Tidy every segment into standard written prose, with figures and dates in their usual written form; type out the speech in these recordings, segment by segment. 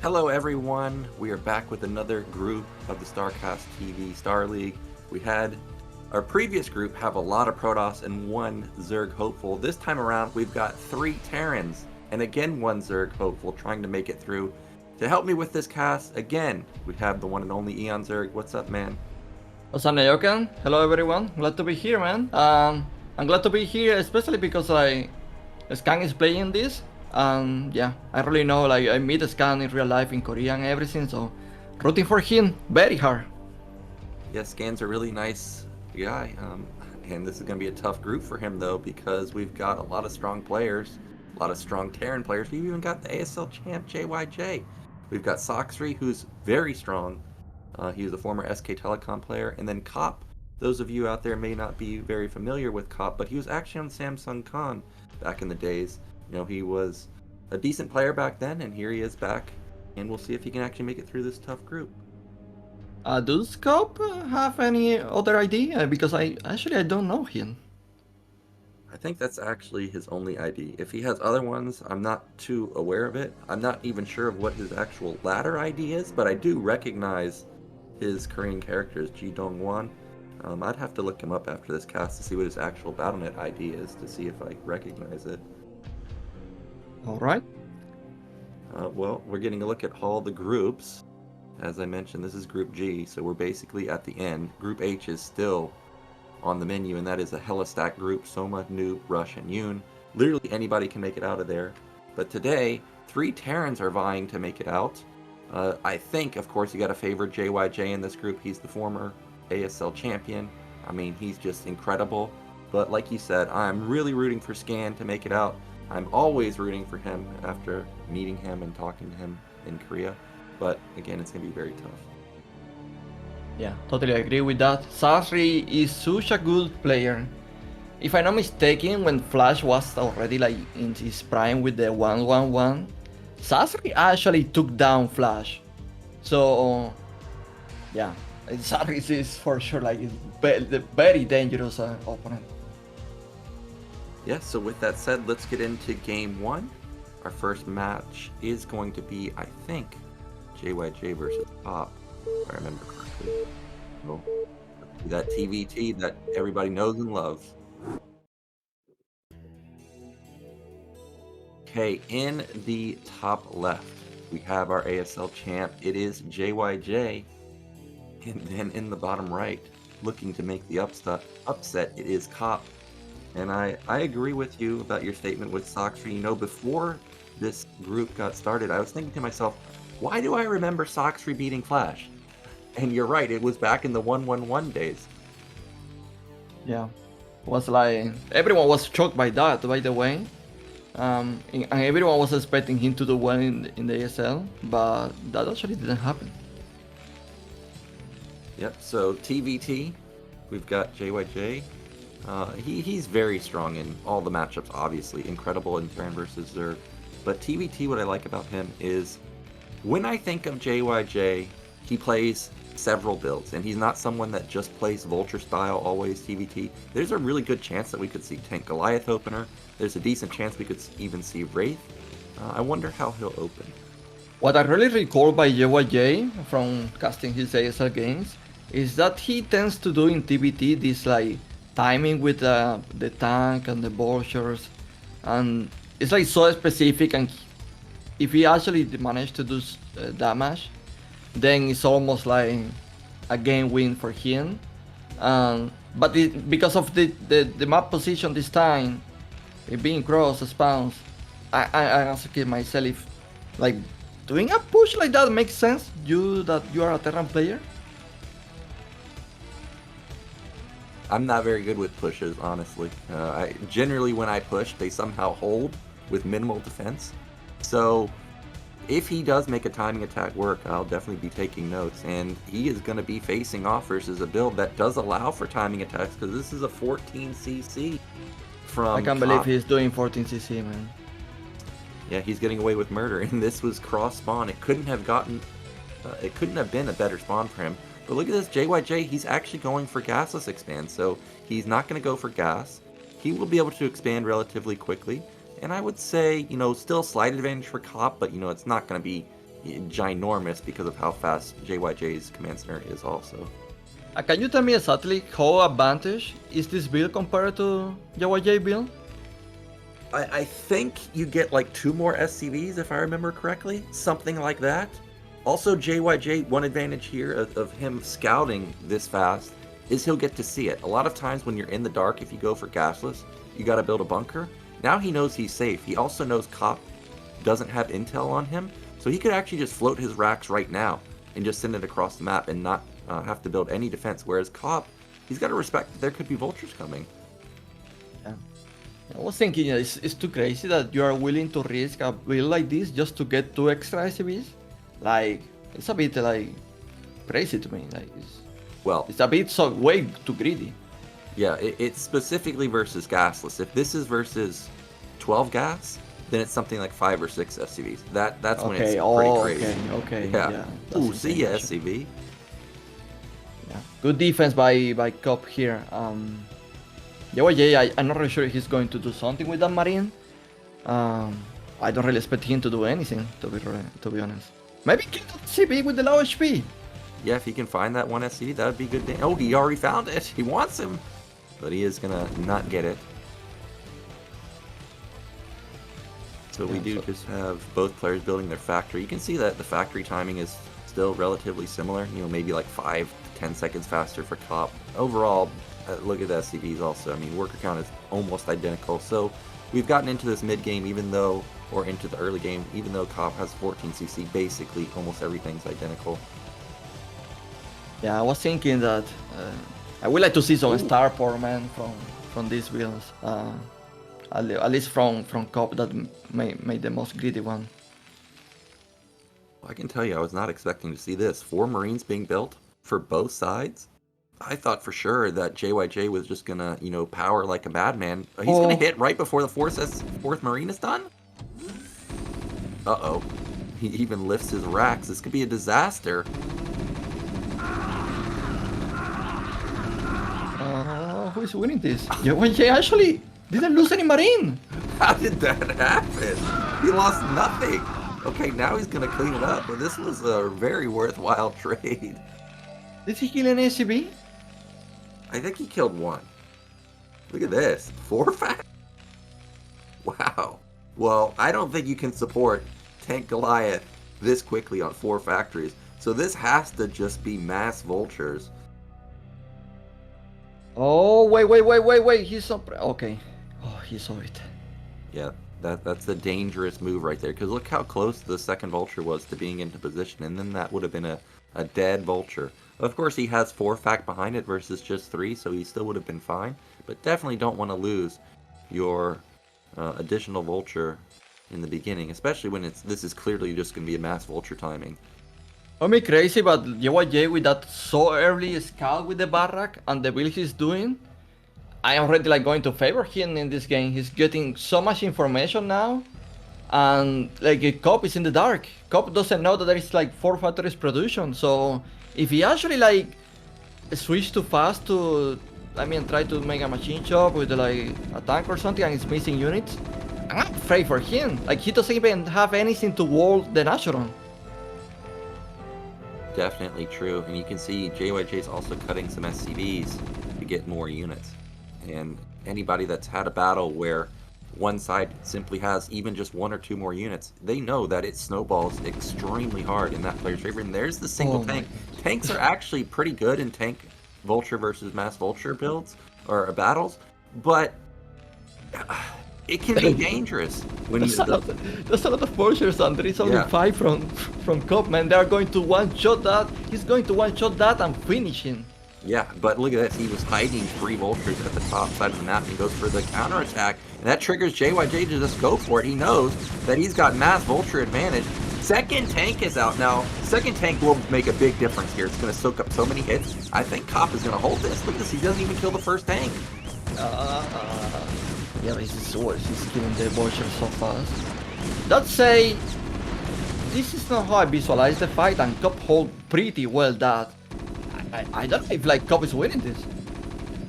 Hello everyone, we are back with another group of the StarCastTV Star League. We had our previous group have a lot of Protoss and one Zerg hopeful. This time around we've got 3 Terrans and again one Zerg hopeful trying to make it through. To help me with this cast, again, we have the one and only Eonzerg. What's up, man? What's up, Nyoken? Hello everyone, glad to be here, man. I'm glad to be here especially because Scan is playing this. Yeah, I really know, like, I meet Scan in real life in Korea and everything, so rooting for him very hard. Yeah, Scan's a really nice guy, and this is going to be a tough group for him, though, because we've got a lot of strong players, a lot of strong Terran players. We've even got the ASL champ, JYJ. We've got Sacsri, who's very strong. He was a former SK Telecom player, and then KOP. Those of you out there may not be very familiar with KOP, but he was actually on Samsung Con back in the days. You know, he was a decent player back then, and here he is back, and we'll see if he can actually make it through this tough group. Does Scope have any other idea? Because I don't know him. I think that's actually his only ID. If he has other ones, I'm not too aware of it. I'm not even sure of what his actual ladder ID is, but I do recognize his Korean character as Ji Dong-won. I'd have to look him up after this cast to see what his actual Battle.net ID is to see if I recognize it. Alright. Well, we're getting a look at all the groups. As I mentioned, this is Group G, so we're basically at the end. Group H is still on the menu, and that is a hella stacked group. Soma, Noob, Rush, and Yoon. Literally anybody can make it out of there. But today, 3 Terrans are vying to make it out. I think, of course, you got to favor JYJ in this group. He's the former ASL champion. I mean, he's just incredible. But like you said, I'm really rooting for Scan to make it out. I'm always rooting for him after meeting him and talking to him in Korea. But again, it's going to be very tough. Yeah, totally agree with that. Sacsri is such a good player. If I'm not mistaken, when Flash was already like in his prime with the 1-1-1, Sacsri actually took down Flash. So yeah, Sacsri is for sure like the very dangerous opponent. Yeah, so with that said, let's get into game 1. Our first match is going to be, I think, JYJ versus KOP, if I remember correctly. So, that TVT that everybody knows and loves. Okay, in the top left, we have our ASL champ. It is JYJ. And then in the bottom right, looking to make the upset, it is KOP. And I agree with you about your statement with Sacsri. You know, before this group got started, I was thinking to myself, why do I remember Sacsri beating Flash? And you're right, it was back in the 1-1-1 days. Yeah, was like everyone was shocked by that, by the way. And everyone was expecting him to do well in the ASL, but that actually didn't happen. Yep, so TVT, we've got JYJ. He's very strong in all the matchups, obviously. Incredible in Terran versus Zerg. But TVT, what I like about him is, when I think of JYJ, he plays several builds, and he's not someone that just plays Vulture style, always TVT. There's a really good chance that we could see Tank Goliath opener. There's a decent chance we could even see Wraith. I wonder how he'll open. What I really recall by JYJ from casting his ASL games is that he tends to do in TVT this like timing with the tank and the vultures, and it's like so specific, and if he actually managed to do damage, then it's almost like a game win for him. But because of the map position this time, it being cross spawns, I asking myself if like doing a push like that makes sense. That you are a Terran player. I'm not very good with pushes, honestly. Generally, when I push, they somehow hold with minimal defense. So, if he does make a timing attack work, I'll definitely be taking notes. And he is going to be facing off versus a build that does allow for timing attacks, because this is a 14cc from I can't believe he's doing 14cc, man. Yeah, he's getting away with murder, and this was cross spawn. It couldn't have been a better spawn for him. But look at this, JYJ, he's actually going for gasless expand, so he's not going to go for gas. He will be able to expand relatively quickly, and I would say, you know, still slight advantage for KOP, but, you know, it's not going to be ginormous because of how fast JYJ's command center is also. Can you tell me exactly how advantage is this build compared to JYJ build? I think you get like 2 more SCVs if I remember correctly, something like that. Also, JYJ, one advantage here of him scouting this fast is he'll get to see it. A lot of times when you're in the dark, if you go for gasless, you got to build a bunker. Now he knows he's safe. He also knows KOP doesn't have intel on him, so he could actually just float his racks right now and just send it across the map and not have to build any defense. Whereas KOP, he's got to respect that there could be vultures coming. Yeah. I was thinking it's too crazy that you are willing to risk a build like this just to get 2 extra SCVs. Like, it's a bit like crazy to me. Like, it's a bit so way too greedy. Yeah, it's specifically versus gasless. If this is versus 12 gas, then it's something like 5 or 6 SCVs. That's when it's pretty crazy. Okay. Yeah. Ooh, see ya, SCV. Yeah. Good defense by KOP here. JYJ, I'm not really sure he's going to do something with that Mierin. I don't really expect him to do anything, to be honest. Maybe kill that CB with the low HP. Yeah, if he can find that 1 SCV, that would be good. Oh, he already found it. He wants him. But he is going to not get it. So we do just have both players building their factory. You can see that the factory timing is still relatively similar. You know, maybe like 5 to 10 seconds faster for KOP. Overall, look at the SCVs also. I mean, worker count is almost identical. So we've gotten into this mid game, or into the early game, even though KOP has 14cc, basically almost everything's identical. Yeah, I was thinking that I would like to see some star power man from these builds. At least from KOP that made the most greedy one. Well, I can tell you, I was not expecting to see this. 4 Marines being built for both sides. I thought for sure that JYJ was just gonna, power like a madman. He's gonna hit right before the 4th Marine is done? Uh-oh. He even lifts his racks. This could be a disaster. Who is winning this? JYJ actually didn't lose any Marine. How did that happen? He lost nothing. Okay, now he's gonna clean it up, but this was a very worthwhile trade. Did he kill an SCV? I think he killed 1. Look at this. 4 fact. Wow. Well, I don't think you can support Tank Goliath this quickly on 4 factories. So this has to just be mass vultures. Oh, wait. He's so... Okay. Oh, he saw it. Yeah, that's a dangerous move right there. Because look how close the second vulture was to being into position. And then that would have been a dead vulture. Of course, he has 4 fact behind it versus just 3, so he still would have been fine. But definitely don't want to lose your additional vulture in the beginning, especially when this is clearly just going to be a mass vulture timing. I mean, crazy, but JYJ with that so early scout with the barrack and the build he's doing, I am already like going to favor him in this game. He's getting so much information now, and like KOP is in the dark. KOP doesn't know that there is like 4 factories production, so if he actually like switch too fast to, try to make a machine shop with like a tank or something and it's missing units, I'm afraid for him. Like, he doesn't even have anything to wall the Naturon. Definitely true, and you can see JYJ is also cutting some SCVs to get more units. And anybody that's had a battle where one side simply has even just 1 or 2 more units, they know that it snowballs extremely hard in that player's favor. And there's the single tank. Tanks are actually pretty good in tank vulture versus mass vulture builds or battles, but it can be dangerous when there's a lot of vultures, and there is only 5 from KOP, man. They are going to one-shot that. He's going to one-shot that and finish him. Yeah, but look at this. He was hiding 3 vultures at the top side of the map, and he goes for the counterattack, and that triggers JYJ to just go for it. He knows that he's got mass vulture advantage. Second tank is out now. Second tank will make a big difference here. It's going to soak up so many hits. I think KOP is going to hold this. Look at this. He doesn't even kill the first tank. Yeah, this is worse. He's killing the vultures so fast. Let's say this is not how I visualize the fight, and KOP hold pretty well that. I don't know if like KOP is winning this.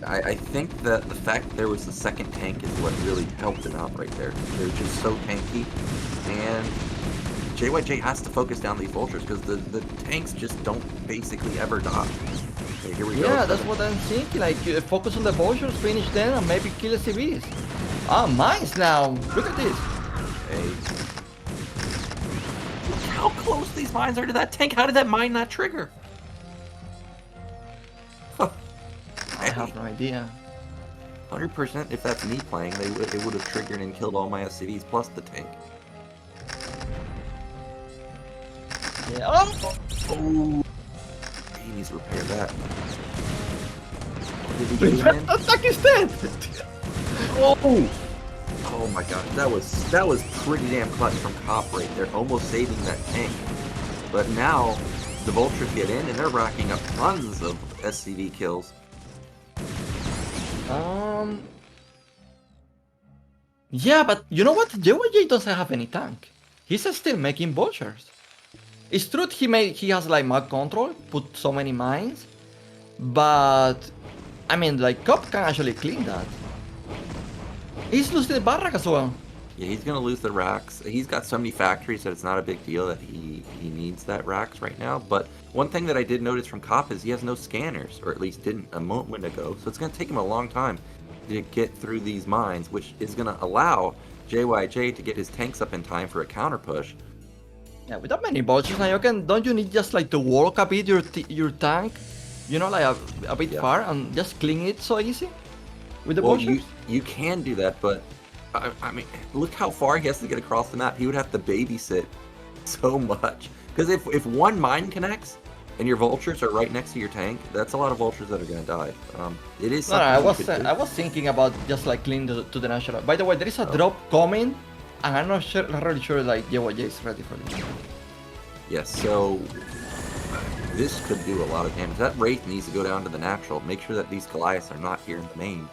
I think that the fact there was the second tank is what really helped him out right there. They're just so tanky, and JYJ has to focus down these vultures because the tanks just don't basically ever die. Okay, here we go. Yeah, that's what I'm thinking. Like, focus on the vultures, finish them, and maybe kill the civs. Ah, mines now. Look at this. Okay. Look how close these mines are to that tank. How did that mine not trigger? I have no idea. 100% if that's me playing, it would have triggered and killed all my SCVs plus the tank. Yeah. Oh! He needs to repair that. Did he get him in? That tank is dead! Oh! Oh my god, that was pretty damn clutch from KOP right there, almost saving that tank. But now, the vultures get in and they're racking up tons of SCV kills. Yeah, but you know what? JYJ doesn't have any tank. He's still making vultures. It's true he has like map control, put so many mines, but I mean like KOP can actually clean that. He's losing the barrack as well. Yeah, he's gonna lose the racks. He's got so many factories that it's not a big deal that he needs that racks right now. But one thing that I did notice from KOP is he has no scanners, or at least didn't a moment ago. So it's gonna take him a long time to get through these mines, which is gonna allow JYJ to get his tanks up in time for a counter push. Yeah, without many vultures, Nyoken, don't you need just like to walk a bit your tank, you know, like a bit far and just clean it so easy with the vultures? You can do that, but I mean, look how far he has to get across the map. He would have to babysit so much. Because if one mine connects and your vultures are right next to your tank, that's a lot of vultures that are going to die. It is something I was thinking about just like cleaning to the national. By the way, there is a drop coming, and I'm not really sure like JYJ is ready for it. Yes, so this could do a lot of damage. That Wraith needs to go down to the natural. Make sure that these Goliaths are not here in the main.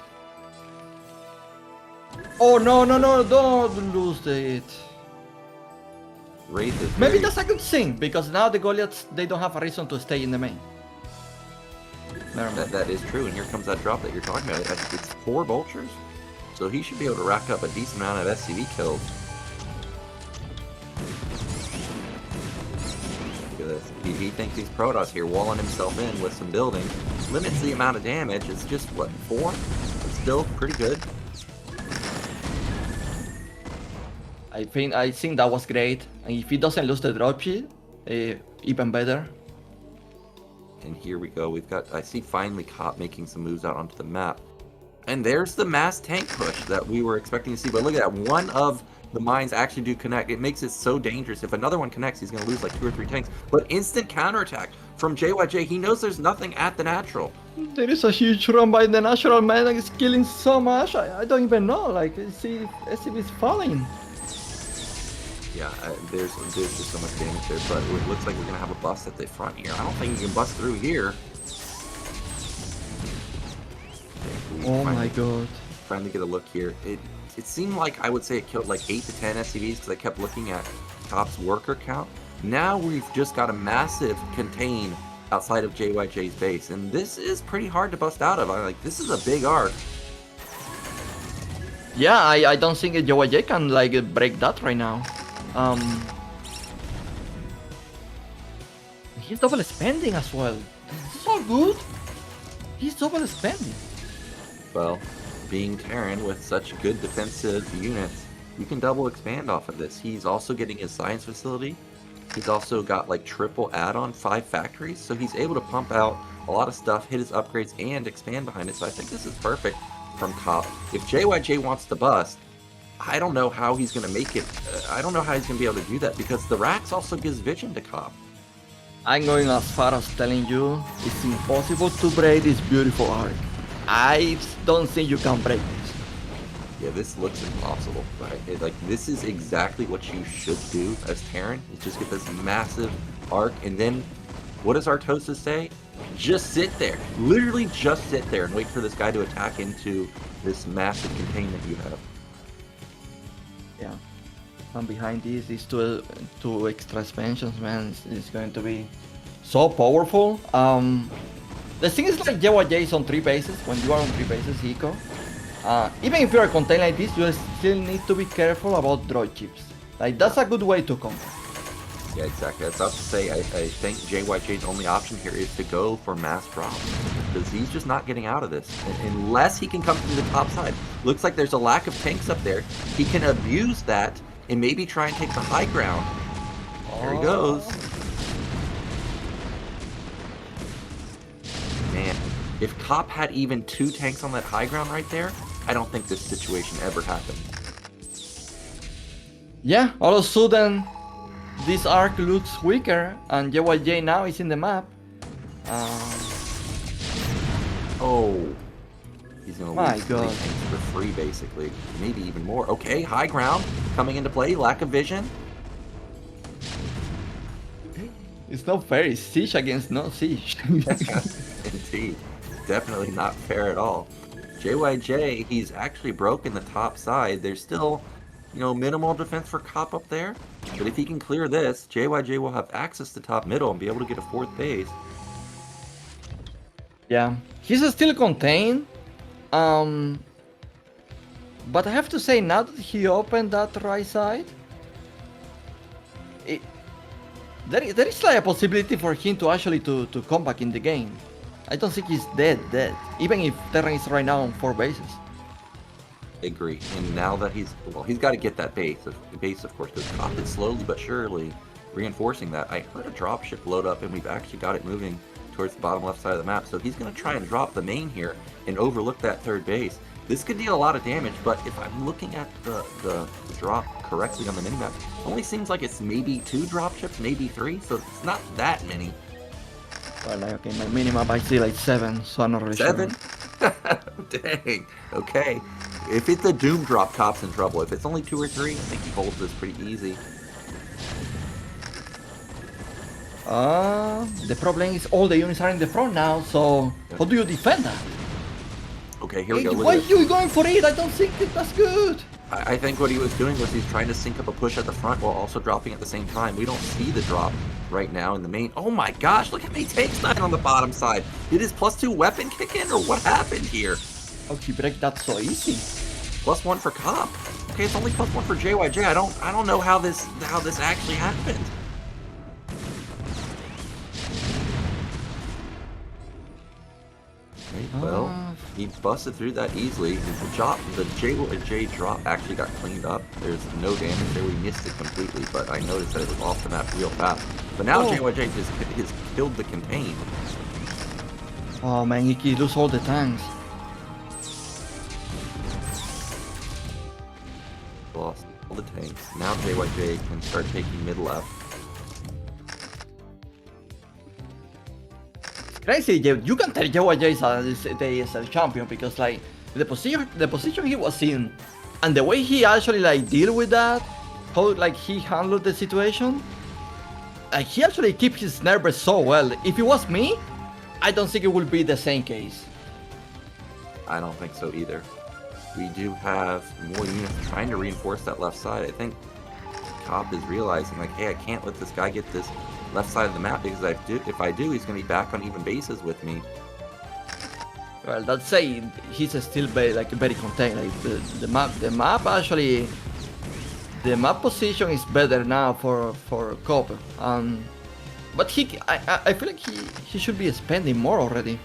Oh no, don't lose it. Wraith is Maybe that's a good thing, because now the Goliaths, they don't have a reason to stay in the main. That is true, and here comes that drop that you're talking about. It's 4 vultures, so he should be able to rack up a decent amount of SCV kills. Look at this. He thinks he's Protoss here, walling himself in with some building. Limits the amount of damage. It's just, what, 4? It's still pretty good. I think that was great. And if he doesn't lose the dropship, even better. And here we go. I see finally KOP making some moves out onto the map. And there's the mass tank push that we were expecting to see. But look at that. One of the mines actually do connect. It makes it so dangerous. If another one connects, he's going to lose like 2 or 3 tanks. But instant counterattack from JYJ. He knows there's nothing at the natural. There is a huge run by the natural man and it's killing so much. I don't even know. Like, see, SCV is falling. Yeah, there's just so much damage there, but it looks like we're going to have a bust at the front here. I don't think you can bust through here. Oh my god. Trying to get a look here. It seemed like, I would say it killed like 8 to 10 SCVs because I kept looking at KOP's worker count. Now we've just got a massive contain outside of JYJ's base, and this is pretty hard to bust out of. This is a big arc. Yeah, I don't think JYJ can like break that right now. He's double spending as well. This is so good. He's double spending. Well, being Terran with such good defensive units, you can double expand off of this. He's also getting his science facility. He's also got like triple add-on 5 factories, so he's able to pump out a lot of stuff, hit his upgrades, and expand behind it. So I think this is perfect from KOP. If JYJ wants to bust, I don't know how he's going to make it. I don't know how he's going to be able to do that because the racks also gives vision to KOP. I'm going as far as telling you it's impossible to break this beautiful arc. I don't think you can break this. Yeah, this looks impossible. Right? This is exactly what you should do as Terran. Is just get this massive arc, and then what does Artosis say? Just sit there. Literally just sit there and wait for this guy to attack into this massive containment you have. Yeah. And behind this is two extra expansions, man. It's going to be so powerful. The thing is like JYJ is on 3 bases. When you are on 3 bases, Eco. Even if you are contained like this, you still need to be careful about draw chips. Like, that's a good way to come. Yeah, exactly. I was about to say, I think JYJ's only option here is to go for mass drop. Because he's just not getting out of this. Unless he can come through the top side. Looks like there's a lack of tanks up there. He can abuse that and maybe try and take the high ground. There he goes. Man, if KOP had even 2 tanks on that high ground right there, I don't think this situation ever happened. Yeah, all of a sudden, this arc looks weaker, and JYJ now is in the map. Oh, he's gonna My lose 3 God. tanks for free, basically. Maybe even more. Okay, high ground coming into play. Lack of vision. It's not fair, it's siege against no siege. Indeed, definitely not fair at all. JYJ, he's actually broken the top side. There's still, minimal defense for KOP up there. But if he can clear this, JYJ will have access to top middle and be able to get a 4th base. Yeah, he's still contained. But I have to say, now that he opened that right side, there is like a possibility for him to actually to come back in the game. I don't think he's dead, even if Terran is right now on 4 bases. I agree. And now that he's got to get that base, of course, because KOP is slowly but surely reinforcing that. I heard a dropship load up, and we've actually got it moving towards the bottom left side of the map. So he's going to try and drop the main here and overlook that 3rd base. This could deal a lot of damage, but if I'm looking at the drop correctly on the minimap, it only seems like it's maybe 2 dropships, maybe 3, so it's not that many. Well, okay, my minimap I see like 7, so I'm not really 7? sure. Dang. Okay. If it's a Doom drop, KOP's in trouble. If it's only 2 or 3, I think he holds this pretty easy. The problem is all the units are in the front now, so how do you defend that? Okay, here we go. Why are you going for it? I don't think that's good. I think what he was doing was he's trying to sync up a push at the front while also dropping at the same time. We don't see the drop right now in the main. Oh my gosh, look how many tanks died on the bottom side. Did his +2 weapon kick in, or what happened here? How he break that so easy? +1 for KOP. Okay, it's only +1 for JYJ. I don't know how this actually happened. Well, he busted through that easily. The JYJ drop actually got cleaned up. There's no damage there. We missed it completely, but I noticed that it was off the map real fast. But now JYJ has killed the contain. Oh man, he lose all the tanks. Lost all the tanks. Now JYJ can start taking mid left. Crazy, you can tell JYJ is the ASL champion because like the position he was in and the way he actually like deal with that, how like he handled the situation, like he actually keep his nerves so well. If it was me, I don't think it would be the same case. I don't think so either. We do have more units trying to reinforce that left side. I think KOP is realizing like, hey, I can't let this guy get this left side of the map because if I do, he's going to be back on even bases with me. Well, that's saying he's still very contained. Like the map actually, the map position is better now for KOP. But I feel like he should be spending more already.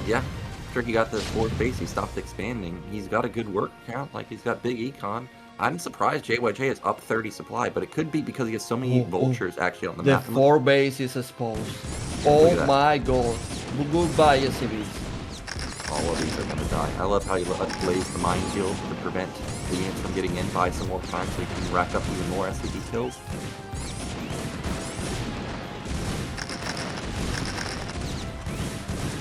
Yeah, after he got the 4th base, he stopped expanding. He's got a good work count, like he's got big econ. I'm surprised JYJ is up 30 supply, but it could be because he has so many vultures actually on the map. The 4 base is exposed. Oh my god. Goodbye, SCVs. All of these are going to die. I love how he plays the minefield to prevent the units from getting in, buy some more time so he can rack up even more SCV kills.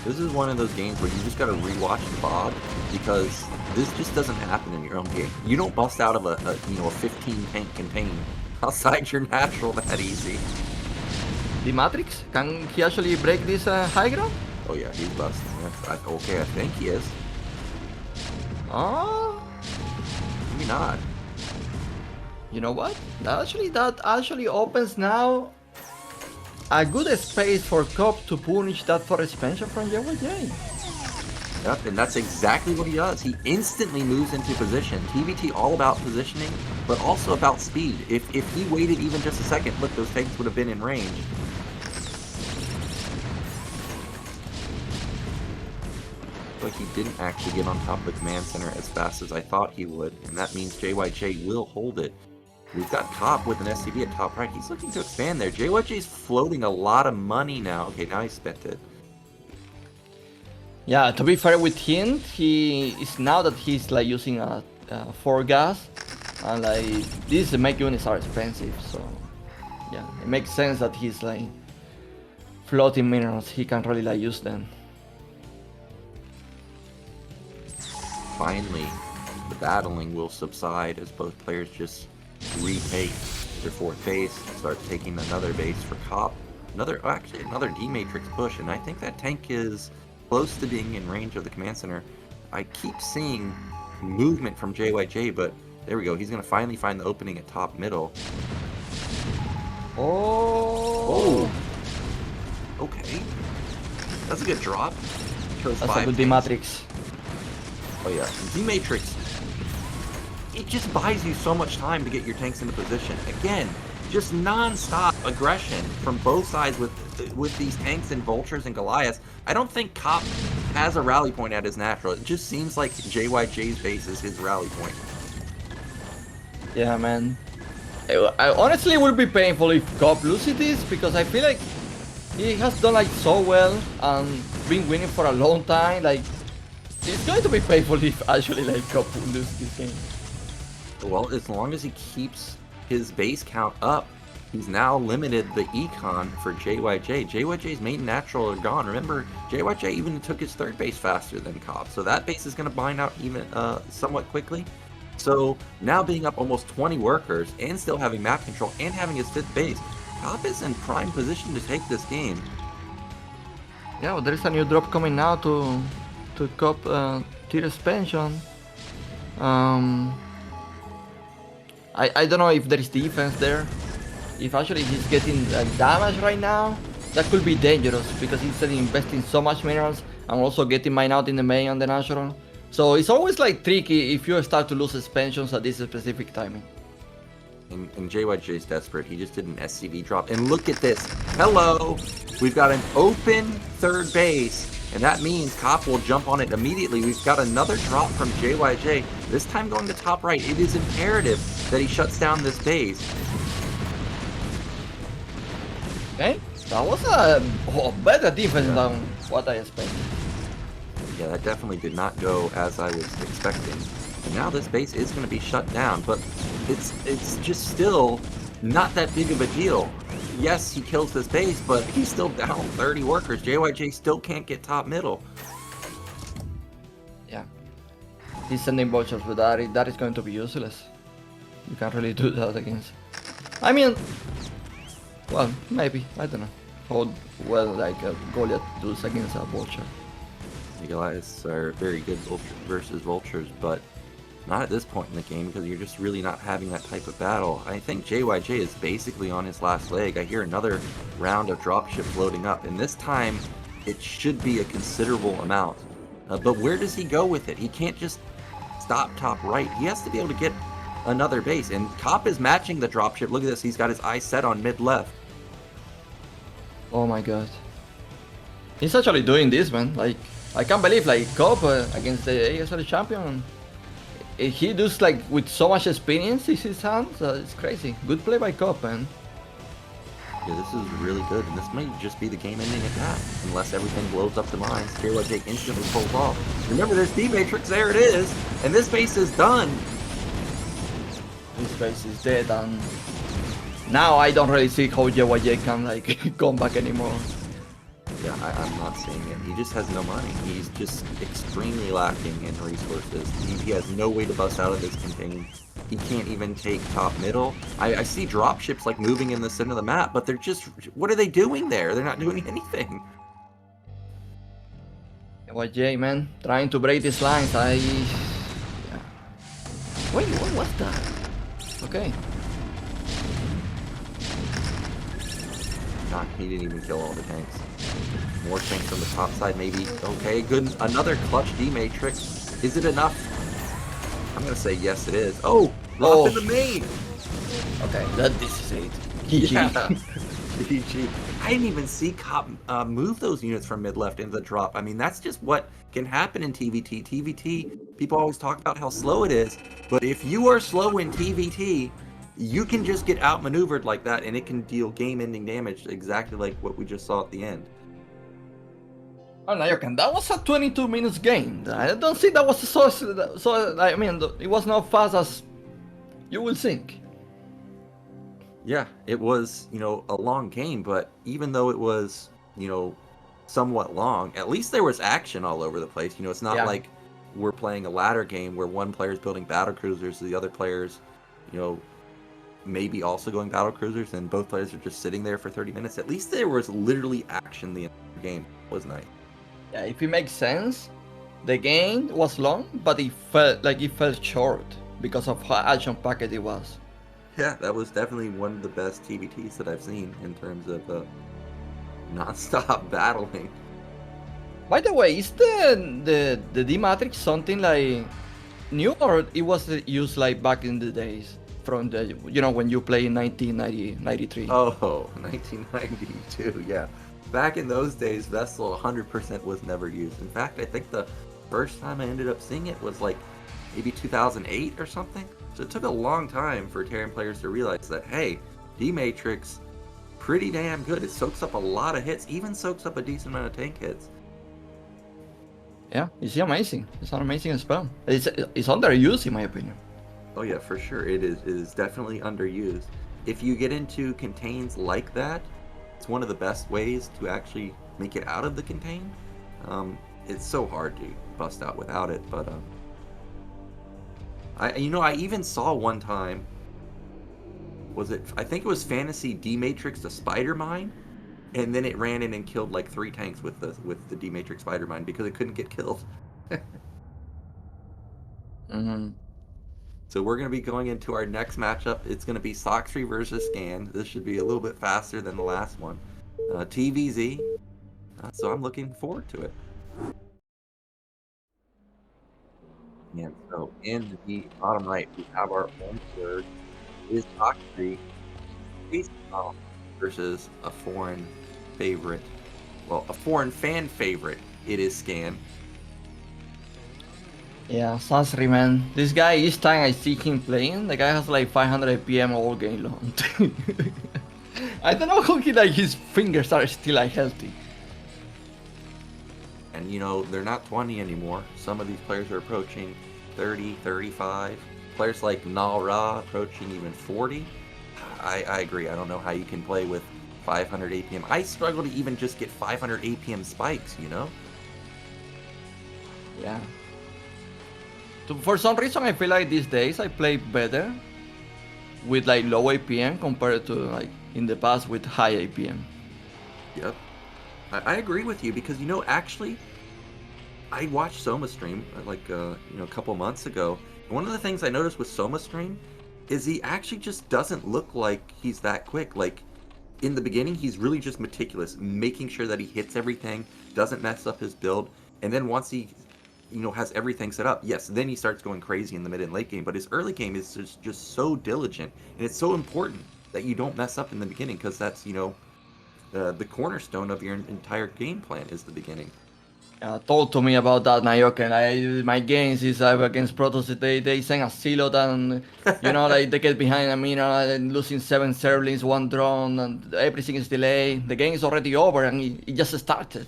This is one of those games where you just gotta rewatch the VOD because this just doesn't happen in your own game. You don't bust out of a 15 tank contain outside your natural that easy. The Matrix? Can he actually break this high ground? Oh yeah, he's busting. Okay, I think he is. Maybe not. You know what? That actually opens now a good space for KOP to punish that for expansion from JYJ. Yep, and that's exactly what he does. He instantly moves into position. TVT all about positioning, but also about speed. If he waited even just a second, look, those tanks would have been in range. Like he didn't actually get on top of the command center as fast as I thought he would, and that means JYJ will hold it. We've got KOP with an SCV at top right. He's looking to expand there. JYJ's floating a lot of money now. Okay, now he spent it. Yeah, to be fair with him, he is now that he's like using a 4 gas, and like these make units are expensive, so yeah, it makes sense that he's like floating minerals. He can really like use them. Finally, the battling will subside as both players just retake their fourth base, start taking another base for KOP. Actually another D-Matrix push, and I think that tank is close to being in range of the command center. I keep seeing movement from JYJ, but there we go. He's going to finally find the opening at top middle. Oh! Okay. That's a good drop. That's a good D-Matrix. Oh yeah, D-Matrix. It just buys you so much time to get your tanks into position. Again, just non-stop aggression from both sides with these tanks and vultures and Goliaths. I don't think KOP has a rally point at his natural. It just seems like JYJ's base is his rally point. Yeah, man. I honestly would be painful if KOP loses this, because I feel like he has done like so well and been winning for a long time. Like, it's going to be painful if actually like KOP loses this game. Well, as long as he keeps his base count up, he's now limited the econ for JYJ. JYJ's main natural are gone. Remember, JYJ even took his third base faster than KOP, so that base is going to bind out even somewhat quickly. So now being up almost 20 workers and still having map control and having his fifth base, KOP is in prime position to take this game. Yeah, well, there is a new drop coming now to KOP tier expansion. I don't know if there is defense there. If actually he's getting damage right now, that could be dangerous, because he's investing so much minerals and also getting mine out in the main on the natural. So it's always like tricky if you start to lose expansions at this specific timing. And JYJ is desperate. He just did an SCV drop. And look at this. Hello! We've got an open third base. And that means KOP will jump on it immediately. We've got another drop from JYJ. This time going to top right. It is imperative that he shuts down this base. Okay, that was a better defense than what I expected. Yeah, that definitely did not go as I was expecting. And now this base is going to be shut down, but it's just still not that big of a deal. Yes, he kills this base, but he's still down 30 workers. JYJ still can't get top middle. Yeah. He's sending vultures, but that is going to be useless. You can't really do that against. I mean, well, maybe. I don't know how well like Goliath does against a vulture. The Goliaths are very good versus vultures, but not at this point in the game, because you're just really not having that type of battle. I think JYJ is basically on his last leg. I hear another round of dropships loading up, and this time it should be a considerable amount. But where does he go with it? He can't just stop top right. He has to be able to get another base, and KOP is matching the dropship. Look at this. He's got his eyes set on mid left. Oh my god. He's actually doing this, man. Like, I can't believe like KOP against the ASL champion. He does like with so much experience in his hands. It's crazy. Good play by KOP, man. Yeah, this is really good, and this might just be the game-ending attack, unless everything blows up the mines. JYJ instantly pulls off. Remember, there's D-Matrix, there it is, and this base is done. This base is dead, and now I don't really see how JYJ can like come back anymore. Yeah, I'm not seeing it. He just has no money. He's just extremely lacking in resources. He has no way to bust out of this campaign. He can't even take top middle. I see dropships like moving in the center of the map, but they're just, what are they doing there? They're not doing anything. JYJ, man, trying to break these lines. Yeah. Wait, what was that? Okay. He didn't even kill all the tanks. More tanks on the top side, maybe. Okay, good. Another clutch D matrix. Is it enough? I'm gonna say yes, it is. Oh, Roth in the main. Okay, this is it. GG. Yeah. GG. I didn't even see KOP move those units from mid left into the drop. I mean, that's just what can happen in TVT. TVT, people always talk about how slow it is, but if you are slow in TVT, you can just get outmaneuvered like that, and it can deal game-ending damage exactly like what we just saw at the end. Oh, Nyoken, that was a 22 minutes game. I don't think that was so. I mean, it was not fast as you will think. Yeah, it was, a long game, but even though it was, somewhat long, at least there was action all over the place. It's not like we're playing a ladder game where one player's building battle cruisers, the other player's, maybe also going battle cruisers, and both players are just sitting there for 30 minutes. At least there was literally action the entire game. It was nice. Yeah, if it makes sense, the game was long, but it felt short because of how action-packed it was. Yeah, that was definitely one of the best TVTs that I've seen in terms of non-stop battling. By the way, is the D matrix something like new, or it was used like back in the days from the when you play in 1993? Oh, 1992, yeah. Back in those days, Vessel 100% was never used. In fact, I think the first time I ended up seeing it was like maybe 2008 or something. So it took a long time for Terran players to realize that, hey, D-Matrix, pretty damn good. It soaks up a lot of hits, even soaks up a decent amount of tank hits. Yeah, it's amazing. It's an amazing spell. It's underused in my opinion. Oh yeah, for sure. It is definitely underused. If you get into contains like that, it's one of the best ways to actually make it out of the contain. It's so hard to bust out without it, but I even saw one time, I think it was Fantasy D-Matrix to Spider Mine, and then it ran in and killed like 3 tanks with the D-Matrix Spider Mine because it couldn't get killed. Mm-hmm. So we're going to be going into our next matchup. It's going to be Sacsri versus Scan. This should be a little bit faster than the last one. TVZ. So I'm looking forward to it. And so in the bottom right, we have our own third. Is Artgyr versus a foreign favorite. Well, a foreign fan favorite. It is Scan. Yeah, Sacsri, man. This guy, each time I see him playing, the guy has like 500 APM all game long. I don't know how his fingers are still healthy. And they're not 20 anymore. Some of these players are approaching 30, 35. Players like Nara approaching even 40. I agree. I don't know how you can play with 500 APM. I struggle to even just get 500 APM spikes, Yeah. For some reason, I feel like these days I play better with like low APM compared to like in the past with high APM. Yep. I agree with you because, actually, I watched Soma stream like, a couple months ago. And one of the things I noticed with Soma stream is he actually just doesn't look like he's that quick. Like, in the beginning, he's really just meticulous, making sure that he hits everything, doesn't mess up his build. And then once he has everything set up, yes, then he starts going crazy in the mid and late game. But his early game is just so diligent, and it's so important that you don't mess up in the beginning because that's, the cornerstone of your entire game plan is the beginning. Talk to me about that, Nyoken. My games is against Preuss. They send a silot and like they get behind a mineral and losing 7 servlings, 1 drone, and everything is delayed. The game is already over and it just started.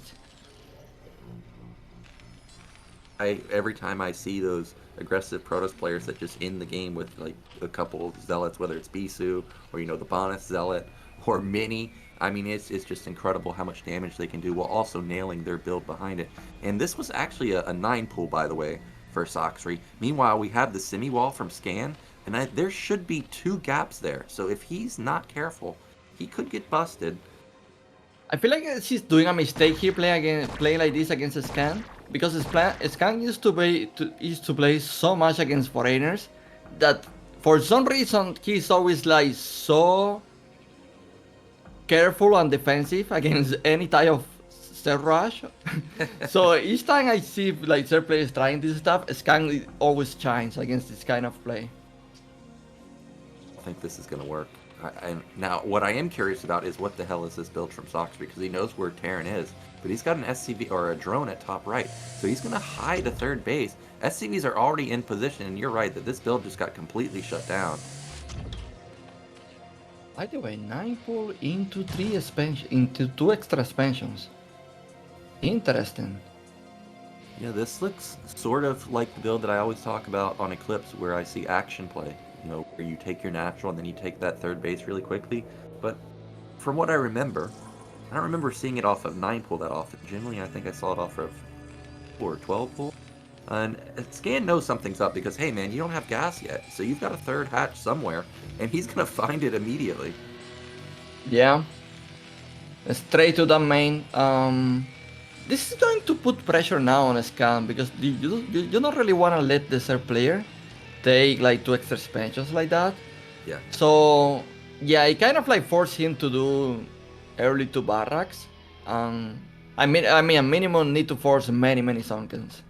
Every time I see those aggressive Protoss players that just end the game with like a couple of zealots, whether it's Bisu or the Bonus Zealot or Mini, I mean it's just incredible how much damage they can do while also nailing their build behind it. And this was actually a 9 pool, by the way, for Sacsri. Meanwhile, we have the semi wall from Scan, and there should be 2 gaps there. So if he's not careful, he could get busted. I feel like he's doing a mistake here playing like this against Scan. Because Scan used to play so much against foreigners that for some reason he's always like so careful and defensive against any type of set rush. So each time I see like third players trying this stuff, Scan always shines against this kind of play. I think this is going to work. Now, what I am curious about is what the hell is this build from Sacsri, because he knows where Terran is, but he's got an SCV or a drone at top right, so he's going to hide a third base. SCVs are already in position, and you're right that this build just got completely shut down. By the way, 9 pull into 2 extra expansions. Interesting. Yeah, this looks sort of like the build that I always talk about on Eclipse, where I see action play. You know, where you take your natural and then you take that third base really quickly. But from what I remember, I don't remember seeing it off of 9 pull that often. Generally, I think I saw it off of 4 or 12 pull. And Scan knows something's up because, hey man, you don't have gas yet. So you've got a third hatch somewhere, and he's going to find it immediately. Yeah. Straight to the main. This is going to put pressure now on Scan because you don't really want to let the third player take like 2 extra expansions like that. Yeah. So yeah, it kind of like forced him to do early 2 barracks. I mean, a minimum need to force many sunkens.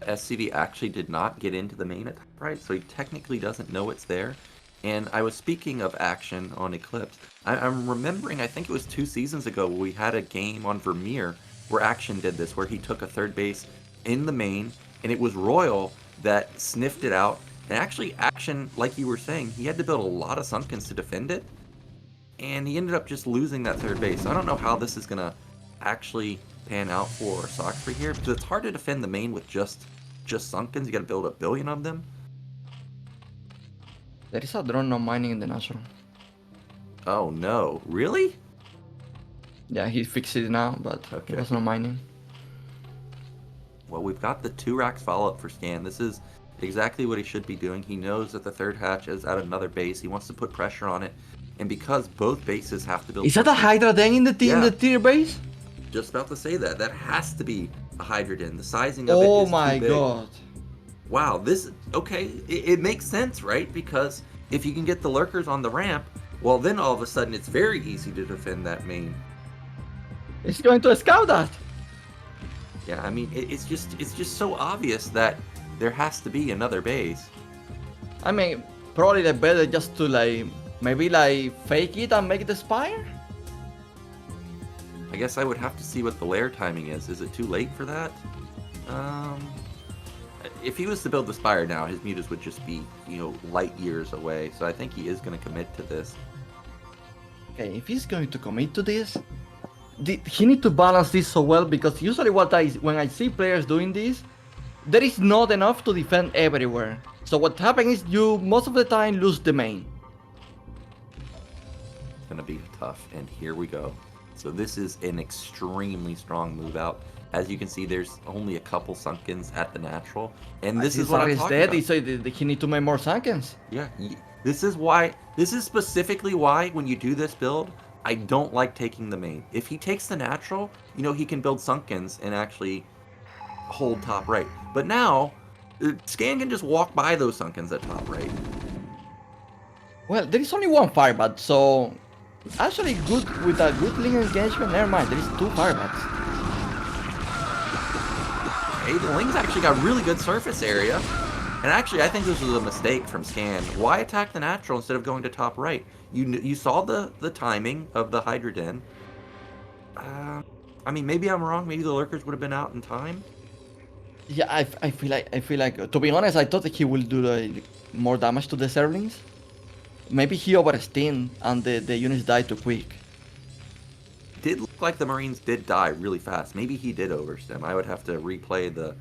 SCV actually did not get into the main at top right, so he technically doesn't know it's there. And I was speaking of action on Eclipse. I'm remembering, I think it was 2 seasons ago, we had a game on Vermeer where Action did this, where he took a third base in the main, and it was Royal that sniffed it out. And actually, Action, like you were saying, he had to build a lot of Sunkens to defend it, and he ended up just losing that third base. So I don't know how this is going to actually pan out for Sacsri here, because it's hard to defend the main with just Sunkens. You got to build 1 billion of them. There is a drone not mining in the natural. Oh no, really? Yeah, he fixed it now, but Okay. it was not mining. Well, we've got the 2 racks follow-up for Scan. This is exactly what he should be doing. He knows that the third hatch is at another base. He wants to put pressure on it. And because both bases have to build... Is that a Hydra Den in the tier base? Just about to say that. That has to be a Hydra Den. The sizing of it Oh is my too big. god. Wow, this... Okay, it makes sense, right? Because if you can get the lurkers on the ramp, well, then all of a sudden it's very easy to defend that main. It's going to scout that. Yeah, I mean, it's just so obvious that there has to be another base. I mean, probably the better just to like, maybe like fake it and make the spire? I guess I would have to see what the lair timing is. Is it too late for that? If he was to build the spire now, his mutas would just be, you know, light years away. So I think he is going to commit to this. Okay, if he's going to commit to this, he need to balance this so well, because usually when I see players doing this, there is not enough to defend everywhere. So what happens is you most of the time lose the main. It's going to be tough, and here we go. So this is an extremely strong move out. As you can see, there's only a couple Sunkens at the natural, and this is what I'm talking about. So he need to make more Sunkens. Yeah, this is specifically why when you do this build, I don't like taking the main. If he takes the natural, you know, he can build Sunkens and actually hold top right. But now, Scan can just walk by those Sunkens at top right. Well, there is only 1 firebot, so actually good with a good link engagement. Never mind, there is 2 firebots. Hey, the Ling's actually got really good surface area. And actually, I think this was a mistake from Scan. Why attack the natural instead of going to top right? You saw the timing of the Hydra Den. I mean, maybe I'm wrong. Maybe the lurkers would have been out in time. Yeah, I feel like to be honest, I thought that he will do more damage to the servlings. Maybe he oversteamed and the units died too quick. Did look like the Marines did die really fast. Maybe he did overstem. I would have to replay the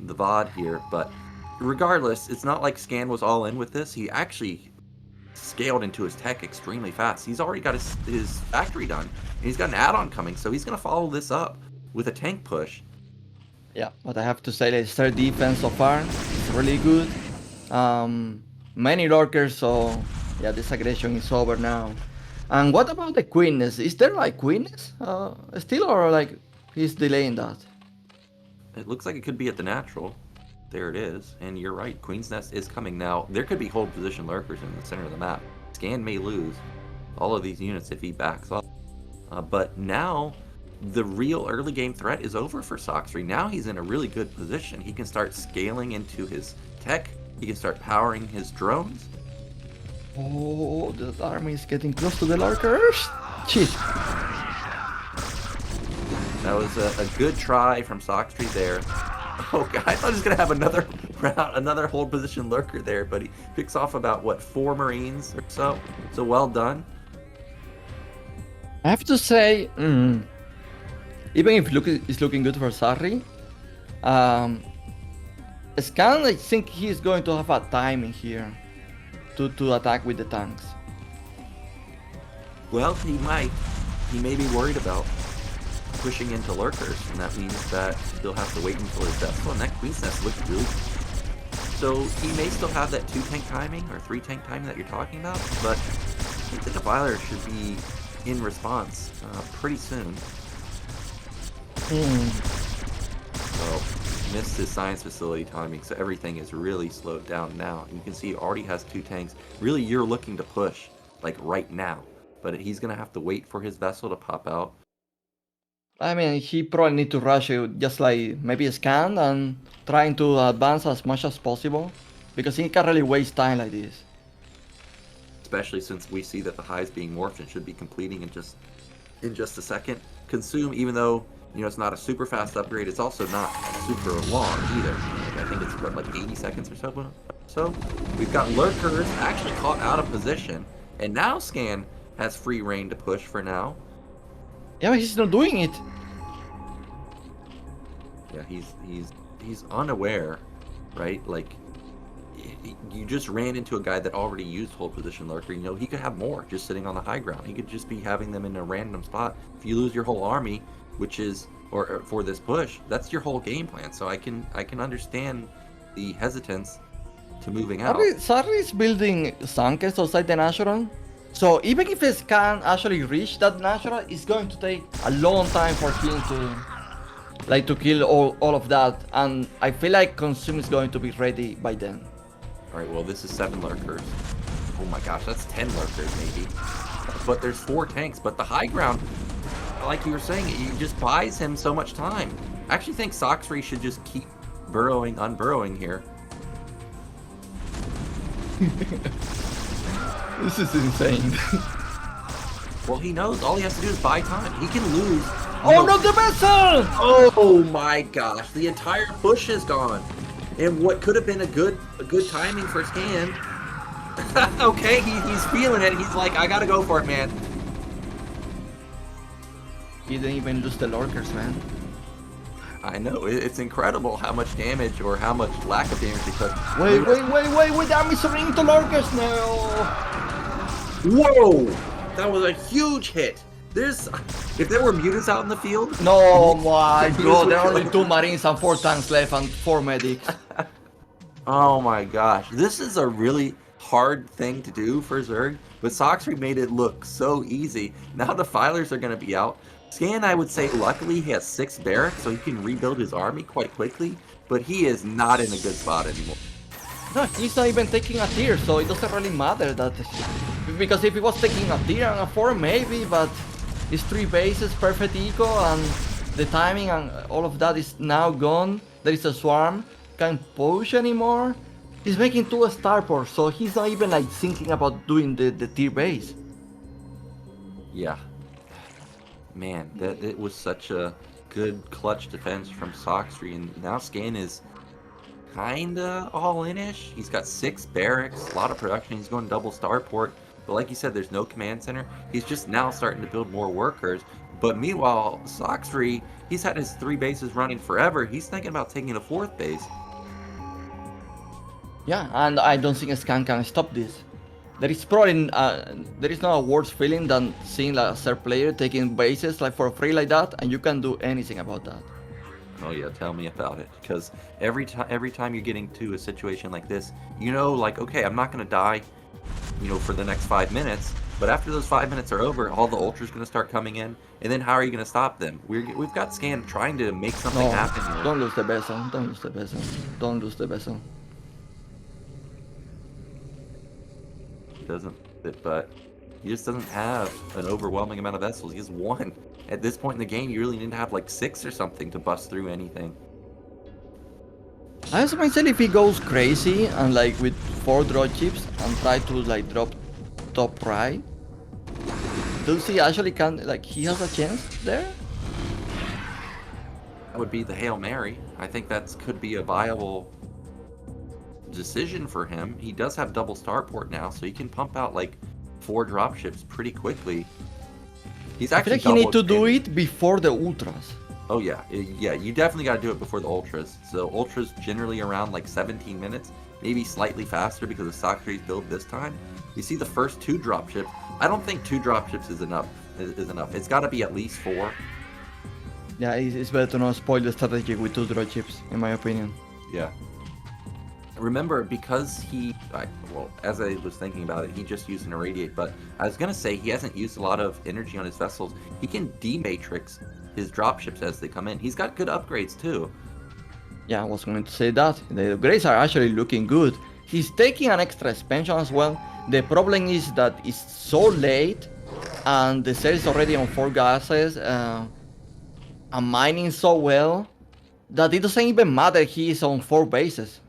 VOD here, but regardless, it's not like Scan was all in with this. He actually scaled into his tech extremely fast. He's already got his factory done, and he's got an add-on coming, so he's going to follow this up with a tank push. Yeah, but I have to say that their defense so far is really good. Many lurkers, so yeah, this aggression is over now. And what about the quickness? Is there like quickness still, or like he's delaying that? It looks like it could be at the natural. There it is. And you're right, Queen's Nest is coming now. There could be hold position lurkers in the center of the map. Scan may lose. all of these units if he backs up. But now, the real early game threat is over for Sacsri. Now he's in a really good position. He can start scaling into his tech. He can start powering his drones. Oh, the army is getting close to the lurkers. Shit. That was a good try from Sacsri there. Oh god, I thought he was gonna have another round, another hold position lurker there, but he picks off about what 4 Marines or so. So well done. I have to say, even if it's looking good for Sarri, Scan, I think he's going to have a timing here to attack with the tanks. Well, he might. He may be worried about pushing into lurkers, and that means that he'll have to wait until his vessel, and that Queen's Nest looks really good. So he may still have that 2 tank timing or 3 tank timing that you're talking about, but I think the Defiler should be in response pretty soon. So missed his science facility timing, so everything is really slowed down now. And you can see he already has 2 tanks. Really, you're looking to push like right now, but he's gonna have to wait for his vessel to pop out. I mean, he probably need to rush it, just like maybe scan and trying to advance as much as possible, because he can't really waste time like this. Especially since we see that the high is being morphed and should be completing in just a second. Consume, even though it's not a super fast upgrade, it's also not super long either. I think it's like 80 seconds or so. So we've got lurkers actually caught out of position, and now Scan has free reign to push for now. Yeah, but he's not doing it. Yeah, he's unaware, right? Like, you just ran into a guy that already used hold position lurker. He could have more just sitting on the high ground. He could just be having them in a random spot. If you lose your whole army, which is or for this push, that's your whole game plan. So I can understand the hesitance to moving out. Sarri is building Sankes outside the natural. So even if it can actually reach that natural, it's going to take a long time for him to kill all of that. And I feel like Consume is going to be ready by then. Alright, well this is 7 lurkers. Oh my gosh, that's 10 lurkers maybe. But there's 4 tanks, but the high ground, like you were saying, it just buys him so much time. I actually think Sacsri should just keep unburrowing here. This is insane. Well, he knows all he has to do is buy time. He can lose. Oh, not the vessel! Oh my gosh, the entire push is gone. And what could have been a good timing for Scan. Okay, he's feeling it. He's like, I gotta go for it, man. He didn't even lose the lurkers, man. I know, it's incredible how much damage or how much lack of damage he took. Wait, the army's turning into lurkers now! Whoa! That was a huge hit! If there were mutants out in the field... No, my god, there are only 2 Marines and 4 tanks left and 4 medics. Oh my gosh, this is a really hard thing to do for Zerg, but Sacsri made it look so easy. Now the Filers are going to be out. Scan, I would say, luckily he has 6 barracks, so he can rebuild his army quite quickly, but he is not in a good spot anymore. No, he's not even taking a tier, so it doesn't really matter that... Because if he was taking a tier and a 4, maybe, but... It's 3 bases, perfect eco, and the timing and all of that is now gone. There is a swarm, can't push anymore. He's making 2 starports, so he's not even like thinking about doing the tier base. Yeah. Man, it was such a good clutch defense from Sacsri, and now Scan is kinda all-in-ish. He's got 6 barracks, a lot of production, he's going double starport. But like you said, there's no command center. He's just now starting to build more workers. But meanwhile, Sacsri, he's had his 3 bases running forever. He's thinking about taking a 4th base. Yeah, and I don't think Scan can stop this. There is probably there is no worse feeling than seeing like, a third player taking bases like for free like that, and you can't do anything about that. Oh yeah, tell me about it. Because every time you're getting to a situation like this, like, okay, I'm not gonna die, for the next 5 minutes. But after those 5 minutes are over, all the ultras gonna start coming in, and then how are you gonna stop them? We've got Scan trying to make something happen here. Don't lose the vessel. Don't lose the vessel. Don't lose the vessel. Doesn't, but He just doesn't have an overwhelming amount of vessels. He has 1. At this point in the game, you really need to have like 6 or something to bust through anything. I ask myself if he goes crazy and like with 4 draw chips and try to like drop top right. Does he actually he has a chance there? That would be the Hail Mary. I think that could be a viable decision for him. He does have double starport now, so he can pump out like 4 dropships pretty quickly. He's actually I feel like he need to do it before the ultras. Oh yeah, you definitely got to do it before the ultras. So ultras generally around like 17 minutes, maybe slightly faster because of Sacsri's build this time. You see the first 2 dropships. I don't think 2 dropships is enough. It's got to be at least 4. Yeah, it's better to not spoil the strategy with 2 dropships, in my opinion. Yeah. Remember, because as I was thinking about it, he just used an irradiate, but I was going to say he hasn't used a lot of energy on his vessels. He can dematrix his dropships as they come in. He's got good upgrades too. Yeah, I was going to say that. The upgrades are actually looking good. He's taking an extra expansion as well. The problem is that it's so late and the cell is already on 4 gases and mining so well that it doesn't even matter he's on 4 bases.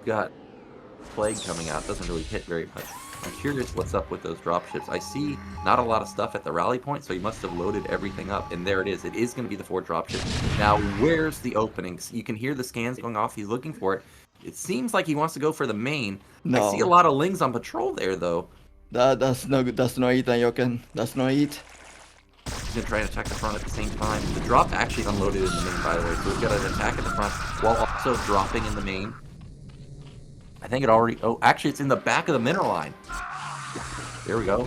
Got Plague coming out, doesn't really hit very much. I'm curious what's up with those dropships. I see not a lot of stuff at the rally point, so he must have loaded everything up, and there it is. It is going to be the 4 dropships. Now, where's the openings? You can hear the scans going off. He's looking for it. It seems like he wants to go for the main. No. I see a lot of Lings on patrol there, though. That's not it, Nyoken. That's not it. He's going to try and attack the front at the same time. The drop actually unloaded in the main, by the way, so he's got an attack at the front while also dropping in the main. I think it already... Oh, actually, it's in the back of the mineral line. There we go.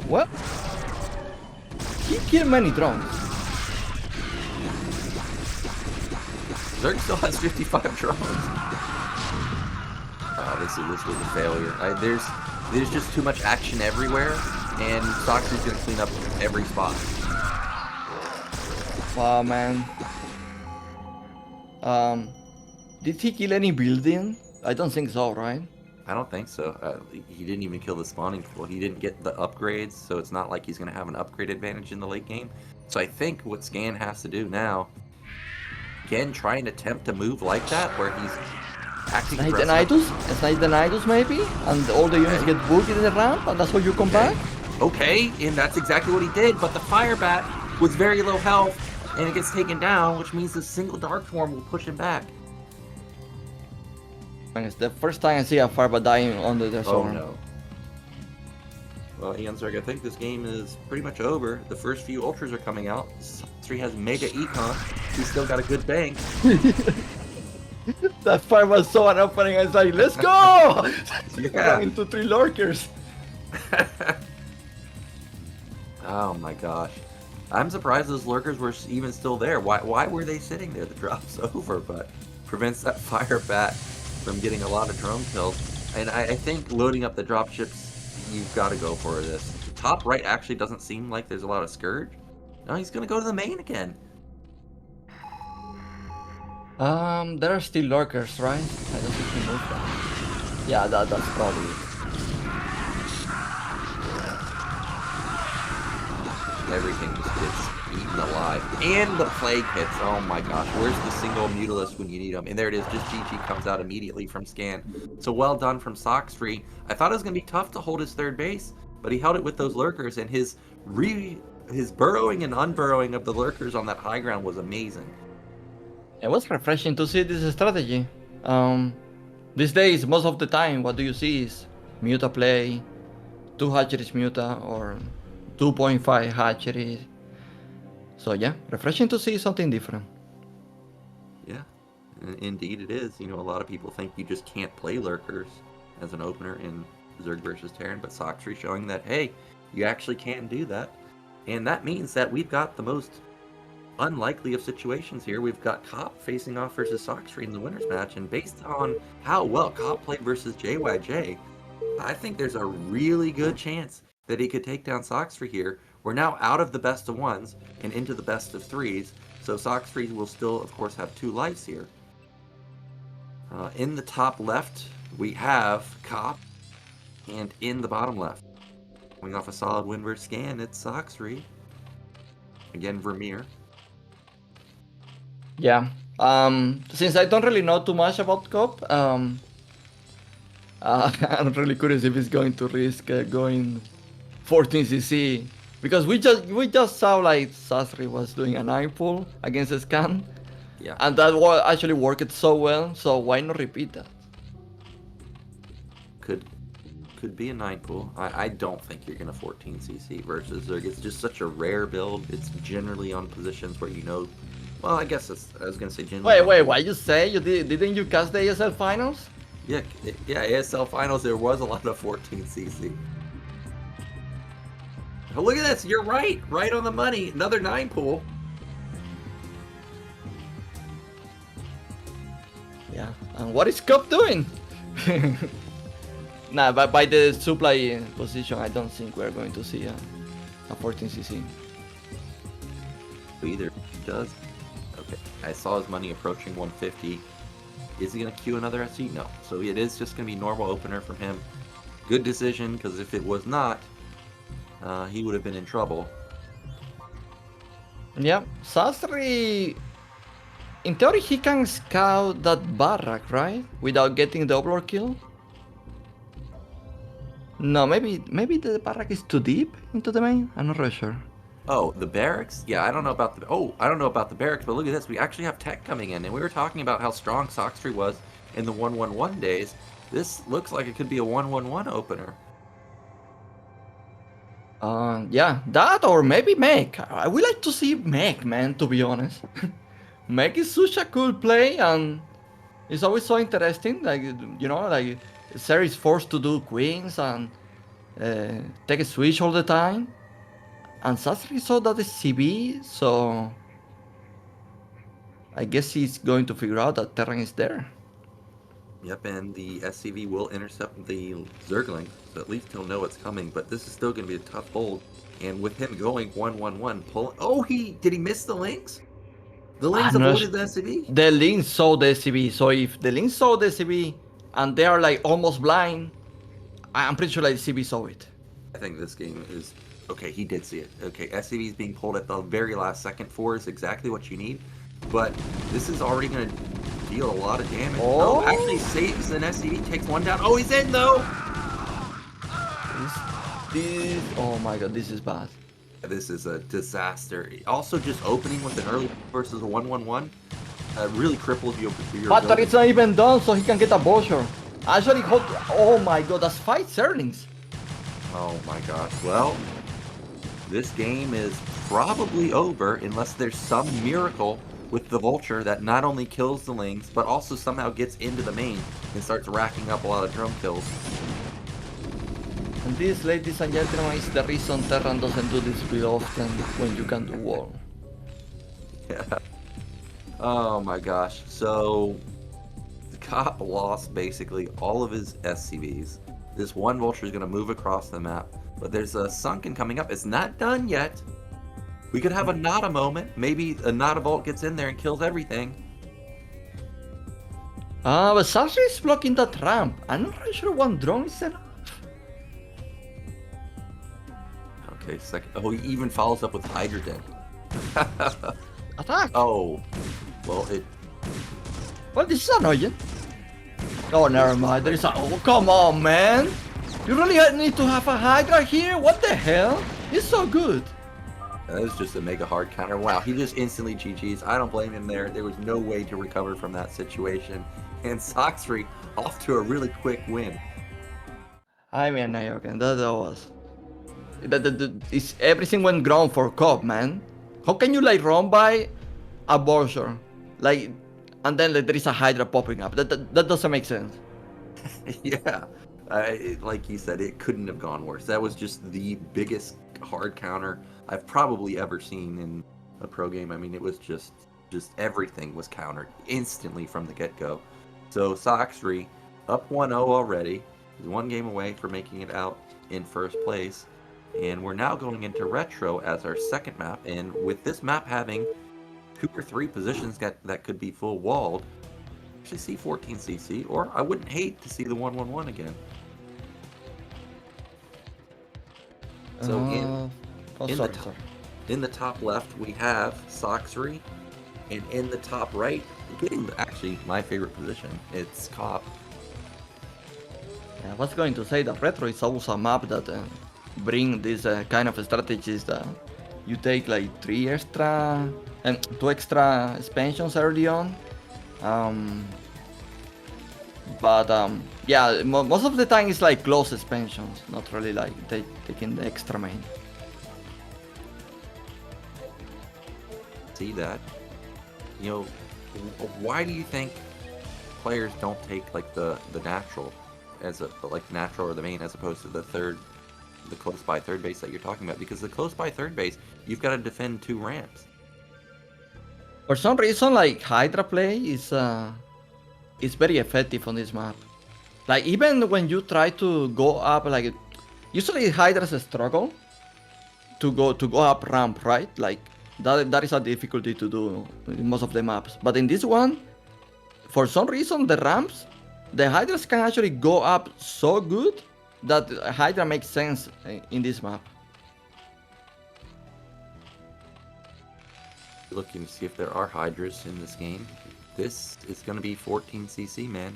What? He killed many drones. Zerg still has 55 drones. Oh, this was a failure. There's just too much action everywhere, and Sacsri's going to clean up every spot. Wow, man. Did he kill any building? I don't think so, right? I don't think so. He didn't even kill the spawning pool. He didn't get the upgrades, so it's not like he's going to have an upgrade advantage in the late game. So I think what Scan has to do now, again, try and attempt to move like that, where he's acting aggressive. Snipe the Nidus maybe? And all the units get booked in the ramp, and that's how you come back? Okay, and that's exactly what he did, but the Fire Bat was very low health, and it gets taken down, which means the single Dark Swarm will push him back. And it's the first time I see a Firebat dying under the storm. Oh no. Well, Eonzerg, I think this game is pretty much over. The first few ultras are coming out. Sacsri has Mega Econ. He's still got a good bank. That Firebat saw an opening and was like, let's go! Yeah. Into 3 lurkers. Oh my gosh. I'm surprised those lurkers were even still there. Why were they sitting there? The drop's over, but prevents that Firebat from getting a lot of drone kills. And I think loading up the dropships, you've got to go for this. The top right actually doesn't seem like there's a lot of Scourge. No, he's going to go to the main again. There are still lurkers, right? I don't think he moved that. Yeah, that's probably it. Everything just gets eaten alive. And the Plague hits. Oh my gosh. Where's the single Mutalisk when you need them? And there it is. Just GG comes out immediately from Scan. So well done from Sacsri. I thought it was going to be tough to hold his third base, but he held it with those lurkers, and his burrowing and unburrowing of the lurkers on that high ground was amazing. It was refreshing to see this strategy. These days, most of the time, what do you see is Muta play, 2 hatcheries Muta, or 2.5 hatcheries. So yeah, refreshing to see something different. Yeah, indeed it is. You know, a lot of people think you just can't play lurkers as an opener in Zerg versus Terran, but Sacsri showing that, hey, you actually can do that. And that means that we've got the most unlikely of situations here. We've got KOP facing off versus Sacsri in the winners match, and based on how well KOP played versus JYJ, I think there's a really good chance that he could take down Sacsri here. We're now out of the best of 1s and into the best of 3s, so Sacsri will still, of course, have 2 lives here. In the top left, we have KOP, and in the bottom left, coming off a solid windward scan, it's Sacsri. Again, Vermeer. Yeah. Since I don't really know too much about KOP, I'm really curious if he's going to risk going 14cc, because we just saw like Sacsri was doing a 9 pull against a scan, Yeah. and that actually worked so well. So why not repeat that? Could be a 9 pool. I don't think you're gonna 14cc versus Zerg. It's just such a rare build. It's generally on positions where you know. Well, I guess I was gonna say generally. Wait, what you say? Didn't you cast the ASL finals? Yeah, ASL finals. There was a lot of 14cc. Oh, look at this. You're right on the money. Another 9 pool. Yeah. And what is KOP doing? Nah, but by the supply position, I don't think we're going to see a 14cc. Either does. Okay, I saw his money approaching 150. Is he gonna queue another SC? No. So it is just gonna be normal opener from him. Good decision, because if it was not, he would have been in trouble. Yeah, Sacsri, in theory, he can scout that barrack, right? Without getting the overlord kill? No, maybe the barrack is too deep into the main? I'm not really sure. Oh, the barracks? Yeah, I don't know about the barracks, but look at this. We actually have tech coming in, and we were talking about how strong Sacsri was in the 1-1-1 days. This looks like it could be a 1-1-1 opener. Yeah, that or maybe Mech. I would like to see Mech, man, to be honest. Mech is such a cool play, and it's always so interesting. Like, you know, like, Ser is forced to do queens and take a switch all the time. And Sacsri saw that the CB, so I guess he's going to figure out that Terran is there. Yep, and the SCV will intercept the Zergling, so at least he'll know what's coming, but this is still going to be a tough hold. And with him going 1-1-1, pull. Oh, did he miss the links? The links avoided the SCV? The links saw the SCV, so if the links saw the SCV and they are like almost blind, I'm pretty sure like the CB saw it. I think this game is... Okay, he did see it. Okay, SCV is being pulled at the very last second. 4 is exactly what you need, but this is already going to deal a lot of damage. Oh, actually saves an SCV, takes one down. Oh, he's in though! Oh my god, this is bad. This is a disaster. Also, just opening with an early versus a 1-1-1 really cripples you. But it's not even done, so he can get a Bosher. Actually, oh my god, that's 5 Zerglings. Oh my gosh. Well, this game is probably over unless there's some miracle with the Vulture that not only kills the Lings, but also somehow gets into the main and starts racking up a lot of drone kills. And this, ladies and gentlemen, is the reason Terran doesn't do this very often when you can do wall. Yeah. Oh my gosh. So, the KOP lost basically all of his SCVs. This one Vulture is going to move across the map, but there's a Sunken coming up. It's not done yet. We could have a Nada moment. Maybe a Nada Vault gets in there and kills everything. But Sacsri is blocking that ramp. I'm not really sure one drone is enough. Okay, second. Oh, he even follows up with Hydrogen. Attack! Oh, well, Well, this is annoying. Oh, never mind. There is a... Oh, come on, man! You really need to have a Hydra here? What the hell? He's so good. That was just a mega hard counter. Wow, he just instantly GG's. I don't blame him there. There was no way to recover from that situation. And Sacsri off to a really quick win. I mean, Nyoken, that was... everything went wrong for KOP, man. How can you like run by a Bosher? Like, and then there is a Hydra popping up. That doesn't make sense. Yeah. Like you said, it couldn't have gone worse. That was just the biggest hard counter I've probably ever seen in a pro game. I mean, it was just everything was countered instantly from the get-go. So Sacsri up 1-0 already. He's one game away from making it out in first place. And we're now going into Retro as our second map. And with this map having 2 or 3 positions that could be full walled, actually see 14cc, or I wouldn't hate to see the 111 again. So in the top left we have Sacsri, and in the top right, getting actually my favorite position, it's KOP. Yeah, I was going to say that Retro is also a map that bring this kind of strategies that you take like 2 extra expansions early on. Yeah, most of the time it's like close expansions, not really like taking the extra main. See that? You know, why do you think players don't take like the natural as a natural or the main as opposed to the close by third base that you're talking about? Because the close by third base, you've got to defend 2 ramps. For some reason, like Hydra play is very effective on this map. Like even when you try to go up, like usually Hydra's struggle to go up ramp, right? Like that is a difficulty to do in most of the maps. But in this one, for some reason, the ramps, the Hydras can actually go up so good that Hydra makes sense in this map. Looking to see if there are Hydras in this game. This is going to be 14cc, man.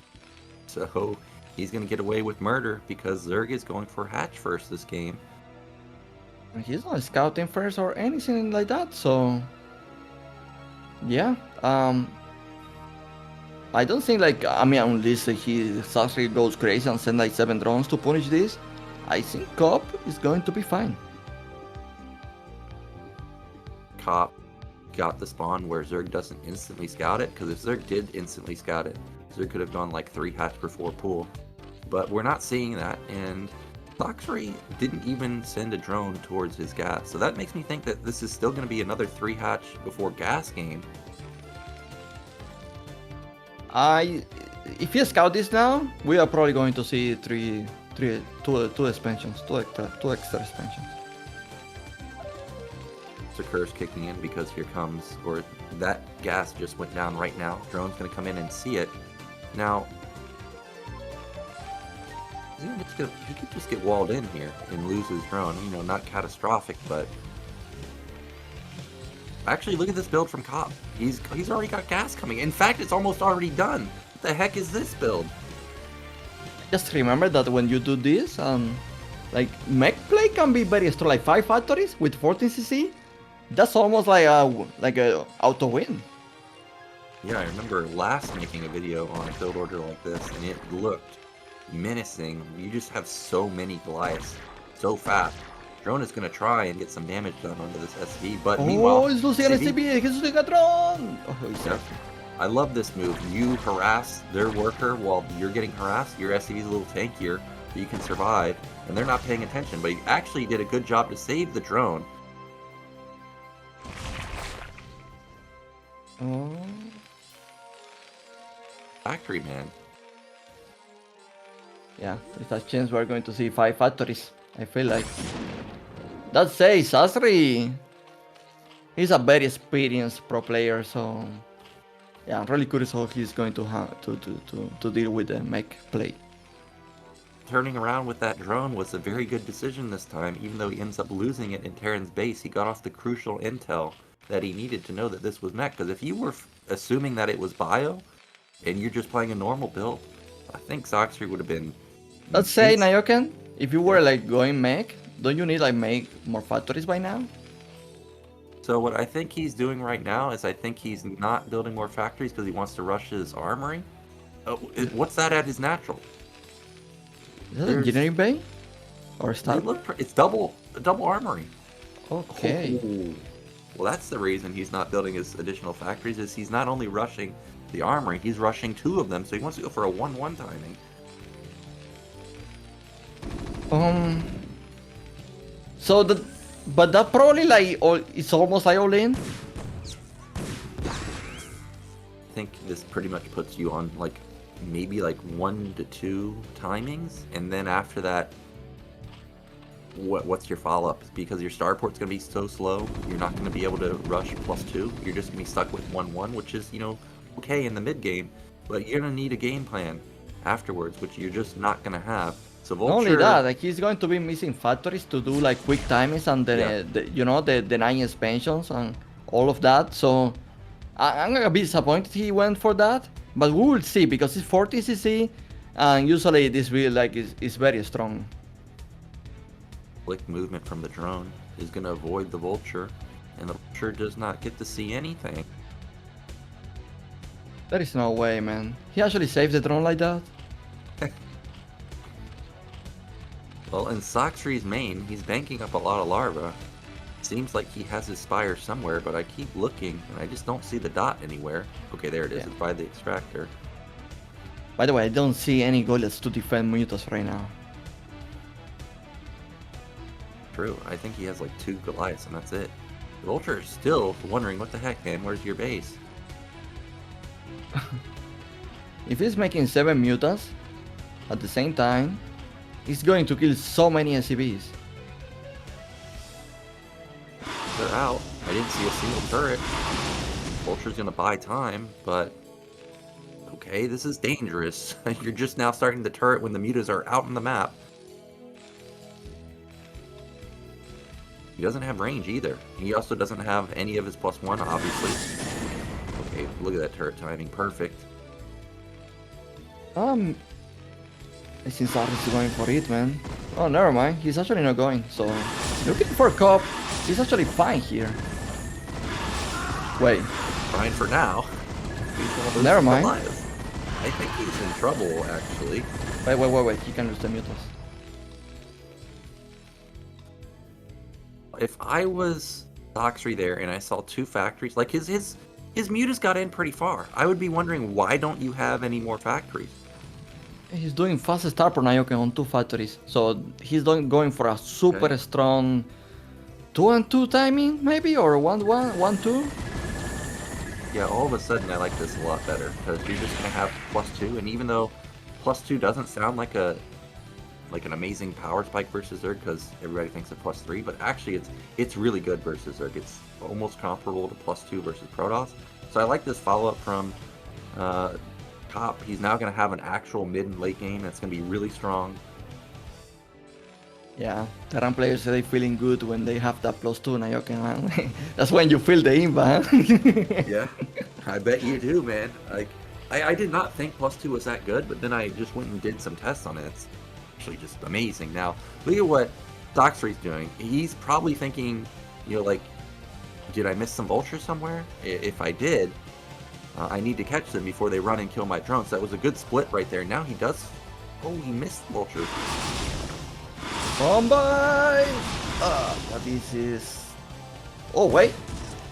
So he's going to get away with murder because Zerg is going for hatch first this game. He's not scouting first or anything like that, so yeah. I don't think like, I mean, unless Sacsri goes crazy and send like 7 drones to punish this, I think KOP is going to be fine. KOP got the spawn where Zerg doesn't instantly scout it, because if Zerg did instantly scout it, Zerg could have gone like 3 hatch before pool. But we're not seeing that, and Sacsri didn't even send a drone towards his gas, so that makes me think that this is still going to be another 3 hatch before gas game. If you scout this now, we are probably going to see two expansions, two extra expansions. The curse kicking in because here comes, or that gas just went down right now. Drone's going to come in and see it. Now, he could just get walled in here and lose his drone. You know, not catastrophic, but actually, look at this build from KOP. He's already got gas coming. In fact, it's almost already done. What the heck is this build? Just remember that when you do this, like mech play can be very strong. Like 5 factories with 14cc, that's almost like a auto win. Yeah, I remember last making a video on a build order like this, and it looked menacing. You just have so many Goliaths so fast. Drone is going to try and get some damage done onto this SV, but meanwhile... he's losing an SCB, he's losing a drone! Yep. I love this move. You harass their worker while you're getting harassed. Your SCV's a little tankier, so you can survive, and they're not paying attention, but he actually did a good job to save the drone. Factory, man. Yeah, there's a chance we're going to see 5 factories, I feel like. That says Sacsri, he's a very experienced pro player, so yeah, I'm really curious how he's going to deal with the mech play. Turning around with that drone was a very good decision this time, even though he ends up losing it in Terran's base. He got off the crucial intel that he needed to know that this was mech, because if you were assuming that it was bio, and you're just playing a normal build, I think Sacsri would have been... Let's say, Nyoken, if you were like going mech, don't you need like make more factories by now? So what I think he's doing right now is I think he's not building more factories because he wants to rush his armory. What's that at his natural? Is that engineering bay? Or stuff? It's double armory. Okay. Oh. Well, that's the reason he's not building his additional factories, is he's not only rushing the armory, he's rushing 2 of them, so he wants to go for a 1-1 timing. So but that probably like it's almost like all in. I think this pretty much puts you on like maybe like 1 to 2 timings, and then after that, what's your follow-up? Because your starport's gonna be so slow, you're not gonna be able to rush +2. You're just gonna be stuck with 1-1, which is, you know, okay in the mid game. but you're gonna need a game plan afterwards, which you're just not gonna have. So Not only Vulture, that, like he's going to be missing factories to do like quick timings and Yeah. the 9 expansions and all of that. So I'm gonna be disappointed he went for that, but we will see because it's 40 CC, and usually this build like is very strong. Quick movement from the drone is gonna avoid the Vulture, and the Vulture does not get to see anything. There is no way, man. He actually saved the drone like that. Well, in Sacsri's main, he's banking up a lot of larvae. Seems like he has his spire somewhere, but I keep looking and I just don't see the dot anywhere. Okay, there it is. Yeah. It's by the extractor. By the way, I don't see any golems to defend Mutas right now. True. I think he has like 2 Goliaths and that's it. The Vulture is still wondering, what the heck, man? Where's your base? If he's making 7 Mutas at the same time, he's going to kill so many SCVs. They're out. I didn't see a single turret. Vulture's gonna buy time, but okay, this is dangerous. You're just now starting the turret when the mutas are out on the map. He doesn't have range either. He also doesn't have any of his +1, obviously. Okay, look at that turret timing. Perfect. I think Sarkis going for it, man. Oh, never mind. He's actually not going. So, looking for KOP. He's actually fine here. Wait. Fine for now. He's one of those Never mind. Goliaths. I think he's in trouble, actually. Wait. He can use the mutas. If I was Sacsri there and I saw 2 factories, like his mutas got in pretty far. I would be wondering, why don't you have any more factories? He's doing fast start per Nyoken on 2 factories. So, he's going for a super strong 2-2 timing, maybe? Or 1-1, 1-2? Yeah, all of a sudden I like this a lot better, because you're just gonna have +2, and even though +2 doesn't sound like an amazing power spike versus Zerg, because everybody thinks of +3, but actually it's really good versus Zerg. It's almost comparable to +2 versus Protoss. So I like this follow-up from KOP. He's now gonna have an actual mid and late game that's gonna be really strong. Yeah, Terran players they feeling good when they have that +2 Nyoken, man. That's when you feel the inva, huh? Yeah, I bet you do, man. Like, I did not think +2 was that good, but then I just went and did some tests on it. It's actually just amazing. Now, look at what Sacsri's doing. He's probably thinking, like, did I miss some vultures somewhere? If I did, I need to catch them before they run and kill my drones. That was a good split right there. Now he does... Oh, he missed vultures. Combine! But this is... Oh, wait.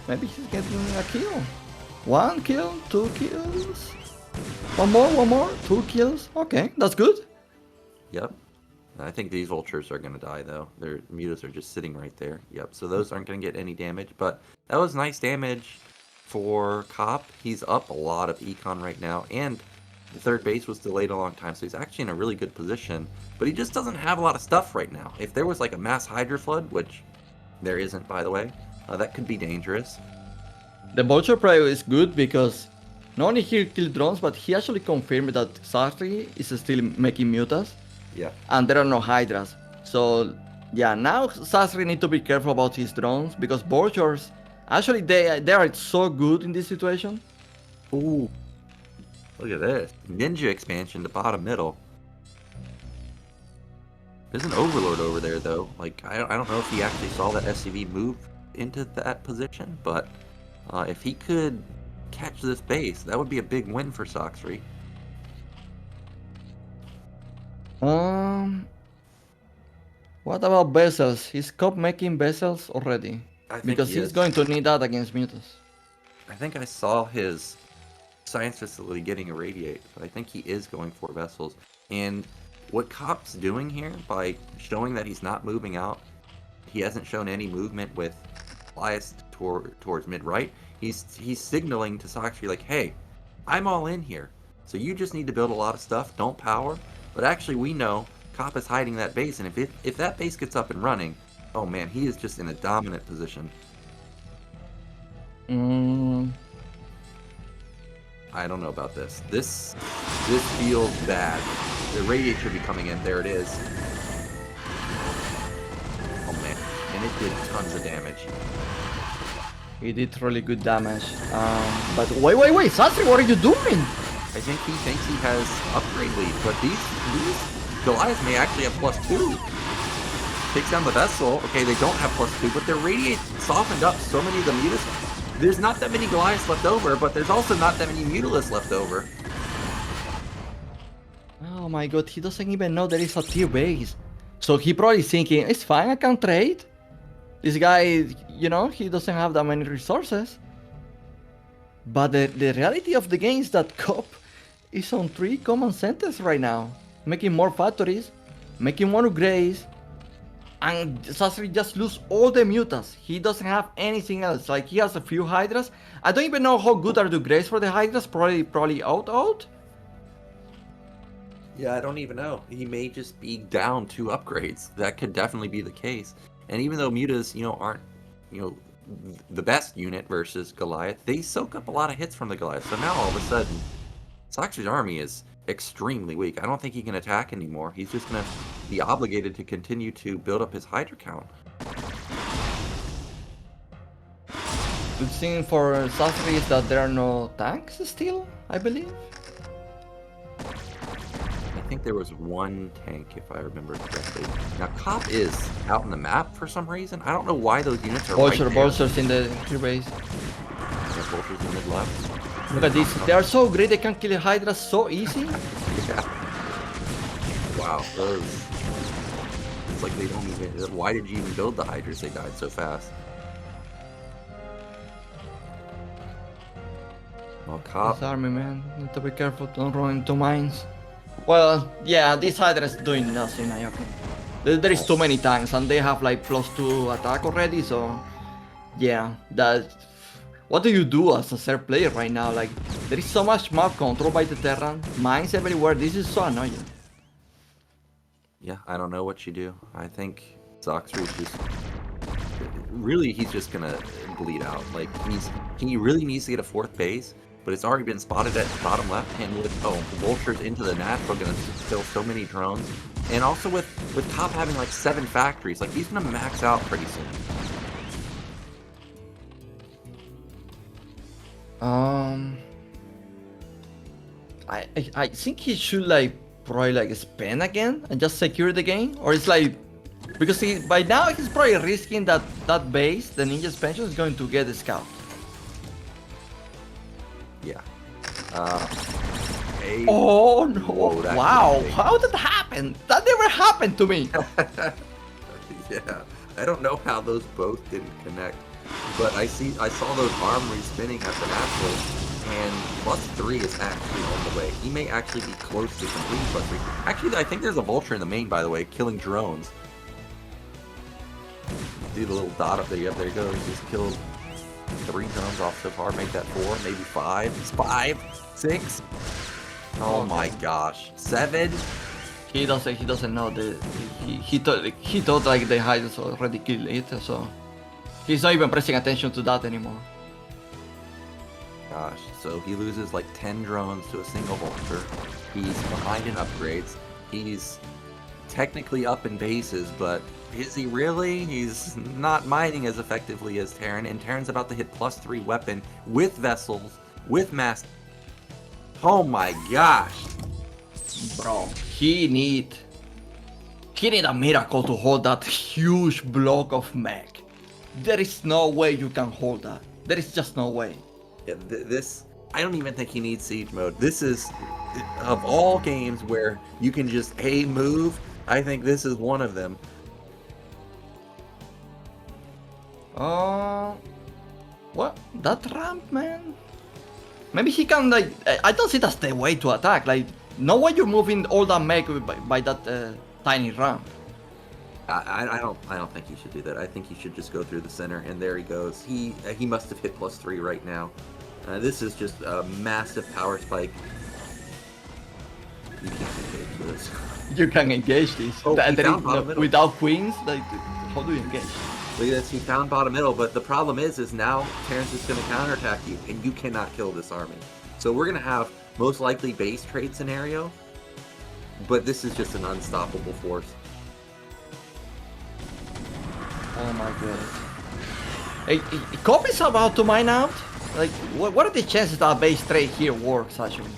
Maybe he's getting a kill. 1 kill, 2 kills. One more. 2 kills. Okay, that's good. Yep. I think these vultures are going to die, though. Their mutas are just sitting right there. Yep, so those aren't going to get any damage. But that was nice damage for KOP. He's up a lot of econ right now. And the 3rd base was delayed a long time, so he's actually in a really good position. But he just doesn't have a lot of stuff right now. If there was like a mass Hydra flood, which there isn't, by the way, that could be dangerous. The vulture play is good because not only he killed drones, but he actually confirmed that Sacsri is still making mutas. Yeah. And there are no Hydras. So, yeah, now Sacsri need to be careful about his drones because vultures, actually they are so good in this situation. Ooh. Look at this. Ninja expansion to bottom middle. There's an Overlord over there, though. Like, I don't know if he actually saw that SCV move into that position, but if he could catch this base, that would be a big win for Sacsri. What about vessels? Is KOP making vessels already? Because he's going to need that against mutas. I think I saw his science facility getting irradiate, but I think he is going for vessels. And what KOP's doing here, by showing that he's not moving out, he hasn't shown any movement with bias towards mid-right, he's signaling to Sacsri like, hey, I'm all in here. So you just need to build a lot of stuff, don't power. But actually we know KOP is hiding that base, and if that base gets up and running, oh man, he is just in a dominant position. I don't know about this. This feels bad. The radiate should be coming in. There it is. Oh man, and it did tons of damage. He did really good damage. But wait, Sacsri, what are you doing? I think he thinks he has upgrade lead, but these Goliaths may actually have +2. Takes down the vessel. Okay, they don't have +2, but their radiate softened up so many of the mutas. There's not that many Goliaths left over, but there's also not that many mutalisks left over. Oh my god, he doesn't even know there is a tier base. So he probably thinking, it's fine, I can trade. This guy, you know, he doesn't have that many resources. But the reality of the game is that KOP is on 3 command centers right now. Making more factories, making more upgrades. And Sacsri just lose all the mutas. He doesn't have anything else. Like, he has a few hydras. I don't even know how good are the upgrades for the hydras. Probably out. Yeah, I don't even know. He may just be down 2 upgrades. That could definitely be the case. And even though mutas, you know, aren't, you know, the best unit versus Goliath, they soak up a lot of hits from the Goliath. So now all of a sudden, Sacsri's army is extremely weak. I don't think he can attack anymore. He's just going to be obligated to continue to build up his Hydra count. Good thing for Sacsri is that there are no tanks still, I believe. I think there was 1 tank, if I remember correctly. Now, KOP is out on the map for some reason. I don't know why those units are right there. Vultures in the tier base. Yeah, vultures in mid left. Look at this. They are so great, they can kill Hydra so easy. Yeah. Wow, those... It's like they don't even... Why did you even build the Hydras? They died so fast. Well, KOP... This army, man. Need to be careful, don't run into mines. Well, yeah, this Hydra is doing nothing, Nyoken. There is too many tanks, and they have like +2 attack already, so... Yeah, that... What do you do as a third player right now? Like, there is so much map control by the Terran, mines everywhere, this is so annoying. Yeah, I don't know what you do. I think Sacsri just... Really, he's just gonna bleed out. Like, he really needs to get a 4th base, but it's already been spotted at the bottom left, and with vultures into the natural, gonna kill so many drones. And also with KOP having like 7 factories, like he's gonna max out pretty soon. I think he should like probably like spend again and just secure the game, or it's like because by now he's probably risking that base, the ninja expansion, is going to get the scout. Yeah. Oh no! Whoa, wow! How did that happen? That never happened to me. Yeah, I don't know how those both didn't connect, but I saw those armories spinning at the natural, and +3 is actually on the way. He may actually be close to completing +3. Actually, I think there's a vulture in the main, by the way, killing drones. See the little dot up there? Yep, there you go. He just killed 3 drones off so far. Make that 4, maybe 5. 5, 6. Oh my gosh, 7. He doesn't know he thought like the Hydras already killed it, so he's not even pressing attention to that anymore. Gosh, so he loses like 10 drones to a single vulture. He's behind in upgrades. He's technically up in bases, but is he really? He's not mining as effectively as Terran, and Terran's about to hit +3 weapon with vessels, with mass. Oh my gosh. Bro, he need a miracle to hold that huge block of mech. There is no way you can hold that. There is just no way. Yeah, I don't even think he needs siege mode. This is, of all games where you can just move, I think this is one of them. What? That ramp, man? Maybe he can, like, I don't see that's the way to attack. Like, no way you're moving all that mech by that tiny ramp. I don't think you should do that. I think you should just go through the center, and there he goes. He must have hit +3 right now. This is just a massive power spike. You can't engage this. You can engage this. Without queens, like, how do you engage? Look at this, he found bottom middle, but the problem is now Terran's just going to counterattack you, and you cannot kill this army. So we're going to have most likely base trade scenario, but this is just an unstoppable force. Oh my god. Hey, KOP is about to mine out? Like, what are the chances that base trade here works, actually?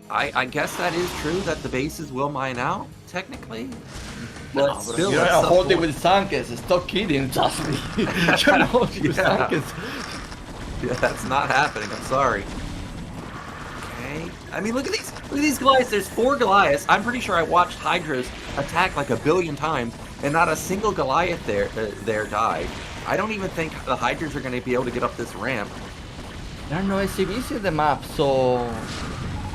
I guess that is true, that the bases will mine out, technically. But But still, you're that's not the holding point. with Sankes. Stop kidding, trust me. You're not holding with Yeah. Sankes. Yeah, that's not happening. I'm sorry. Okay. I mean, look at these Goliaths. There's 4 Goliaths. I'm pretty sure I watched Hydras attack like a billion times, and not a single Goliath there died. I don't even think the Hydras are going to be able to get up this ramp. There are no SCVs in the map, so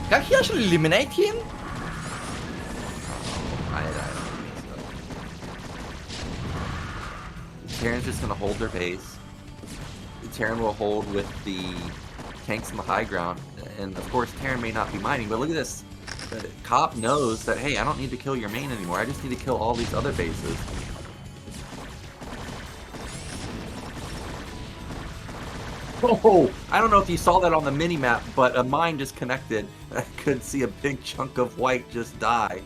can he actually eliminate him? I don't think so. Terran's just going to hold their base. Terran will hold with the tanks in the high ground, and of course Terran may not be mining, but look at this. KOP knows that, hey, I don't need to kill your main anymore, I just need to kill all these other bases. Oh, I don't know if you saw that on the mini-map, but a mine just connected. I could see a big chunk of white just die.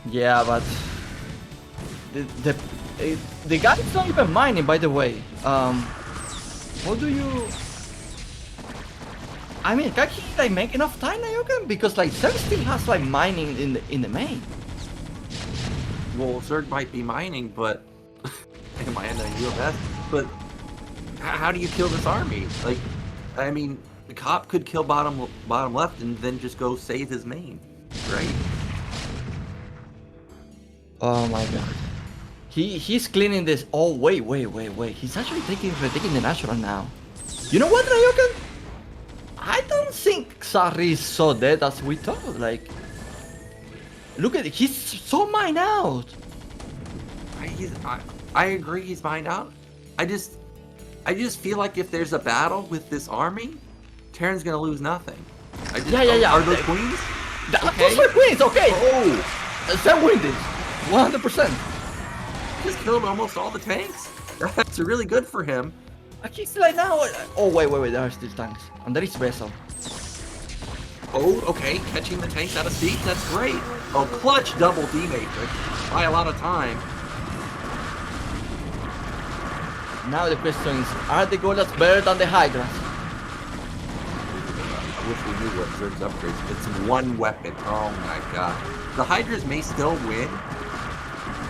Yeah, but the guy's not even mining, by the way. How do you? I mean, can he like make enough time, Nyoken? Because like Zerg still has like mining in the main. Well, Zerg might be mining, but am I in the UFS? But how do you kill this army? Like, I mean, the KOP could kill bottom left and then just go save his main, right? Oh my god. He's cleaning this. Oh wait. He's actually taking the natural now. You know what, Nyoken? I don't think Sacsri is so dead as we thought. Like, look at it. He's so mined out. I agree he's mined out. I just feel like if there's a battle with this army, Terran's gonna lose nothing. Yeah. Are those queens? Those are queens, okay. Oh! Zerg win this. 100%. Just killed almost all the tanks. That's really good for him. He's like now. Oh wait. There are still tanks, and there is vessel. Oh, okay, catching the tanks out of seat. That's great. Oh, clutch double D matrix by a lot of time. Now the question is, are the Goliaths better than the Hydras? I wish we knew what Zerg's upgrades. It's one weapon. Oh my god. The Hydras may still win,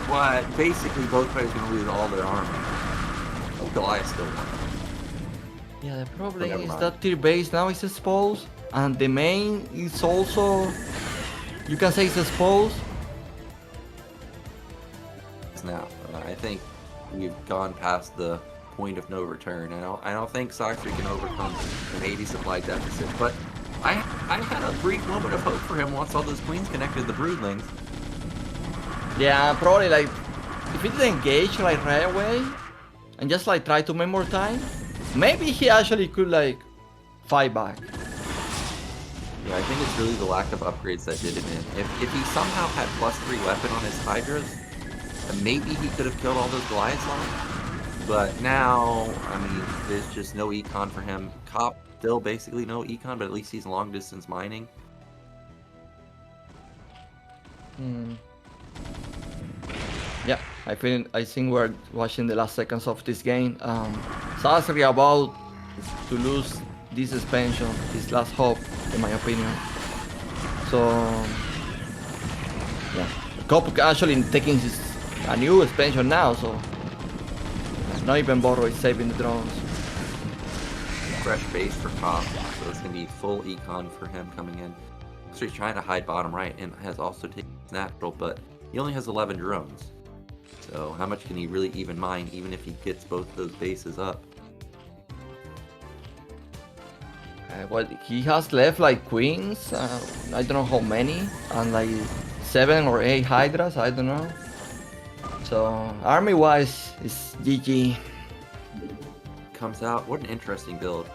but basically both players are going to lose all their army. Oh, Goliath still won. Yeah, the problem never is mind. that tier base now is exposed, and the main is also, you can say, it's exposed. Now, I think we've gone past the point of no return. I don't think Sacsri can overcome an 80 supply deficit, but I had a brief moment of hope for him once all those queens connected the broodlings. Yeah, probably like, if he didn't engage like right away, and just like try to make more time, maybe he actually could like fight back. Yeah, I think it's really the lack of upgrades that did him in. If he somehow had +3 weapon on his Hydras, maybe he could have killed all those Goliaths on him. But now, I mean, there's just no econ for him. KOP still basically no econ, but at least he's long distance mining. Yeah, I think we're watching the last seconds of this game. Sacsri about to lose this expansion, this last hope, in my opinion. So yeah, KOP actually taking a new expansion now, so not even Borro is saving the drones. Fresh base for KOP, so it's going to be full econ for him coming in. So he's trying to hide bottom right and has also taken his natural, but he only has 11 drones. So how much can he really even mine, even if he gets both those bases up? Well, he has left like queens, I don't know how many, and like 7 or 8 Hydras, I don't know. So army-wise, it's GG. Comes out, what an interesting build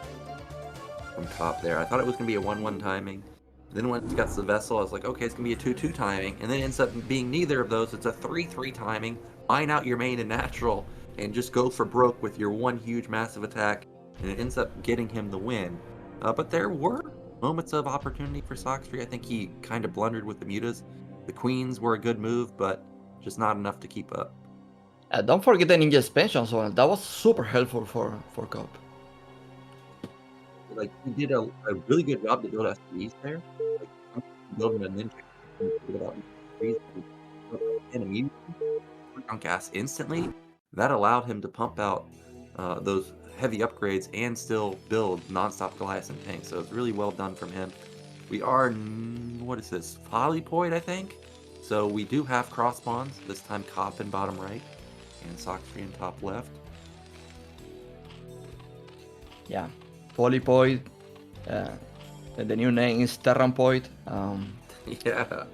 from KOP there. I thought it was going to be a 1-1 timing. Then when it got to the vessel, I was like, okay, it's going to be a 2-2 timing. And then it ends up being neither of those. It's a 3-3 timing. Mine out your main and natural, and just go for broke with your one huge massive attack. And it ends up getting him the win. But there were moments of opportunity for Sacsri. I think he kind of blundered with the mutas. The queens were a good move, but just not enough to keep up. Don't forget the ninja expansion as well. That was super helpful for KOP. Like, he did a really good job to build SPs there. Like, building a ninja without and immediately on gas instantly. That allowed him to pump out those heavy upgrades and still build non-stop Goliaths and tanks. So it's really well done from him. We are, what is this, Polypoid, I think? So we do have cross spawns, this time KOP in bottom right and Sacsri in top left. Yeah, Polypoid. The new name is Terranpoid. Yeah.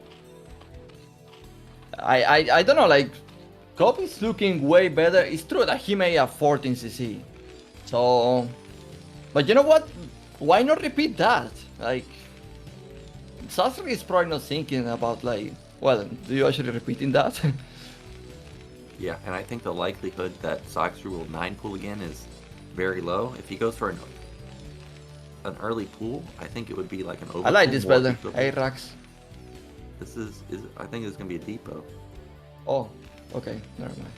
I don't know, like, KOP is looking way better. It's true that he made a 14cc. So, but you know what? Why not repeat that? Like, Sacsri is probably not thinking about, like, well, do you actually repeating that? Yeah, and I think the likelihood that Sacsri will 9 pool again is very low. If he goes for an early pool, I think it would be like an over. I like this better. Hey, Rax. This is I think it's gonna be a depot. Oh, okay, never mind.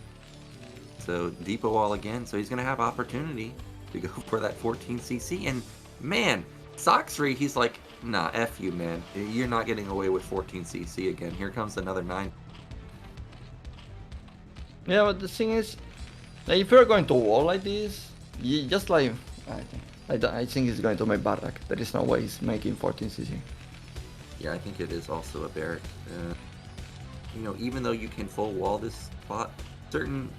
So depot wall again. So he's gonna have opportunity to go for that 14cc. And man, Sacsri, he's like, nah, F you, man. You're not getting away with 14cc again. Here comes another 9. Yeah, but the thing is, like, if you're going to wall like this, you just like, I think he's going to make Barrack. There is no way he's making 14cc. Yeah, I think it is also a barrack. You know, even though you can full wall this spot, certain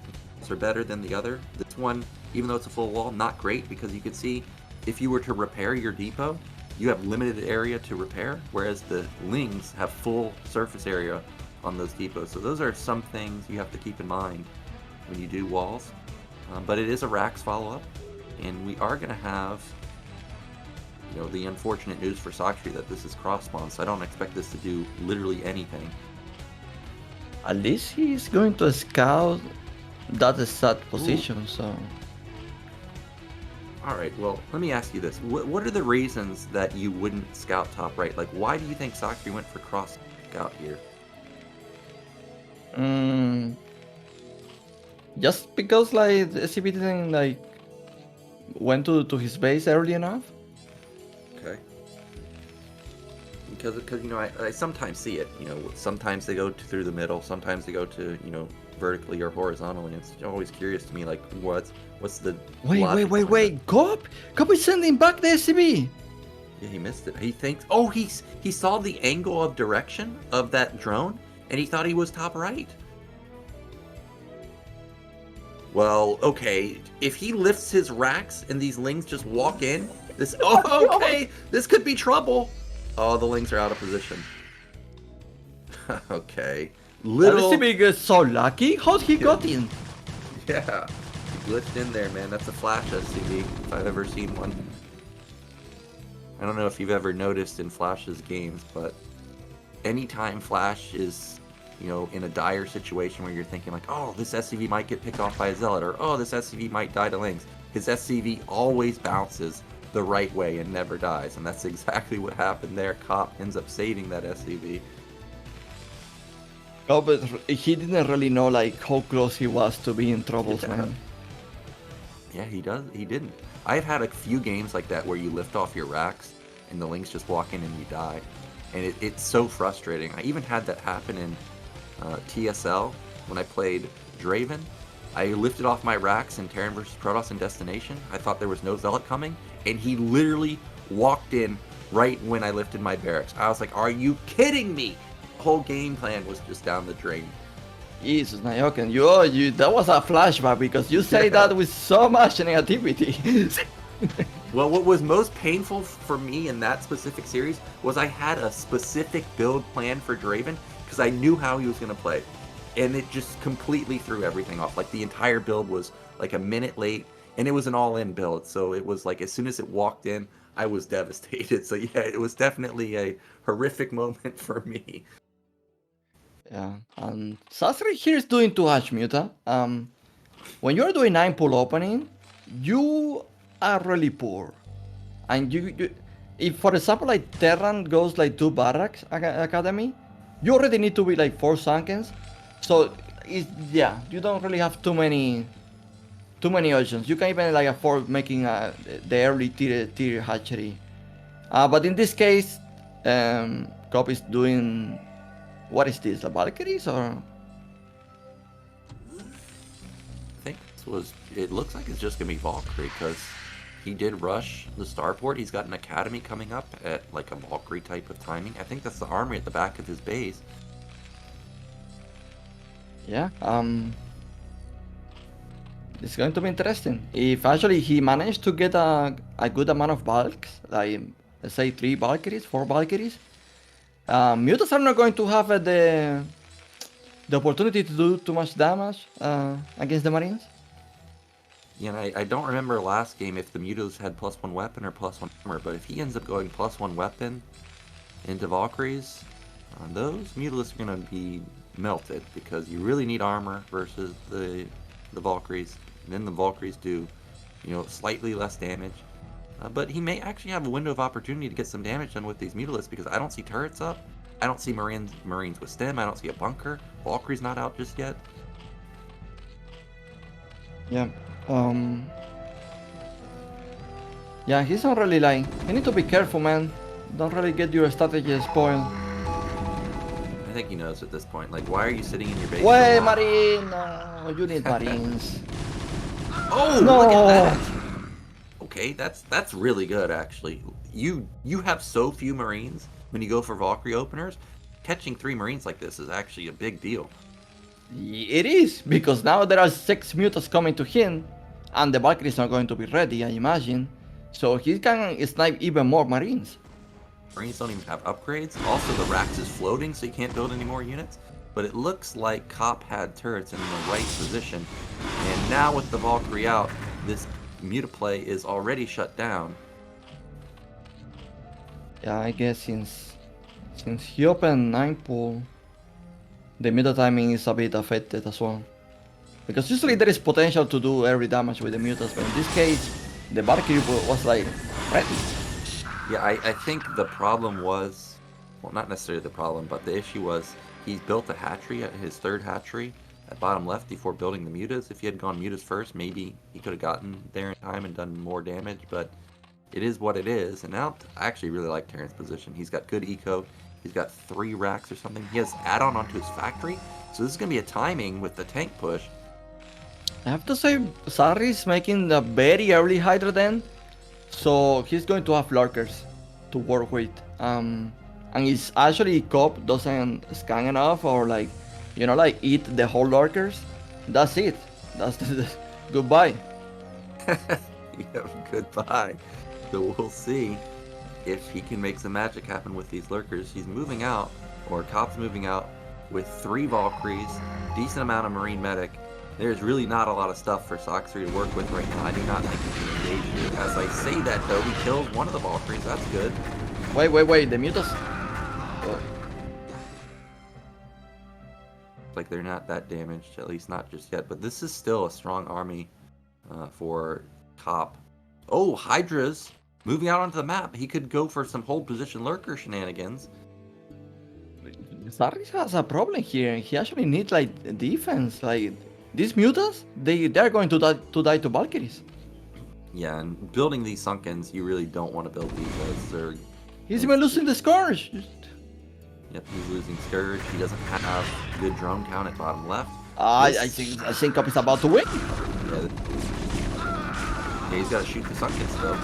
are better than the other. This one, even though it's a full wall, not great, because you can see if you were to repair your depot, you have limited area to repair, whereas the Lings have full surface area on those depots. So those are some things you have to keep in mind when you do walls. But it is a Rax follow-up, and we are going to have, you know, the unfortunate news for Sacsri that this is cross spawn, so I don't expect this to do literally anything. At least he's going to scout that exact position. Ooh. So. All right, well, let me ask you this. What are the reasons that you wouldn't scout top right? Like, why do you think Sacsri went for cross scout here? Just because, like, the SCP didn't, like, went to his base early enough. Okay. Because you know, I sometimes see it. You know, sometimes they go through the middle, sometimes they go to, you know, vertically or horizontally. And it's always curious to me, like, what's the Wait, KOP is sending back the SCP. Yeah, he missed it. He thinks, oh, he saw the angle of direction of that drone, and he thought he was top right. Well, okay, if he lifts his racks and these Lings just walk in, this, oh, okay, this could be trouble. Oh, the Lings are out of position. Okay. Little... The SCP is so lucky. How'd he got in? Yeah, he glitched in there, man. That's a Flash SCV, if I've ever seen one. I don't know if you've ever noticed in Flash's games, but anytime Flash is, you know, in a dire situation where you're thinking like, oh, this SCV might get picked off by a Zealot, or oh, this SCV might die to Lings, his SCV always bounces the right way and never dies, and that's exactly what happened there. KOP ends up saving that SCV. Oh, but he didn't really know, like, how close he was to being in trouble, man. Yeah, he didn't. I've had a few games like that where you lift off your racks and the Lings just walk in and you die, and it's so frustrating. I even had that happen in TSL when I played Draven. I lifted off my racks in Terran vs Protoss in Destination. I thought there was no Zealot coming, and he literally walked in right when I lifted my barracks. I was like, are you kidding me? The whole game plan was just down the drain. Jesus, Nyoken, you that was a flashback, because you say that with so much negativity. Well, what was most painful for me in that specific series was I had a specific build plan for Draven, because I knew how he was going to play. And it just completely threw everything off. Like, the entire build was like a minute late, and it was an all-in build. So it was like, as soon as it walked in, I was devastated. So yeah, it was definitely a horrific moment for me. Yeah, and Sacsri here is doing too much, Muta. When you're doing 9 pool opening, you are really poor. and if for example like Terran goes like 2 barracks academy, you already need to be like 4 Sunkens. So yeah, you don't really have too many options. You can even like afford making the early tier hatchery. But in this case, Cop is doing, what is this, the Valkyries or? I think it looks like it's just going to be Valkyrie, because he did rush the starport. He's got an academy coming up at like a Valkyrie type of timing. I think that's the armory at the back of his base. Yeah, it's going to be interesting. If actually he managed to get a good amount of bulks, like let's say 3 Valkyries, 4 Valkyries, mutants are not going to have the opportunity to do too much damage against the Marines. Yeah, and I don't remember last game if the Mutos had +1 weapon or +1 armor, but if he ends up going +1 weapon into Valkyries, those Mutalisks are going to be melted, because you really need armor versus the Valkyries. And then the Valkyries do, slightly less damage. But he may actually have a window of opportunity to get some damage done with these Mutalisks, because I don't see turrets up. I don't see Marines with stem. I don't see a bunker. Valkyrie's not out just yet. Yeah. Yeah, he's not really like... You need to be careful, man. Don't really get your strategy spoiled. I think he knows at this point. Like, why are you sitting in your base? Wait, Marine! No, you need Marines. Oh, no! Look at that! Okay, that's really good, actually. You have so few Marines when you go for Valkyrie openers. Catching 3 Marines like this is actually a big deal. It is, because now there are 6 mutants coming to him, and the Valkyries are going to be ready, I imagine. So he can snipe even more Marines. Marines don't even have upgrades. Also, the Rax is floating, so you can't build any more units. But it looks like Cop had turrets in the right position. And now with the Valkyrie out, this mutaplay is already shut down. Yeah, I guess since he opened 9 pool, the meta timing is a bit affected as well. Because usually there is potential to do every damage with the mutants, but in this case, the Valkyrie was like ready. Yeah, I think the problem was, well, not necessarily the problem, but the issue was he built a hatchery at his 3rd hatchery at bottom left before building the mutas. If he had gone mutas first, maybe he could have gotten there in time and done more damage, but it is what it is. And now I actually really like Terran's position. He's got good eco. He's got 3 racks or something. He has add-on onto his factory. So this is going to be a timing with the tank push. I have to say, Sarri is making a very early Hydra then. So he's going to have lurkers to work with. And it's actually Cop doesn't scan enough or like, like eat the whole lurkers. That's it. That's goodbye. Yeah, goodbye. So we'll see if he can make some magic happen with these lurkers. He's moving out, or Cop's moving out with 3 Valkyries, decent amount of Marine medic. There's really not a lot of stuff for Sacsri to work with right now. I do not think he can engage here. As I say that, though, he kills one of the Valkyries. That's good. Wait. The mutas. Oh. Like they're not that damaged, at least not just yet. But this is still a strong army for Cop. Oh, Hydras moving out onto the map. He could go for some hold position lurker shenanigans. Sarri has a problem here. He actually needs like defense. Like these mutants, they're going to die to Valkyries. Yeah, and building these Sunkens, you really don't want to build these as Zerg. He's even losing the Scourge. Yep, he's losing Scourge. He doesn't have good drone count at bottom left. I think Cop is about to win. Yeah, he's got to shoot the Sunkens though.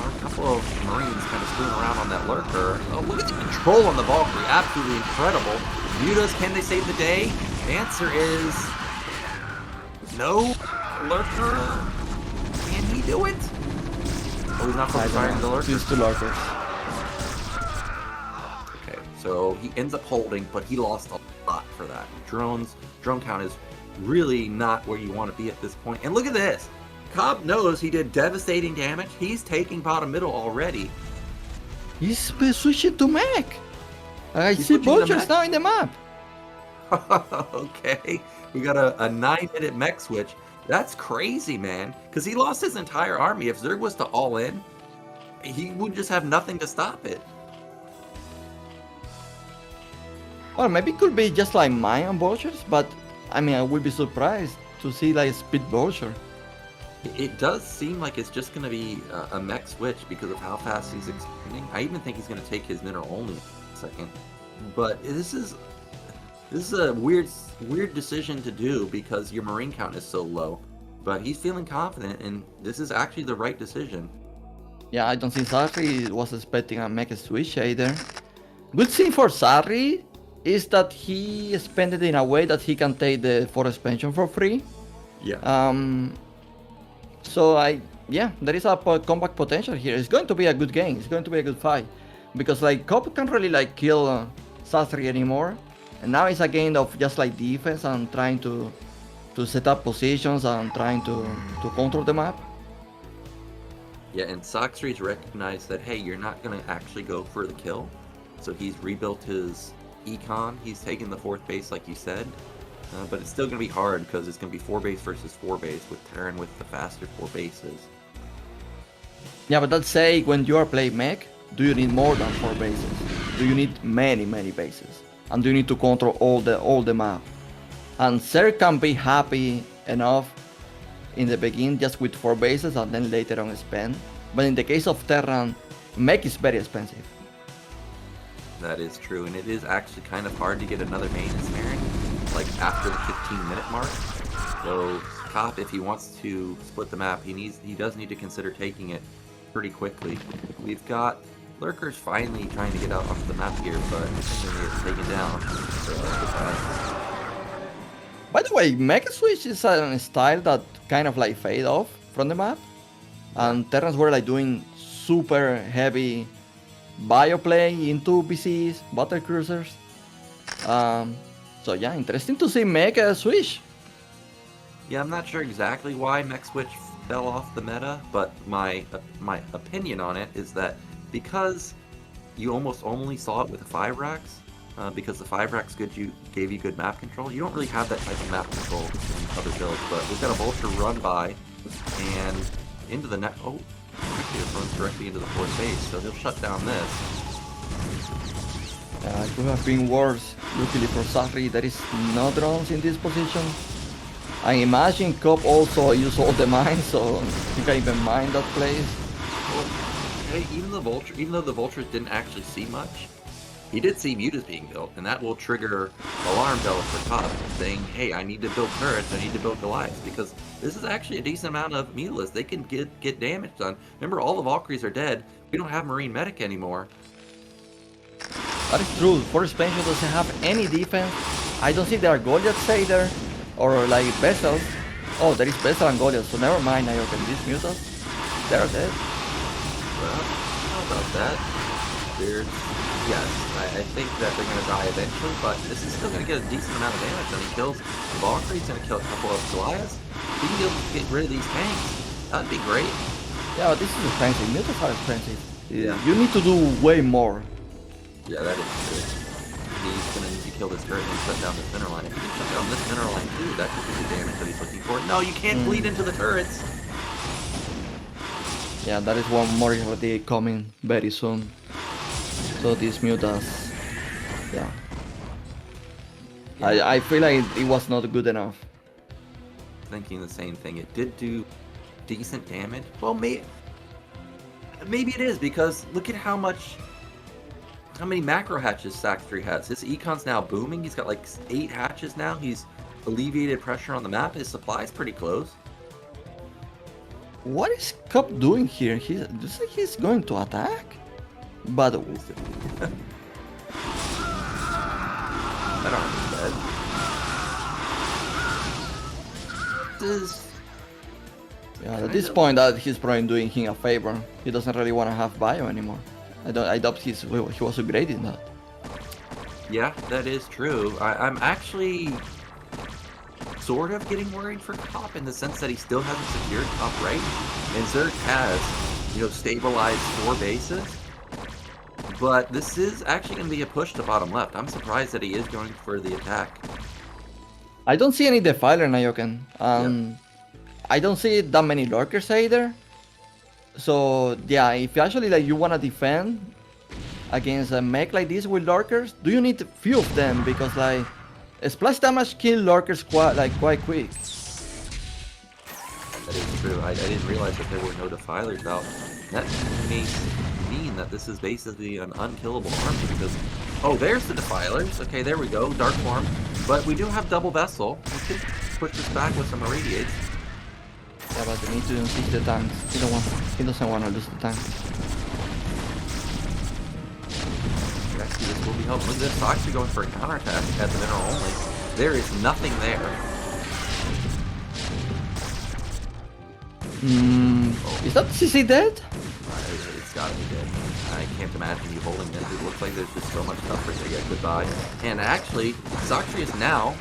A couple of Marines kind of screwing around on that lurker. Oh, look at the control on the Valkyrie. Absolutely incredible. Mutas, can they save the day? The answer is no. Lurker, can he do it? Oh, he's not firing the lurker. He's 2 lurkers. Okay, so he ends up holding, but he lost a lot for that. Drone count is really not where you want to be at this point. And look at this. Cobb knows he did devastating damage. He's taking bottom middle already. He's switching to mech. I see vultures now in the map. Okay, we got a 9-minute mech switch. That's crazy, man. Because he lost his entire army. If Zerg was to all in, he would just have nothing to stop it. Well, maybe it could be just like mine on vultures, but I mean, I would be surprised to see like speed vulture. It does seem like it's just going to be a mech switch because of how fast he's expanding. I even think he's going to take his mineral only in a second. But this is a weird decision to do because your marine count is so low. But he's feeling confident, and this is actually the right decision. Yeah, I don't think Sacsri was expecting a mech switch either. Good thing for Sacsri is that he spent it in a way that he can take the 4 expansion for free. Yeah. So there is a comeback potential here. It's going to be a good game. It's going to be a good fight because like KOP can't really like kill Sacsri anymore, and now it's a game of just like defense and trying to set up positions and trying to control the map. Yeah, and Sacsri's recognized that hey, you're not gonna actually go for the kill, so he's rebuilt his econ. He's taken the 4th base like you said. But it's still going to be hard because it's going to be 4 base versus 4 base with Terran with the faster 4 bases. Yeah, but let's say when you are playing mech, do you need more than 4 bases? Do you need many bases? And do you need to control all the map? And Zerg can be happy enough in the beginning just with 4 bases and then later on expand. But in the case of Terran, mech is very expensive. That is true, and it is actually kind of hard to get another main as Mierin, like after the 15-minute mark. So KOP, if he wants to split the map, he does need to consider taking it pretty quickly. We've got lurkers finally trying to get out onto the map here, but they're going to get taken down. So by the way, Mech Switch is a style that kind of like fade off from the map, and Terrans were like doing super heavy bio play into BCs, battle cruisers. So yeah, interesting to see Mech Switch. Yeah, I'm not sure exactly why Mech Switch fell off the meta, but my opinion on it is that because you almost only saw it with the 5 racks, because the 5 racks gave you good map control, you don't really have that type of map control in other builds. But we've got a vulture run by and into the net. Oh, actually it runs directly into the 4th base, so he'll shut down this. It could have been worse. Luckily for Sacsri, there is no drones in this position. I imagine KOP also use all the mines, so you can even mine that place. Well, hey, even though the vultures didn't actually see much, he did see mutas being built, and that will trigger alarm bells for KOP, saying, hey, I need to build turrets, I need to build Goliaths, because this is actually a decent amount of mutilas. They can get damage done. Remember, all the Valkyries are dead. We don't have Marine Medic anymore. That is true. 4 expansion doesn't have any defense. I don't see there are Goliaths either, or like vessels. Oh, there is vessel and Goliath, so never mind. Nyoken, these mutas, they're dead. Well, how about that? Yes, I think that they're going to die eventually, but this is still going to get a decent amount of damage. And he kills the Valkyrie, he's going to kill a couple of Goliaths. He can be able to get rid of these tanks. That'd be great. Yeah, but this is expensive. Mutas are expensive. Yeah. You need to do way more. Yeah, that is true. He's going to need to kill this turret and shut down this mineral line. If he can shut down this mineral line too, that could be the damage that he's looking for. No, you can't bleed into the turrets. Yeah, that is one more day coming very soon. So these mutas, yeah. I feel like it was not good enough. Thinking the same thing. It did do decent damage. Well, maybe it is, because look at how many macro hatches Sacsri has. His econ's now booming. He's got like 8 hatches now. He's alleviated pressure on the map. His supply's pretty close. What is KOP doing here? Looks like he's going to attack? But I don't understand. Yeah, at this point, that he's probably doing him a favor. He doesn't really want to have bio anymore. I doubt he was upgrading that. Yeah, that is true. I'm actually sort of getting worried for KOP in the sense that he still hasn't secured top right, and Zerg has, stabilized 4 bases. But this is actually going to be a push to bottom left. I'm surprised that he is going for the attack. I don't see any defiler, Nyoken. I don't see that many lurkers either. So yeah, if you actually like you wanna defend against a mech like this with lurkers, do you need a few of them? Because like splash damage kill lurkers quite quick. That is true. I didn't realize that there were no defilers out. That may mean that this is basically an unkillable army because... Oh, there's the defilers. Okay, there we go. Dark form. But we do have double vessel. We could push this back with some irradiates. Yeah, but they need to unseat the tanks. He doesn't want to lose the tanks. Actually, this will be helpful. Look at this. Sacsri going for a counterattack at the mineral only. There is nothing there. Is that CC dead? It's gotta be dead. I can't imagine you holding this. It looks like there's just so much stuff for to get goodbye. And actually, Sacsri is now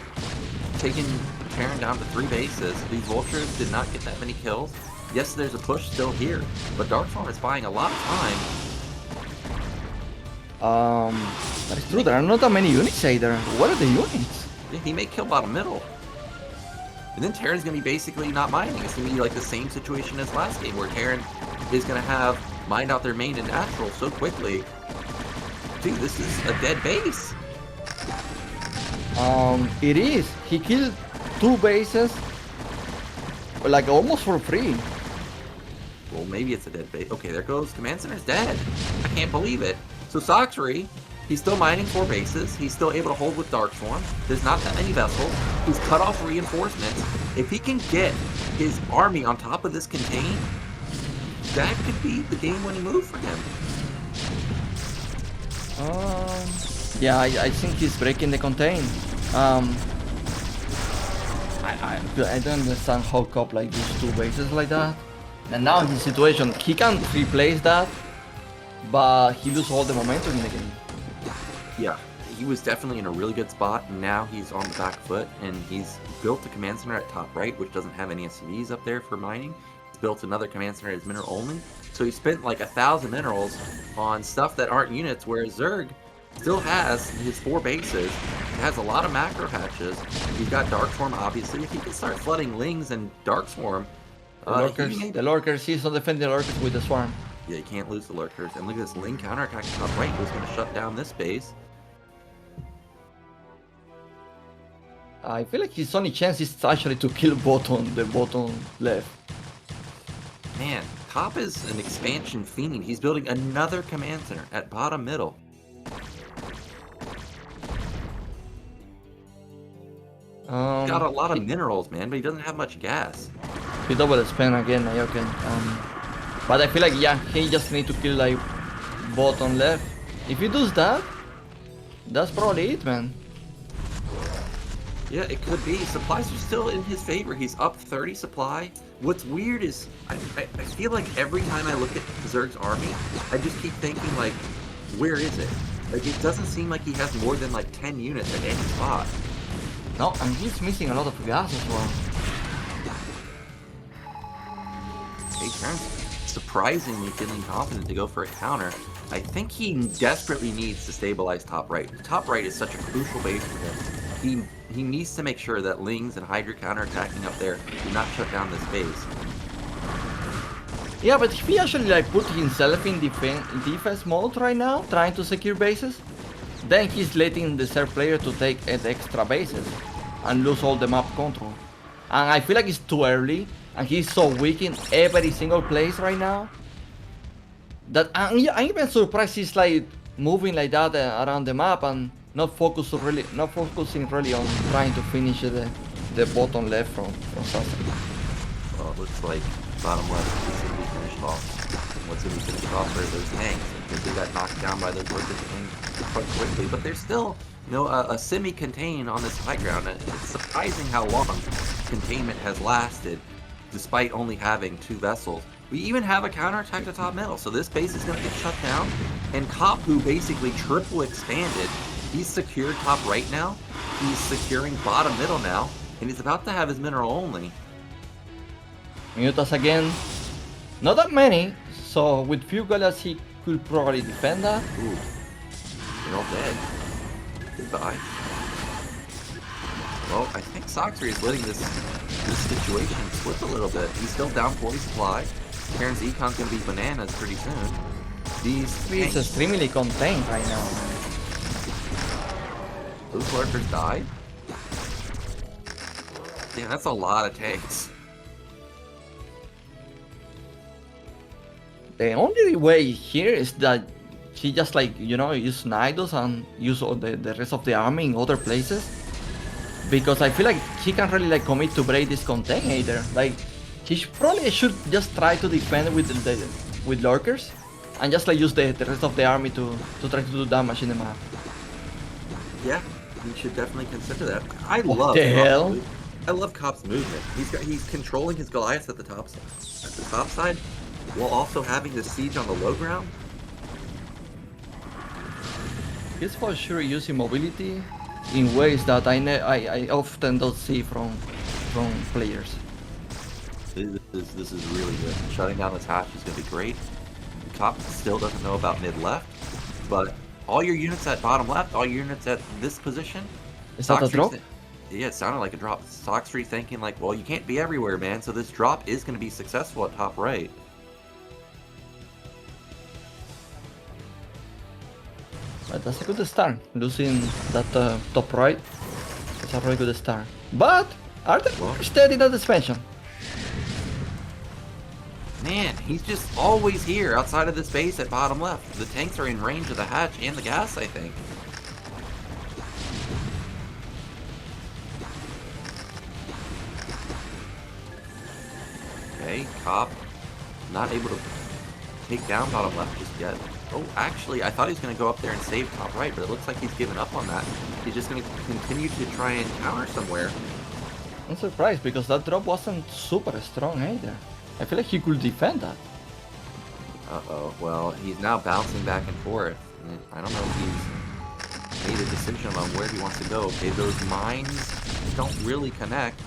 taking Terran down to 3 bases. These vultures did not get that many kills. Yes, there's a push still here, but Darkform is buying a lot of time. That is true. There are not that many units either. What are the units? Yeah, he may kill bottom middle. And then Terran's going to be basically not mining. It's going to be like the same situation as last game, where Terran is going to have mined out their main and natural so quickly. Dude, this is a dead base. It is. He killed 2 bases, like almost for free. Well, maybe it's a dead base. Okay, there goes. Command Center's dead. I can't believe it. So Sacsri, he's still mining 4 bases. He's still able to hold with Darkstorm. There's not that many vessels. He's cut off reinforcements. If he can get his army on top of this contain, that could be the game-winning move for him. Yeah, I think he's breaking the contain. I don't understand how KOP like these 2 bases like that. And now his situation, he can replace that, but he loses all the momentum in the game. Yeah, he was definitely in a really good spot, and now he's on the back foot, and he's built a command center at top right, which doesn't have any SCVs up there for mining. He's built another command center as mineral only, so he spent like 1,000 minerals on stuff that aren't units, whereas Zerg still has his 4 bases, has a lot of macro hatches. He's got Dark Swarm, obviously. If he can start flooding Lings and Dark Swarm, the lurkers, he's not defending the lurkers with the swarm. Yeah, you can't lose the lurkers. And look at this Ling counterattack top right, who's going to shut down this base. I feel like his only chance is actually to kill the bottom left. Man, top is an expansion fiend. He's building another command center at bottom middle. He's got a lot of minerals, man, but he doesn't have much gas. He double spend again, Nyoken. But I feel like, yeah, he just need to kill like bottom left. If he does that, that's probably it, man. Yeah, it could be. Supplies are still in his favor. He's up 30 supply. What's weird is, I feel like every time I look at Zerg's army, I just keep thinking, like, where is it? Like, it doesn't seem like he has more than, like, 10 units at any spot. No, and he's missing a lot of gas as well. Hey, Cheng, surprisingly feeling confident to go for a counter. I think he desperately needs to stabilize top right. Top right is such a crucial base for him. He needs to make sure that Lings and Hydra counterattacking up there do not shut down this base. Yeah, but if he actually like put himself in defense mode right now, trying to secure bases, then he's letting the third player to take extra bases and lose all the map control. And I feel like it's too early, and he's so weak in every single place right now that I'm even surprised he's like moving like that around the map and not focusing really on trying to finish the bottom left from something. Well, it looks like bottom left is going to be finished off. What's going to be finished off are those tanks, because they got knocked down by those workers quite quickly. But there's still, you know, a semi-contain on this high ground. It's surprising how long containment has lasted, despite only having 2 vessels. We even have a counterattack to top middle, so this base is going to get shut down. And KOP, who basically triple expanded, he's secured top right now, he's securing bottom middle now, and he's about to have his mineral only. Mutas again, not that many, so with few galleys he could probably defend that. Ooh, they're all dead. Goodbye. Well, I think Sacsri is letting this situation slip a little bit. He's still down 40 supply. Karen's Econ's gonna be bananas pretty soon. He's extremely contained right now, man. Those lurkers died? Damn, that's a lot of tanks. The only way here is that he just use Nidus and use all the rest of the army in other places. Because I feel like he can't really commit to break this contain either. Like, he probably should just try to defend with lurkers and just use the rest of the army to try to do damage in the map. Yeah, he should definitely consider that. I love KOP's movement. He's controlling his Goliaths at the top side, while also having the siege on the low ground. He's for sure using mobility in ways that I often don't see from players. This is really good. Shutting down this hatch is going to be great. KOP still doesn't know about mid left, but all your units at bottom left, all your units at this position. Is that a drop? Yeah, it sounded like a drop. Sacsri thinking like, well, you can't be everywhere, man, so this drop is going to be successful at top right. But that's a good start. Losing that top right, that's a really good start. But Artgyr steady in that expansion. Man, he's just always here outside of this base at bottom left. The tanks are in range of the hatch and the gas, I think. Okay, KOP not able to take down bottom left just yet. Oh, actually, I thought he was going to go up there and save top right, but it looks like he's given up on that. He's just going to continue to try and counter somewhere. I'm surprised because that drop wasn't super strong either. I feel like he could defend that. Uh-oh. Well, he's now bouncing back and forth. I don't know if he's made a decision on where he wants to go. Okay, those mines don't really connect.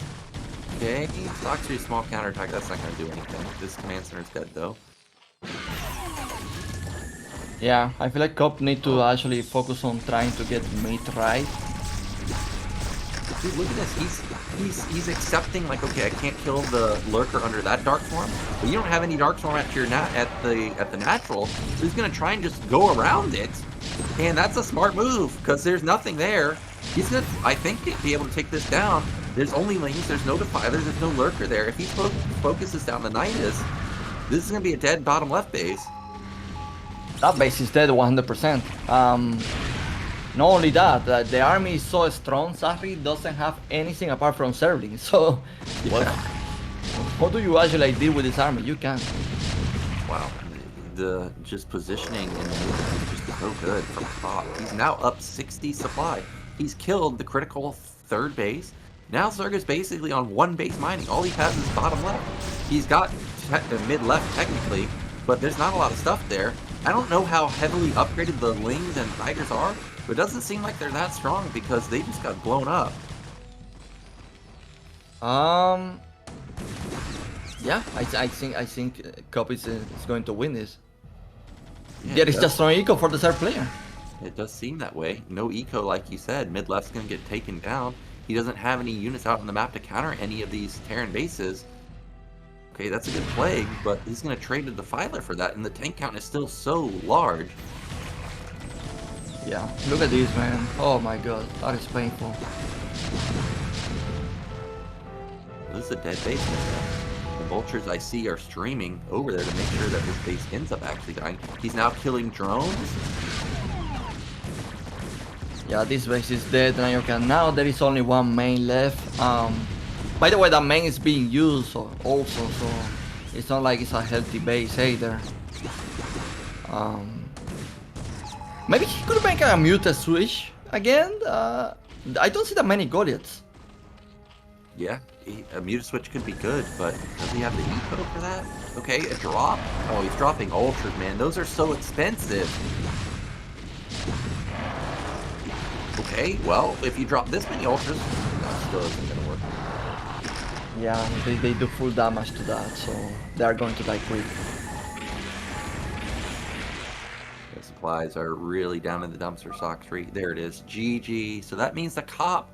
Okay, Sacsri small counterattack. That's not going to do anything. This command center's dead, though. Yeah, I feel like KOP need to actually focus on trying to get mate right. Dude, look at this. He's accepting like, okay, I can't kill the lurker under that dark form, but you don't have any dark form at your at the natural, so he's gonna try and just go around it, and that's a smart move because there's nothing there. He's gonna, I think, be able to take this down. There's only lanes. There's no defilers. There's no lurker there. If he focuses down the Nidus, this is gonna be a dead bottom left base. That base is dead 100%. Not only that, the army is so strong, Sacsri doesn't have anything apart from serving. So, what do you actually deal with this army? You can't. Wow, the just positioning and movement is just so good from KOP. He's now up 60 supply. He's killed the critical third base. Now Zerg is basically on one base mining. All he has is bottom left. He's got mid left technically, but there's not a lot of stuff there. I don't know how heavily upgraded the Lings and Tigers are, but it doesn't seem like they're that strong because they just got blown up. Yeah, I think KOP is going to win this. Yeah, there is just no eco for the third player. It does seem that way. No eco, like you said. Mid left's gonna get taken down. He doesn't have any units out on the map to counter any of these Terran bases. Okay, that's a good plague, but he's going to trade a Defiler for that, and the tank count is still so large. Yeah, look at this, man. Oh my god, that is painful. This is a dead base now. The vultures I see are streaming over there to make sure that this base ends up actually dying. He's now killing drones. Yeah, this base is dead, Nyoken. Now there is only one main left. By the way, that main is being used also, so it's not like it's a healthy base either. Maybe he could make a muted switch again. I don't see that many Goliaths. Yeah, a muted switch could be good, but does he have the eco for that? Okay, a drop. Oh, he's dropping ultras, man. Those are so expensive. Okay, well, if you drop this many ultras, that still isn't gonna work. Yeah, they do full damage to that, so they are going to die quick. supplies are really down in the dumpster, Sacsri. There it is, GG. So that means the KOP,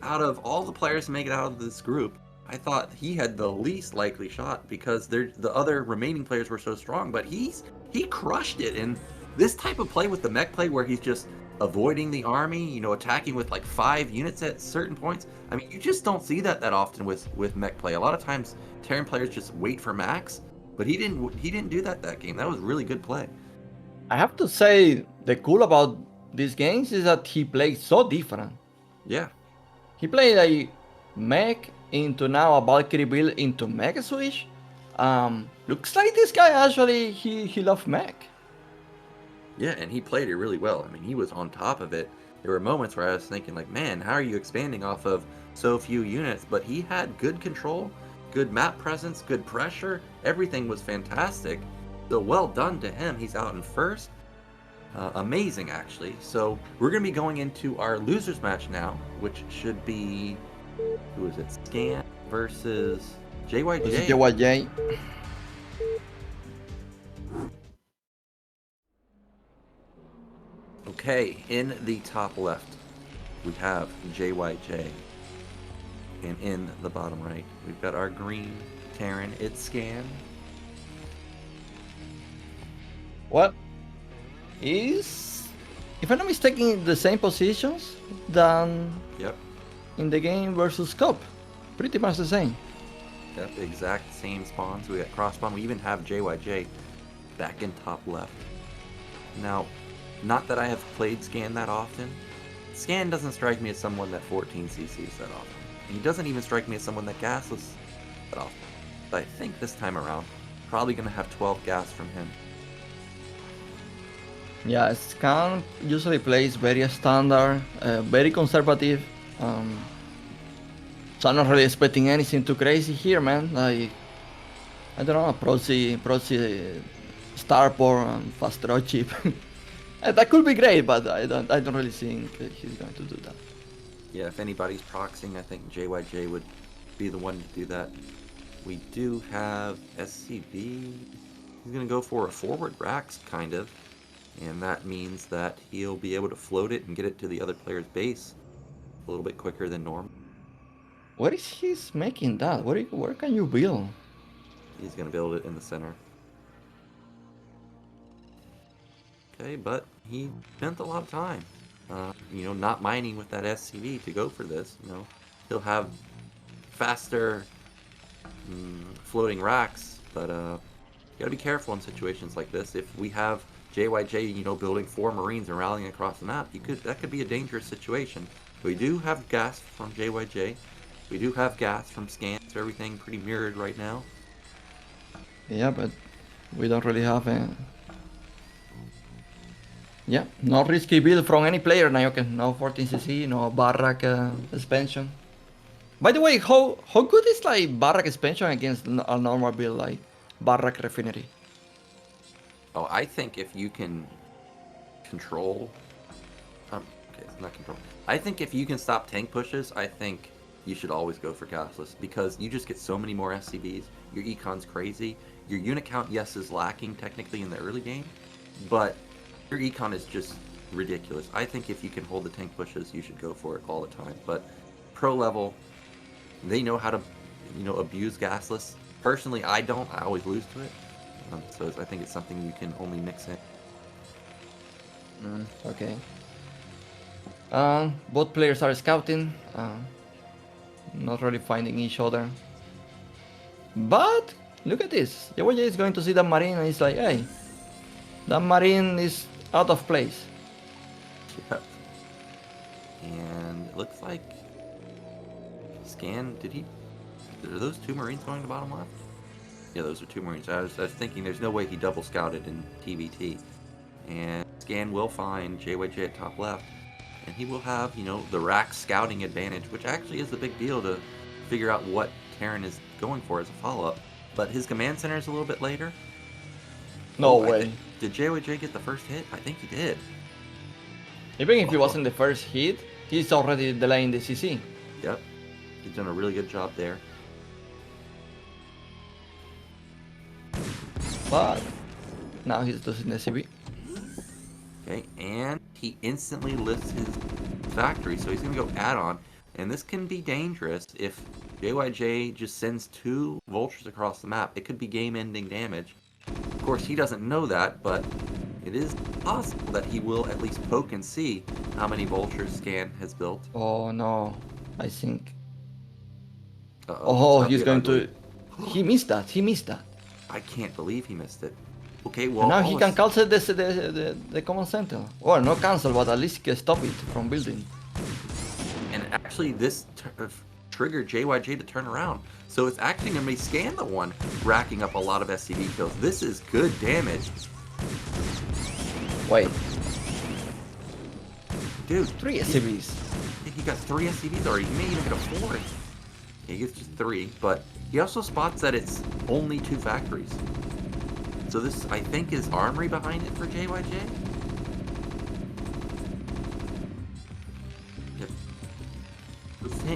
out of all the players to make it out of this group, I thought he had the least likely shot because the other remaining players were so strong, but he crushed it. And this type of play with the mech play where he's just avoiding the army, you know, attacking with like 5 units at certain points. I mean, you just don't see that often with mech play. A lot of times Terran players just wait for max, but he didn't do that game. That was really good play. I have to say, the cool about these games is that he plays so different. Yeah. He played a mech into now a Valkyrie build into mech switch. Looks like this guy actually he loved mech. Yeah, and he played it really well. I mean, he was on top of it. There were moments where I was thinking like, man, how are you expanding off of so few units? But he had good control, good map presence, good pressure. Everything was fantastic. So well done to him. He's out in first. Amazing, actually. So we're going to be going into our losers match now, which should be, who is it? Scan versus JYJ. JYJ. Okay, in the top left, we have JYJ. And in the bottom right, we've got our green Terran. It's Scan. What is, if I'm not mistaken, the same positions than in the game versus KOP? Pretty much the same. Yep, exact same spawns. We got cross spawn. We even have JYJ back in top left. Now, not that I have played Scan that often. Scan doesn't strike me as someone that 14 CCs that often. And he doesn't even strike me as someone that gasless that often. But I think this time around, probably going to have 12 gas from him. Yeah, Scan usually plays very standard, very conservative. So I'm not really expecting anything too crazy here, man. Like, I don't know, proxy, starport, and fast draw chip. That could be great, but I don't really think he's going to do that. Yeah, if anybody's proxying, I think JYJ would be the one to do that. We do have SCB. He's going to go for a forward racks, kind of. And that means that he'll be able to float it and get it to the other player's base a little bit quicker than normal. Where is he making that? Where can you build? He's going to build it in the center. Okay, but he spent a lot of time, you know, not mining with that SCV to go for this. You know, he'll have faster floating racks, but you gotta be careful in situations like this. If we have JYJ, you know, building 4 Marines and rallying across the map, that could be a dangerous situation. We do have gas from JYJ. We do have gas from Scan, so everything pretty mirrored right now. Yeah, but we don't really have a... Yeah, no risky build from any player, Nyoken. No 14cc, no barrack expansion. By the way, how good is like barrack expansion against a normal build like barrack refinery? Oh, I think if you can control... okay, it's not control. I think if you can stop tank pushes, I think you should always go for gasless, because you just get so many more SCVs. Your econ's crazy. Your unit count, yes, is lacking technically in the early game, but your econ is just ridiculous. I think if you can hold the tank pushes, you should go for it all the time. But pro level, they know how to, you know, abuse gasless. Personally, I don't. I always lose to it. So I think it's something you can only mix in. Okay. Both players are scouting, not really finding each other. But look at this. JYJ is going to see that Marine and he's like, hey, that Marine is out of place. Yep. And it looks like Scan, are those 2 Marines going to bottom left? Yeah, those are 2 Marines. I was thinking there's no way he double scouted in TVT. And Scan will find JYJ at top left. And he will have, you know, the rack scouting advantage, which actually is the big deal to figure out what Terran is going for as a follow-up. But his command center is a little bit later. No way. Did JYJ get the first hit? I think he did. Even if he wasn't the first hit, he's already delaying the CC. Yep. He's done a really good job there. But now he's losing the CB. Okay, and he instantly lifts his factory, so he's going to go add-on. And this can be dangerous if JYJ just sends 2 vultures across the map. It could be game-ending damage. Of course, he doesn't know that, but it is possible that he will at least poke and see how many vultures Scan has built. Oh no, I think. Uh-oh, Oh, he's going to. He missed that. He missed that. I can't believe he missed it. Okay, well. And now he can cancel the command center. Or not cancel, but at least stop it from building. And actually, this triggered JYJ to turn around. So it's actually going to be Scan the one racking up a lot of SCV kills. This is good damage. Wait. Dude. 3 SCVs. He got 3 SCVs already. He may even get a 4th. Yeah, he gets just 3, but he also spots that it's only 2 factories. So this, I think, is armory behind it for JYJ. Yep.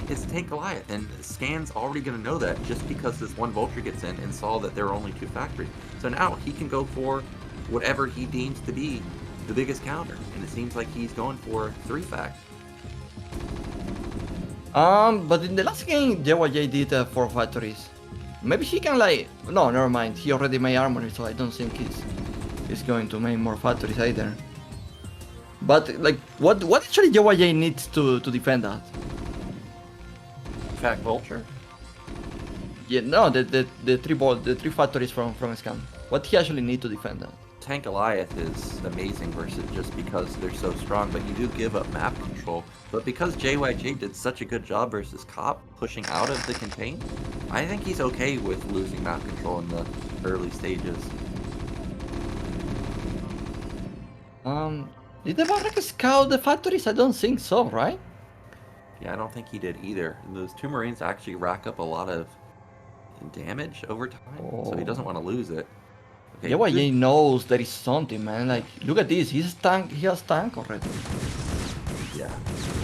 It's Tank Goliath, and Scan's already going to know that just because this one vulture gets in and saw that there are only 2 factories. So now he can go for whatever he deems to be the biggest counter, and it seems like he's going for 3 fact. But in the last game, JYJ did 4 factories. Maybe he can like... No, never mind. He already made armory, so I don't think he's going to make more factories either. But like, what actually JYJ needs to defend that? Fact vulture? Yeah, no, the 3 factories from Scam. What he actually need to defend that? Tank Goliath is amazing versus just because they're so strong, but you do give up map control. But because JYJ did such a good job versus KOP pushing out of the contain, I think he's okay with losing map control in the early stages. Did the Barrack scout the factories? I don't think so, right? Yeah, I don't think he did either. And those 2 Marines actually rack up a lot of damage over time, so he doesn't want to lose it. Okay, JYJ knows there is something, man. Like, look at this. He has tank already. Yeah.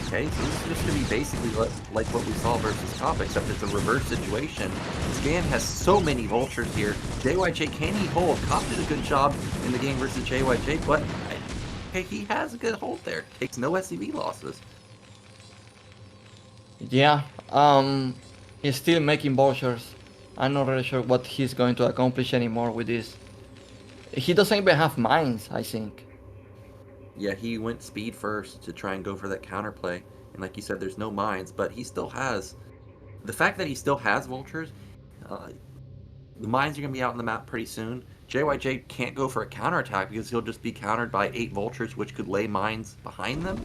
Okay, so this is just going to be basically like what we saw versus KOP, except it's a reverse situation. Scan has so many vultures here. JYJ, can he hold? KOP did a good job in the game versus JYJ, but okay, he has a good hold there. Takes no SCV losses. Yeah, he's still making vultures. I'm not really sure what he's going to accomplish anymore with this. He doesn't even have mines, I think. Yeah, he went speed first to try and go for that counterplay. And like you said, there's no mines, but he still has... The fact that he still has vultures, the mines are going to be out on the map pretty soon. JYJ can't go for a counterattack because he'll just be countered by 8 vultures, which could lay mines behind them.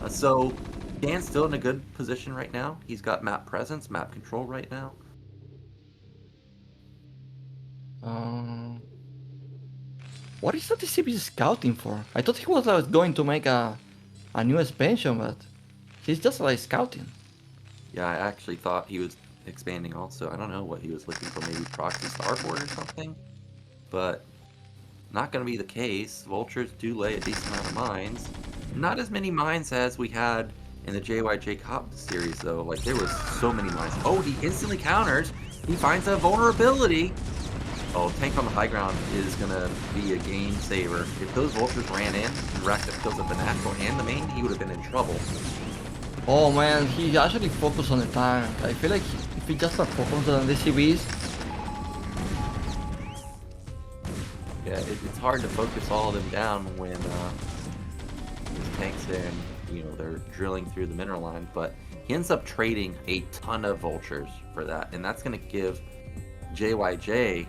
So, Dan's still in a good position right now. He's got map presence, map control right now. What is that DCB scouting for? I thought he was going to make a new expansion, but he's just like scouting. Yeah, I actually thought he was expanding also. I don't know what he was looking for, maybe proxy starboard or something. But not going to be the case. Vultures do lay a decent amount of mines. Not as many mines as we had in the JYJ KOP series, though. Like, there was so many mines. Oh, he instantly counters. He finds a vulnerability. Oh, tank on the high ground is going to be a game saver. If those vultures ran in and racked up kills at the natural and the main, he would have been in trouble. Oh man, he actually focused on the tank. I feel like if he just focused on the CVs. Yeah, it's hard to focus all of them down when his tanks there and, you know, they're drilling through the mineral line. But he ends up trading a ton of vultures for that, and that's going to give JYJ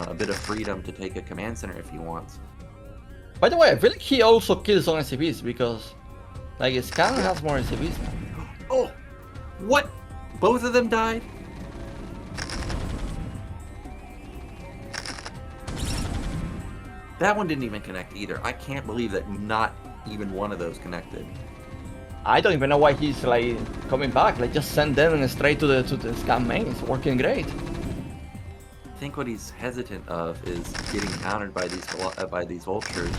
a bit of freedom to take a command center if he wants. By the way, I feel like he also kills on SCVs because, like, Scan has more SCVs now. Oh! What? Both of them died? That one didn't even connect either. I can't believe that not even one of those connected. I don't even know why he's like coming back. Like, just send them straight to the Scan main. It's working great. I think what he's hesitant of is getting countered by these vultures,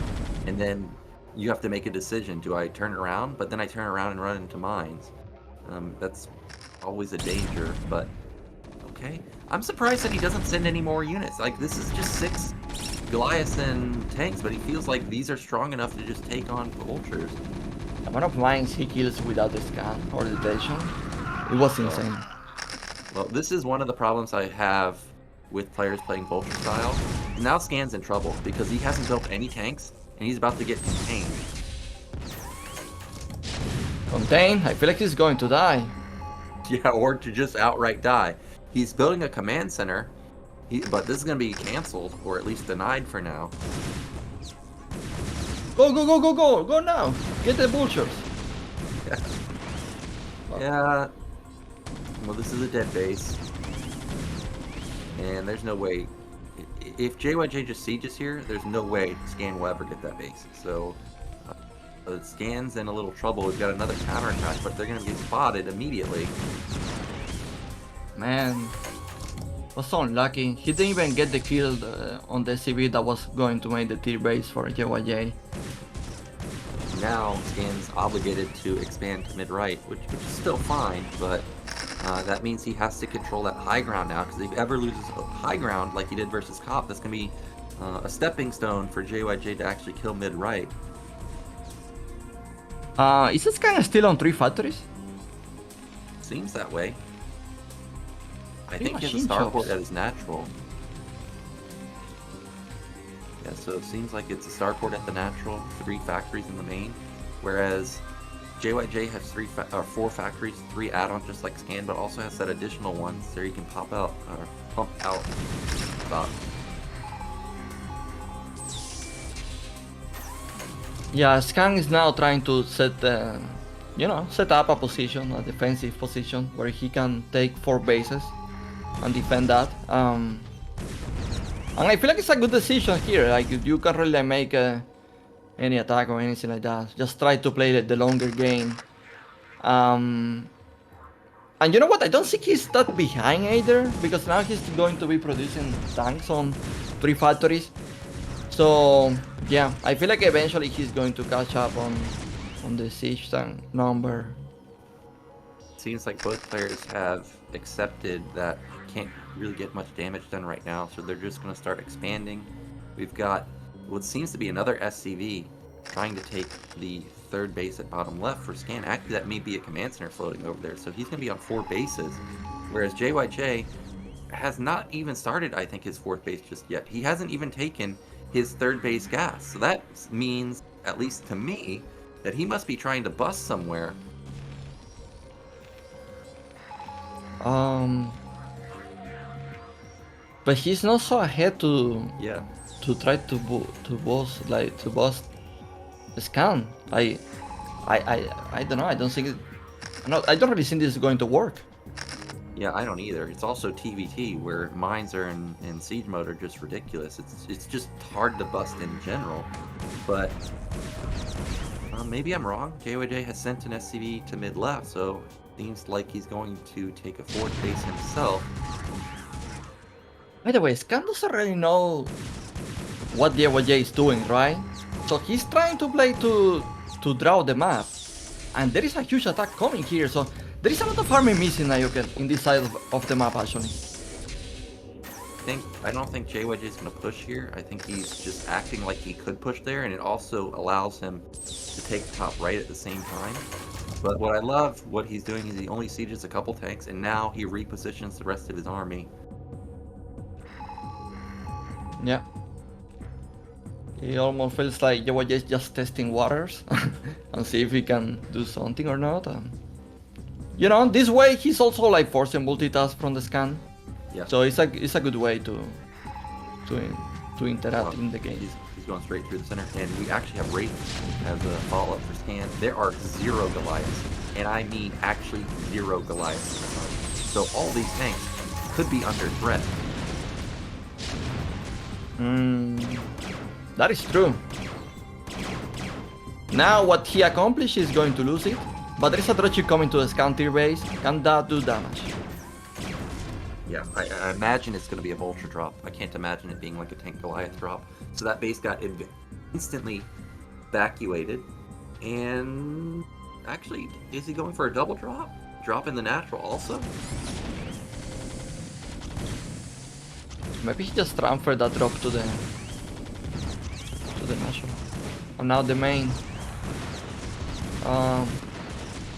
and then you have to make a decision. Do I turn around? But then I turn around and run into mines. That's always a danger, but okay. I'm surprised that he doesn't send any more units. Like, this is just 6 Goliaths and tanks, but he feels like these are strong enough to just take on vultures. The amount of mines he kills without the scan or detection, it was insane. Well, this is one of the problems I have with players playing vulture style. Now Scan's in trouble because he hasn't built any tanks and he's about to get contained. Contain? I feel like he's going to die. Yeah, or to just outright die. He's building a command center, but this is going to be canceled or at least denied for now. Go, go, go, go, go! Go now! Get the vultures! Yeah. Yeah. Well, this is a dead base. And there's no way. If JYJ just sieges here, there's no way Scan will ever get that base. So, Scan's in a little trouble. We've got another counterattack, but they're going to get spotted immediately. Man, was so unlucky. He didn't even get the kill on the SCV that was going to make the tier base for JYJ. Now, Scan's obligated to expand to mid-right, which is still fine, but that means he has to control that high ground now, because if he ever loses high ground like he did versus KOP, that's going to be a stepping stone for JYJ to actually kill mid-right. Is this kind of still on 3 factories? Seems that way. I Three think he has a machine starport shops. that is natural. Yeah, so it seems like it's a starport at the natural, 3 factories in the main, whereas JYJ has 4 factories, 3 add-ons just like Scan, but also has that additional one, so you can pump out stuff. Yeah, Scan is now trying to set up a position, a defensive position, where he can take 4 bases and defend that. And I feel like it's a good decision here. Like, you can't really make any attack or anything like that. Just try to play the longer game. And you know what? I don't think he's that behind either, because now he's going to be producing tanks on 3 factories. So yeah, I feel like eventually he's going to catch up on the siege tank number. Seems like both players have accepted that can't really get much damage done right now, so they're just going to start expanding. We've got what seems to be another SCV trying to take the 3rd base at bottom left for Scan. Actually, that may be a command center floating over there, so he's going to be on 4 bases, whereas JYJ has not even started, I think, his 4th base just yet. He hasn't even taken his 3rd base gas, so that means, at least to me, that he must be trying to bust somewhere. But he's not so ahead to try to bust Scan. I don't know. I don't think I don't really think this is going to work. Yeah, I don't either. It's also TVT, where mines are in siege mode are just ridiculous. It's just hard to bust in general. But maybe I'm wrong. JYJ has sent an SCV to mid left, so it seems like he's going to take a 4th base himself. By the way, Scan doesn't really know what JYJ is doing, right? So he's trying to play to draw the map, and there is a huge attack coming here. So there is a lot of army missing Nyoken in this side of the map, actually. I don't think JYJ is going to push here. I think he's just acting like he could push there, and it also allows him to take top right at the same time. But what I love, what he's doing is he only sieges a couple tanks, and now he repositions the rest of his army. Yeah. It almost feels like JYJ is just testing waters and see if he can do something or not. You know, this way he's also like forcing multitask from the Scan. Yeah. So it's a good way to interact in the game. He's going straight through the center, and we actually have Wraith as a follow-up for Scan. There are 0 Goliaths, and I mean actually 0 Goliaths. So all these tanks could be under threat. That is true. Now what he accomplished is going to lose it, but there is a dropship coming to the Scan tier base. Can that do damage? Yeah, I imagine it's going to be a vulture drop. I can't imagine it being like a tank Goliath drop. So that base got instantly evacuated. And actually, is he going for a double drop? Drop in the natural also? Maybe he just transferred that drop to to the national. And now the main.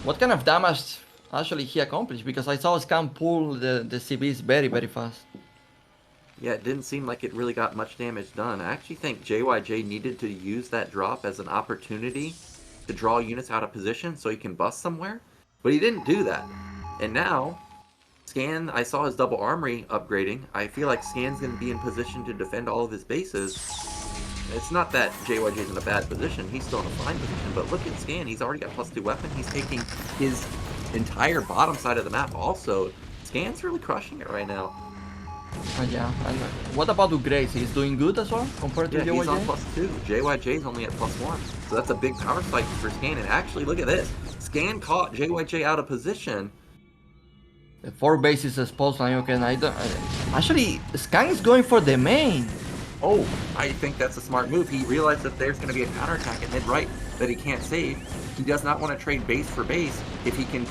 What kind of damage actually he accomplished? Because I saw Scan pull the CVs very, very fast. Yeah, it didn't seem like it really got much damage done. I actually think JYJ needed to use that drop as an opportunity to draw units out of position so he can bust somewhere, but he didn't do that. And now, Scan, I saw his double armory upgrading. I feel like Scan's going to be in position to defend all of his bases. It's not that JYJ's in a bad position, he's still in a fine position, but look at Scan, he's already got +2 weapon, he's taking his entire bottom side of the map also. Scan's really crushing it right now. Yeah, and what about Grace? He's doing good as well compared to JYJ? He's on +2. JYJ's only at +1. So that's a big power spike for Scan. And actually, look at this. Scan caught JYJ out of position. The 4 bases exposed Nyoken. Actually, Scan is going for the main. Oh, I think that's a smart move. He realized that there's going to be a counterattack at mid-right that he can't save. He does not want to trade base for base. If he can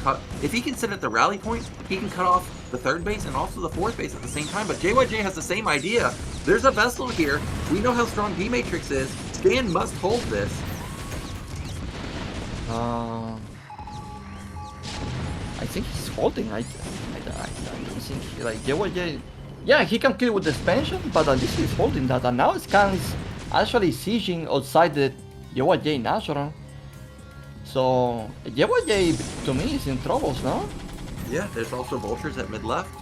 sit at the rally point, he can cut off the 3rd base and also the 4th base at the same time. But JYJ has the same idea. There's a vessel here. We know how strong B Matrix is. Scan must hold this. I think he's holding. I don't think like JYJ. Yeah, he can kill with the expansion, but at least he's holding that. And now Scan is actually sieging outside the JYJ natural. So JYJ to me is in troubles, no? Yeah, there's also vultures at mid left.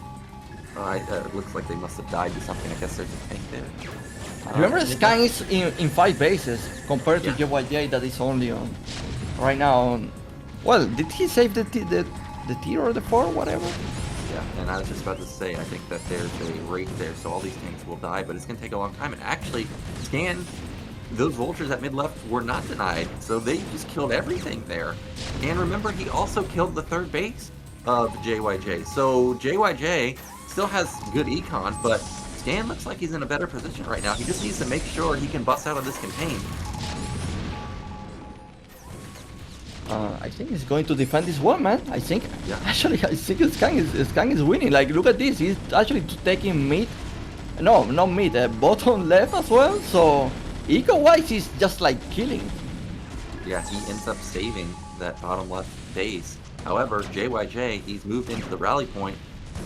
It looks like they must have died to something. I guess there's a tank there. Remember, Scan is in 5 bases compared to JYJ that is only on right now. Well, did he save the tier or the 4, whatever? Yeah, and I was just about to say, I think that there's a rate there, so all these tanks will die, but it's going to take a long time. And actually, Scan, those vultures at mid-left were not denied, so they just killed everything there. And remember, he also killed the 3rd base of JYJ. So JYJ still has good econ, but Scan looks like he's in a better position right now. He just needs to make sure he can bust out of this contain. I think he's going to defend this one, man. I think, yeah. Actually, I think Scan is winning. Like, look at this. He's actually taking mid. No, not mid. Bottom left as well. So, eco-wise, he's just like killing. Yeah, he ends up saving that bottom left base. However, JYJ, he's moved into the rally point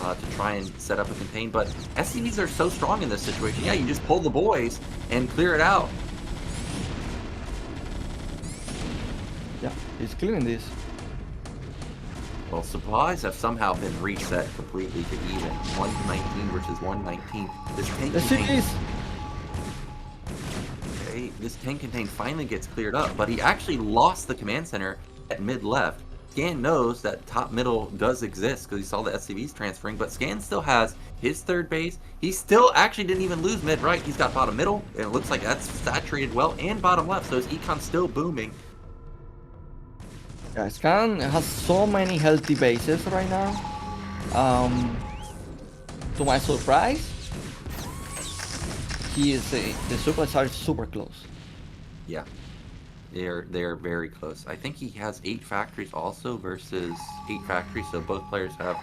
to try and set up a contain. But SCVs are so strong in this situation. Yeah, you just pull the boys and clear it out. Yeah, he's clearing this. Well, supplies have somehow been reset completely to even 119 versus 119. This tank contain... Okay, this tank contain finally gets cleared up, but he actually lost the command center at mid-left. Scan knows that top-middle does exist because he saw the SCVs transferring, but Scan still has his 3rd base. He still actually didn't even lose mid-right. He's got bottom-middle, and it looks like that's saturated well, and bottom-left, so his econ's still booming. Yeah, Scan has so many healthy bases right now. To my surprise, the supplies are super close. Yeah, they're very close. I think he has 8 factories also versus 8 factories, so both players have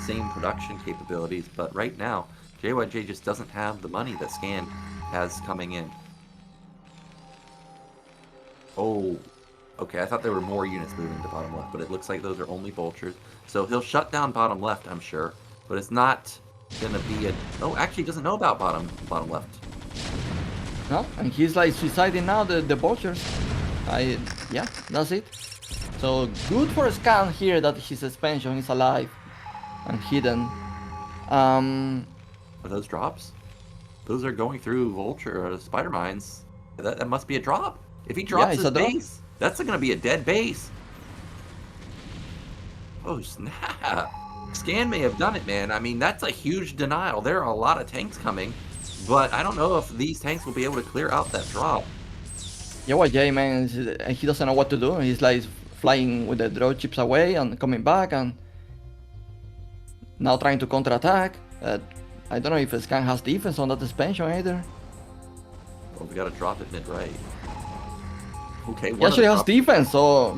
same production capabilities. But right now, JYJ just doesn't have the money that Scan has coming in. Oh. Okay, I thought there were more units moving to bottom left, but it looks like those are only vultures. So he'll shut down bottom left, I'm sure. But it's not gonna be a... Oh, actually doesn't know about bottom left. No, and he's like suiciding now the vultures. Yeah, that's it. So good for Scan here that his expansion is alive and hidden. Are those drops? Those are going through vulture or spider mines. That must be a drop. If he drops his base... That's gonna be a dead base. Oh snap. Scan may have done it, man. I mean, that's a huge denial. There are a lot of tanks coming, but I don't know if these tanks will be able to clear out that drop. JYJ, man, he doesn't know what to do. He's like flying with the draw chips away and coming back and now trying to counterattack. I don't know if Scan has defense on that expansion either. Well, we gotta drop it mid-right. Okay, he actually has defense, so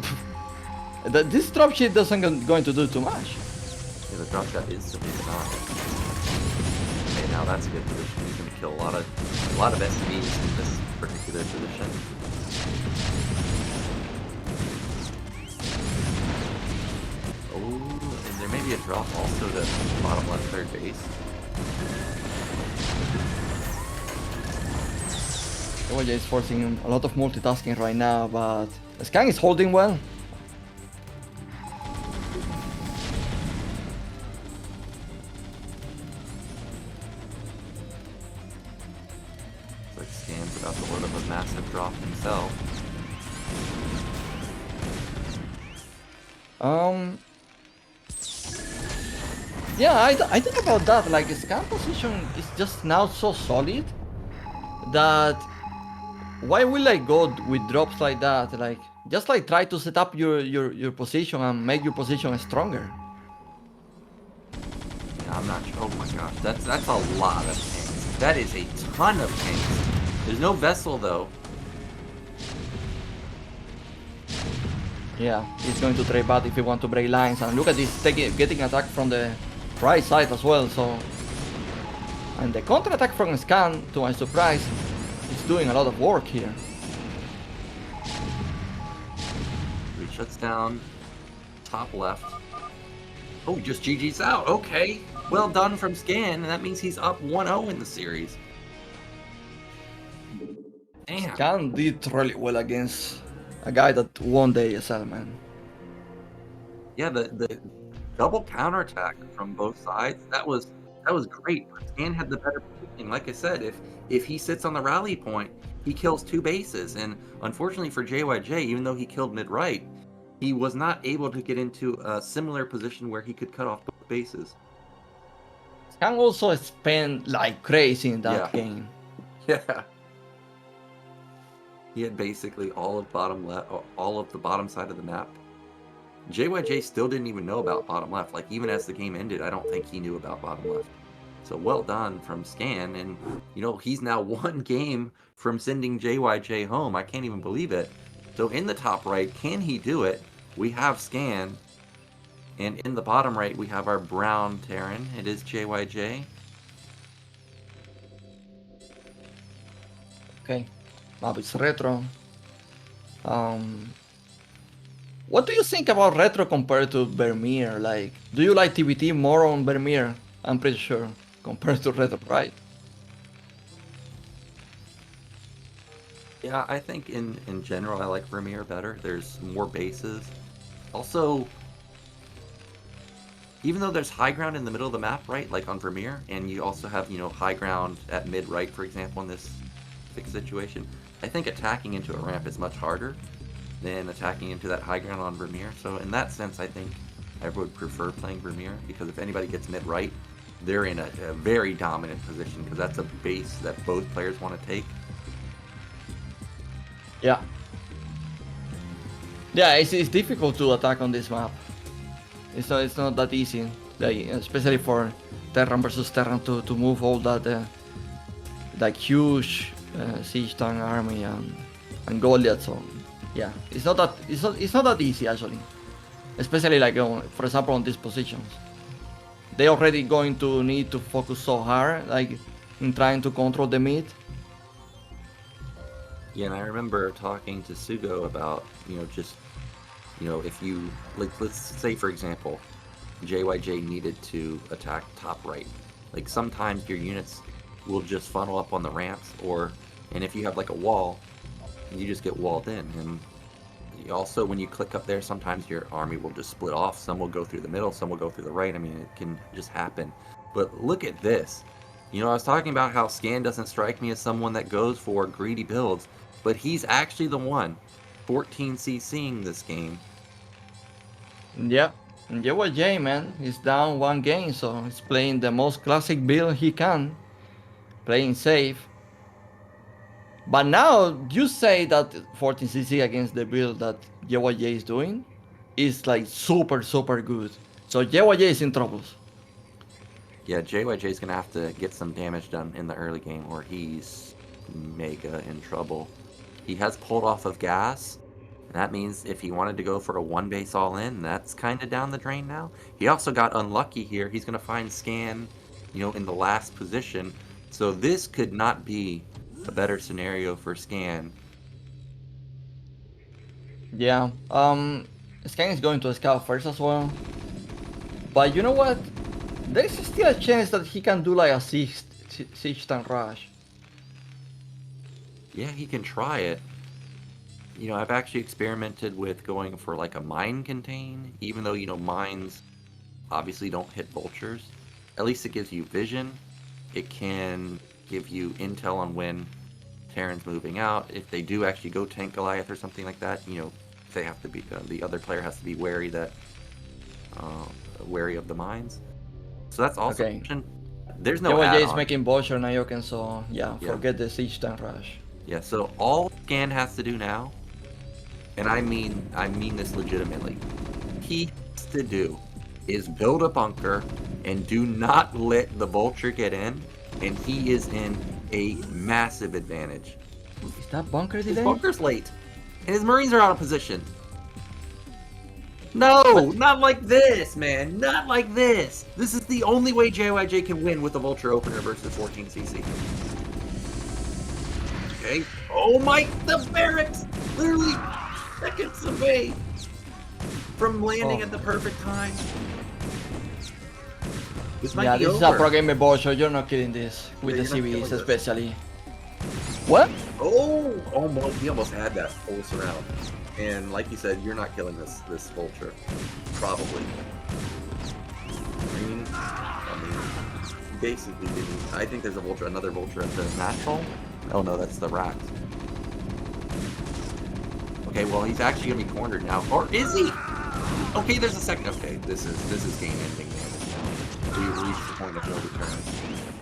this dropship doesn't going to do too much. Yeah, the drop shot is simply denied. Okay, now. That's a good position. He's going to kill a lot of SCVs in this particular position. Oh, and there may be a drop also to bottom left third base. JYJ is forcing a lot of multitasking right now, but Scan is holding well. Looks like Scan's about to load up a massive drop himself. Yeah, I think about that. Like, Scan position is just now so solid that why will I go with drops like that? Like, just like try to set up your position and make your position stronger. Yeah, I'm not sure. Oh my gosh, that's a lot of tanks. That is a ton of tanks. There's no vessel though. Yeah, he's going to trade back if he want to break lines. And look at this, getting attacked from the right side as well. So, and the counter attack from Scan, to my surprise, is doing a lot of work here. He shuts down top left. Oh, just GG's out. Okay, well done from Scan, and that means he's up 1-0 in the series. Damn. Scan did really well against a guy that won the ASL, man. Yeah, the double counterattack from both sides, that was great. Scan had the better positioning. Like I said, if he sits on the rally point, he kills 2 bases. And unfortunately for JYJ, even though he killed mid-right, he was not able to get into a similar position where he could cut off both bases. Scan also spent like crazy in that game. Yeah. He had basically all of the bottom side of the map. JYJ still didn't even know about bottom left. Like, even as the game ended, I don't think he knew about bottom left. So well done from Scan, and you know, he's now 1 game from sending JYJ home. I can't even believe it. So in the top right, can he do it? We have Scan, and in the bottom right, we have our brown Terran. It is JYJ. Okay. Map is retro. What do you think about retro compared to Vermeer? Like, do you like TBT more on Vermeer? I'm pretty sure compared to retro, right? Yeah, I think in general I like Vermeer better. There's more bases. Also, even though there's high ground in the middle of the map, right, like on Vermeer, and you also have, you know, high ground at mid-right, for example, in this fixed situation, I think attacking into a ramp is much harder than attacking into that high ground on Vermeer. So in that sense, I think I would prefer playing Vermeer, because if anybody gets mid-right, they're in a very dominant position, because that's a base that both players want to take. Yeah. Yeah, it's difficult to attack on this map. It's not that easy, like, especially for Terran versus Terran to move all that like huge siege tank army and Goliath. So yeah, it's not that easy actually, especially like for example on these positions. They already going to need to focus so hard, like in trying to control the mid. Yeah, and I remember talking to Sugo about, you know, just, you know, if you, like, let's say, for example, JYJ needed to attack top right. Like, sometimes your units will just funnel up on the ramps, and if you have, like, a wall, you just get walled in. And also, when you click up there, sometimes your army will just split off. Some will go through the middle, some will go through the right. I mean, it can just happen. But look at this. You know, I was talking about how Scan doesn't strike me as someone that goes for greedy builds, but he's actually the one 14 CCing this game. Yeah, and JYJ, man, he's down 1 game, so he's playing the most classic build he can, playing safe. But now you say that 14cc against the build that JYJ is doing is like super good. So JYJ is in troubles. Yeah, JYJ is going to have to get some damage done in the early game, or he's mega in trouble. He has pulled off of gas, and that means if he wanted to go for a 1 base all in, that's kind of down the drain now. He also got unlucky here. He's going to find Scan in the last position. So this could not be a better scenario for Scan. Yeah. Scan is going to scout first as well. But you know what? There's still a chance that he can do like a siege turn rush. Yeah, he can try it. I've actually experimented with going for like a mine contain, even though, mines obviously don't hit vultures. At least it gives you vision. It can give you intel on when Terran's moving out. If they do actually go tank Goliath or something like that, they have to be, the other player has to be wary of the mines. So that's also an option. There's no JYJ add-on. is making vulture Nyoken, so yeah, forget the siege turn rush. Yeah, so all Scan has to do now, and I mean this legitimately, he has to do is build a bunker and do not let the vulture get in, and he is in a massive advantage. Is that bunker delayed? His bunker's late, and his Marines are out of position. No, not like this, man. Not like this. This is the only way JYJ can win with the vulture opener versus 14cc. Okay. Oh my, the barracks! Literally seconds away from landing at the perfect time. This might be this over. is a pro game vulture, you're not killing this. With the CVs especially. What? Oh, almost. He almost had that full surround. And like you said, you're not killing this vulture. Probably. Basically didn't. I think there's another vulture at the natural. Oh no, that's the rat. Okay, well he's actually gonna be cornered now. Or is he? Okay, there's a second. Okay, this is game ending damage now. We've reached the point of no return.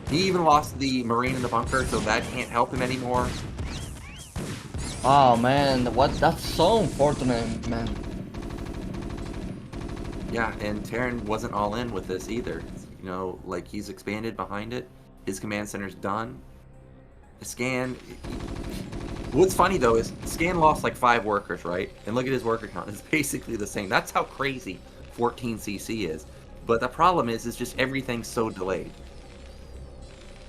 He even lost the Marine in the bunker, so that can't help him anymore. Oh man, that's so unfortunate, man. Yeah, and Terran wasn't all in with this either. Like he's expanded behind it. His command center's done. Scan. What's funny though is Scan lost like 5 workers, right? And look at his worker count. It's basically the same. That's how crazy 14cc is. But the problem is just everything's so delayed.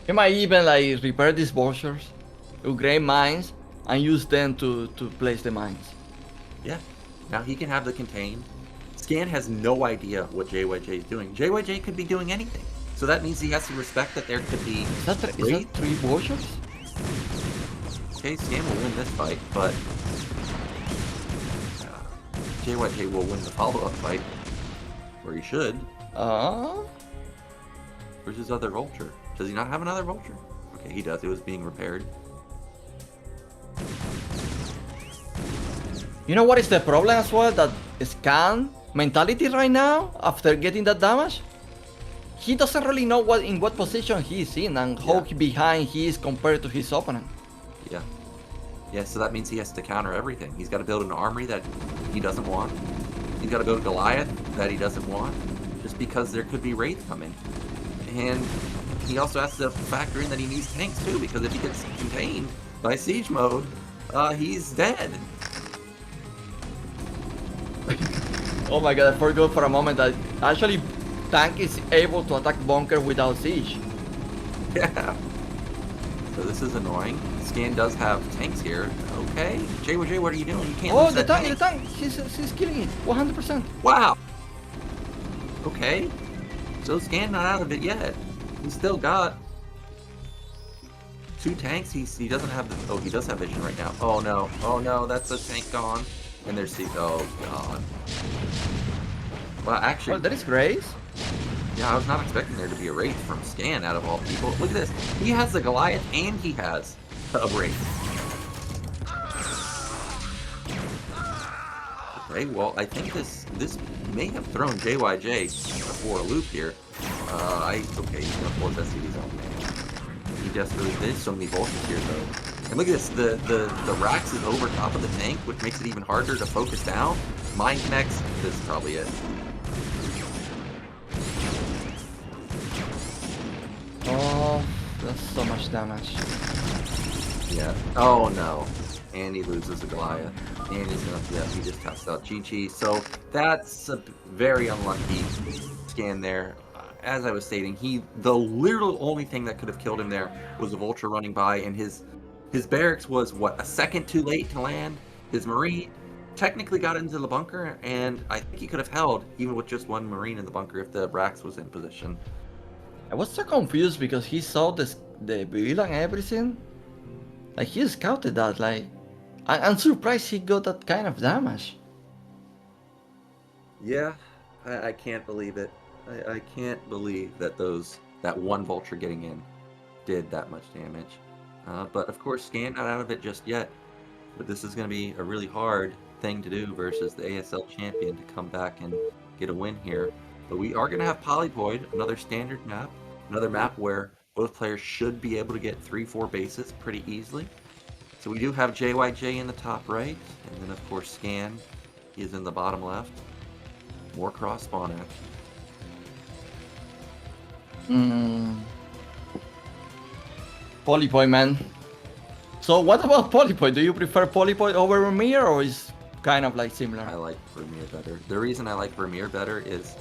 He might even like repair these vultures, upgrade mines, and use them to place the mines. Yeah. Now he can have the contain. Scan has no idea what JYJ is doing. JYJ could be doing anything. So that means he has to respect that there could be... Is that 3 vultures? Okay, Scan will win this fight, but... JYJ will win the follow-up fight. Or he should. Where's his other vulture? Does he not have another vulture? Okay, he does. It was being repaired. You know what is the problem as well? That Scan mentality right now, after getting that damage, he doesn't really know in what position he is in and how behind he is compared to his opponent. Yeah. Yeah, so that means he has to counter everything. He's got to build an armory that he doesn't want. He's got to build a Goliath that he doesn't want, just because there could be Wraith coming. And he also has to factor in that he needs tanks too, because if he gets contained by siege mode, he's dead. Oh my god, I forgot for a moment that actually tank is able to attack bunker without siege. Yeah. So this is annoying. Scan does have tanks here. Okay. JYJ, what are you doing? You can't lose the that tank! She's killing it. 100%. Wow. Okay. So Scan not out of it yet. He's still got 2 tanks. He doesn't have the... Oh, he does have vision right now. Oh no. Oh no, that's a tank gone. And there's the... Oh god. Well, actually... Oh, that is Grace? Yeah, I was not expecting there to be a Wraith from Scan out of all people. Look at this. He has the Goliath and he has a Wraith. Okay, well, I think this may have thrown JYJ for a loop here. Okay, he's gonna force SCV's on, man. He desperately... There's so many vultures here, though. And look at this, the Rax is over top of the tank, which makes it even harder to focus down. Mine connects, this is probably it. Oh, that's so much damage. Yeah. Oh no. And he loses the Goliath. And he's gonna, yeah, he just taps out GG. So that's a very unlucky Scan there. as I was stating, the literal only thing that could have killed him there was a vulture running by, and his barracks was what, a second too late to land. His marine technically got into the bunker, and I think he could have held even with just one marine in the bunker if the Rax was in position. I was so confused because he saw the bill and everything. Like, he scouted that. Like, I'm surprised he got that kind of damage. Yeah, I can't believe it. I can't believe that that one vulture getting in did that much damage. But of course, Scan not out of it just yet. But this is going to be a really hard thing to do versus the ASL champion to come back and get a win here. But we are going to have Polypoid, another standard map, another map where both players should be able to get 3-4 bases pretty easily. So we do have JYJ in the top right, and then of course Scan is in the bottom left. More cross spawn action. Polypoid, man. So what about Polypoid? Do you prefer Polypoid over Vermeer, or is kind of like similar? I like Vermeer better. The reason I like Vermeer better is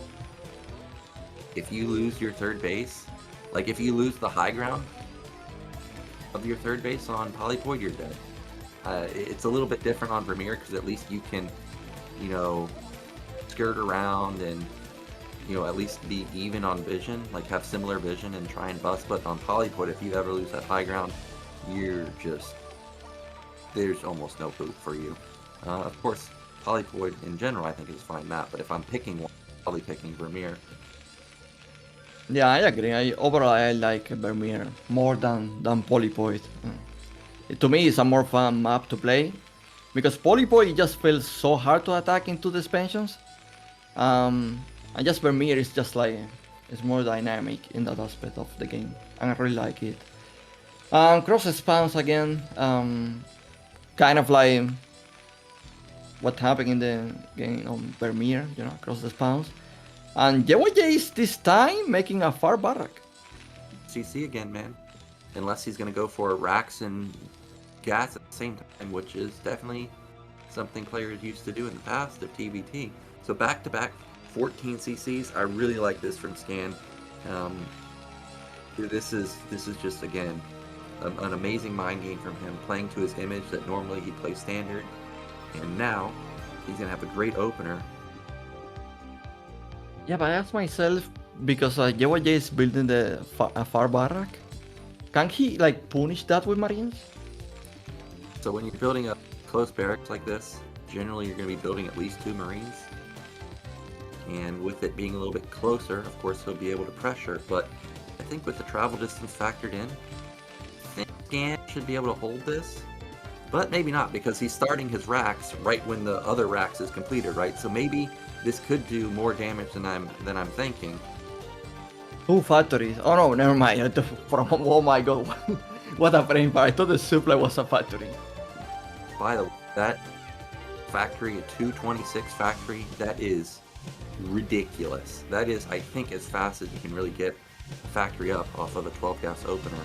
if you lose your third base, like if you lose the high ground of your third base on Polypoid, you're dead. It's a little bit different on Vermeer because at least you can, you know, skirt around and, you know, at least be even on vision, like have similar vision and try and bust. But on Polypoid, if you ever lose that high ground, you're just, there's almost no hope for you. Of course, Polypoid in general I think is a fine map, but if I'm picking one, I'm probably picking Vermeer. Yeah, I agree. Overall, I like Vermeer more than Polypoid. To me, it's a more fun map to play because Polypoid just feels so hard to attack into the expansions. And just Vermeer is just like, it's more dynamic in that aspect of the game, and I really like it. Cross spawns again, kind of like what happened in the game on Vermeer, you know, cross the spawns. And JYJ is this time making a far barrack. CC again, man. Unless he's going to go for Rax and gas at the same time, which is definitely something players used to do in the past of TVT. So back-to-back 14 CCs. I really like this from Scan. This is just, again, an amazing mind game from him, playing to his image that normally he plays standard. And now he's going to have a great opener. Yeah, but I ask myself, because JYJ is building a far barrack, can he like punish that with Marines? So when you're building a close barracks like this, generally you're going to be building at least 2 Marines. And with it being a little bit closer, of course he'll be able to pressure, but I think with the travel distance factored in, I think Scan should be able to hold this. But maybe not, because he's starting his racks right when the other racks is completed, right? So maybe this could do more damage than I'm thinking. 2 factories. Oh no, never mind. Oh my god, what a frame bar. I thought the supply was a factory. By the way, that factory, a 226 factory, that is ridiculous. That is, I think, as fast as you can really get a factory up off of a 12 gas opener.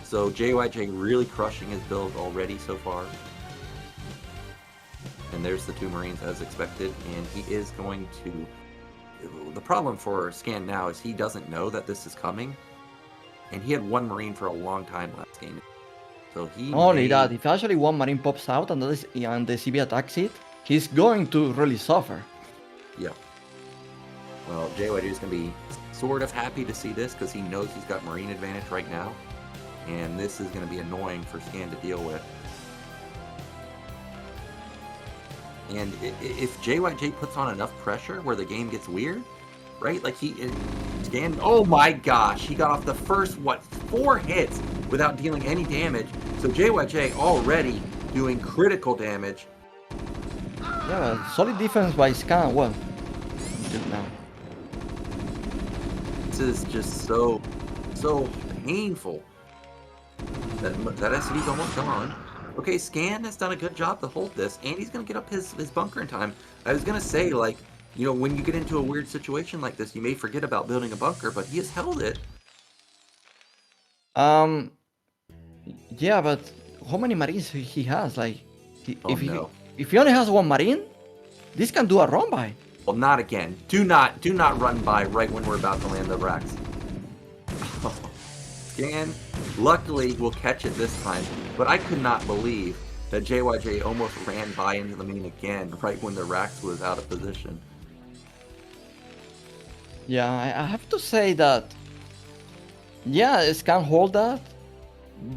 So JYJ really crushing his build already so far. And there's the 2 Marines as expected, and he is going to... The problem for Scan now is he doesn't know that this is coming, and he had 1 Marine for a long time last game. So he only that, if actually 1 Marine pops out and the CB attacks it, he's going to really suffer. Yeah. Well, JYJ is going to be sort of happy to see this because he knows he's got Marine advantage right now, and this is going to be annoying for Scan to deal with. And if JYJ puts on enough pressure where the game gets weird, right? Like Scan, oh my gosh, he got off the first, 4 hits without dealing any damage. So JYJ already doing critical damage. Yeah, solid defense by Scan. Well, just now. This is just so painful. That SCV's almost gone. Okay, Scan has done a good job to hold this, and he's going to get up his bunker in time. I was going to say, like, you know, when you get into a weird situation like this, you may forget about building a bunker, but he has held it. Yeah, but how many Marines he has? Like, if no. he only has 1 Marine, this can do a run by. Well, not again. Do not run by right when we're about to land the racks. Scan, luckily we'll catch it this time, but I could not believe that JYJ almost ran by into the main again right when the racks was out of position. Yeah, I have to say that, yeah, it can hold that,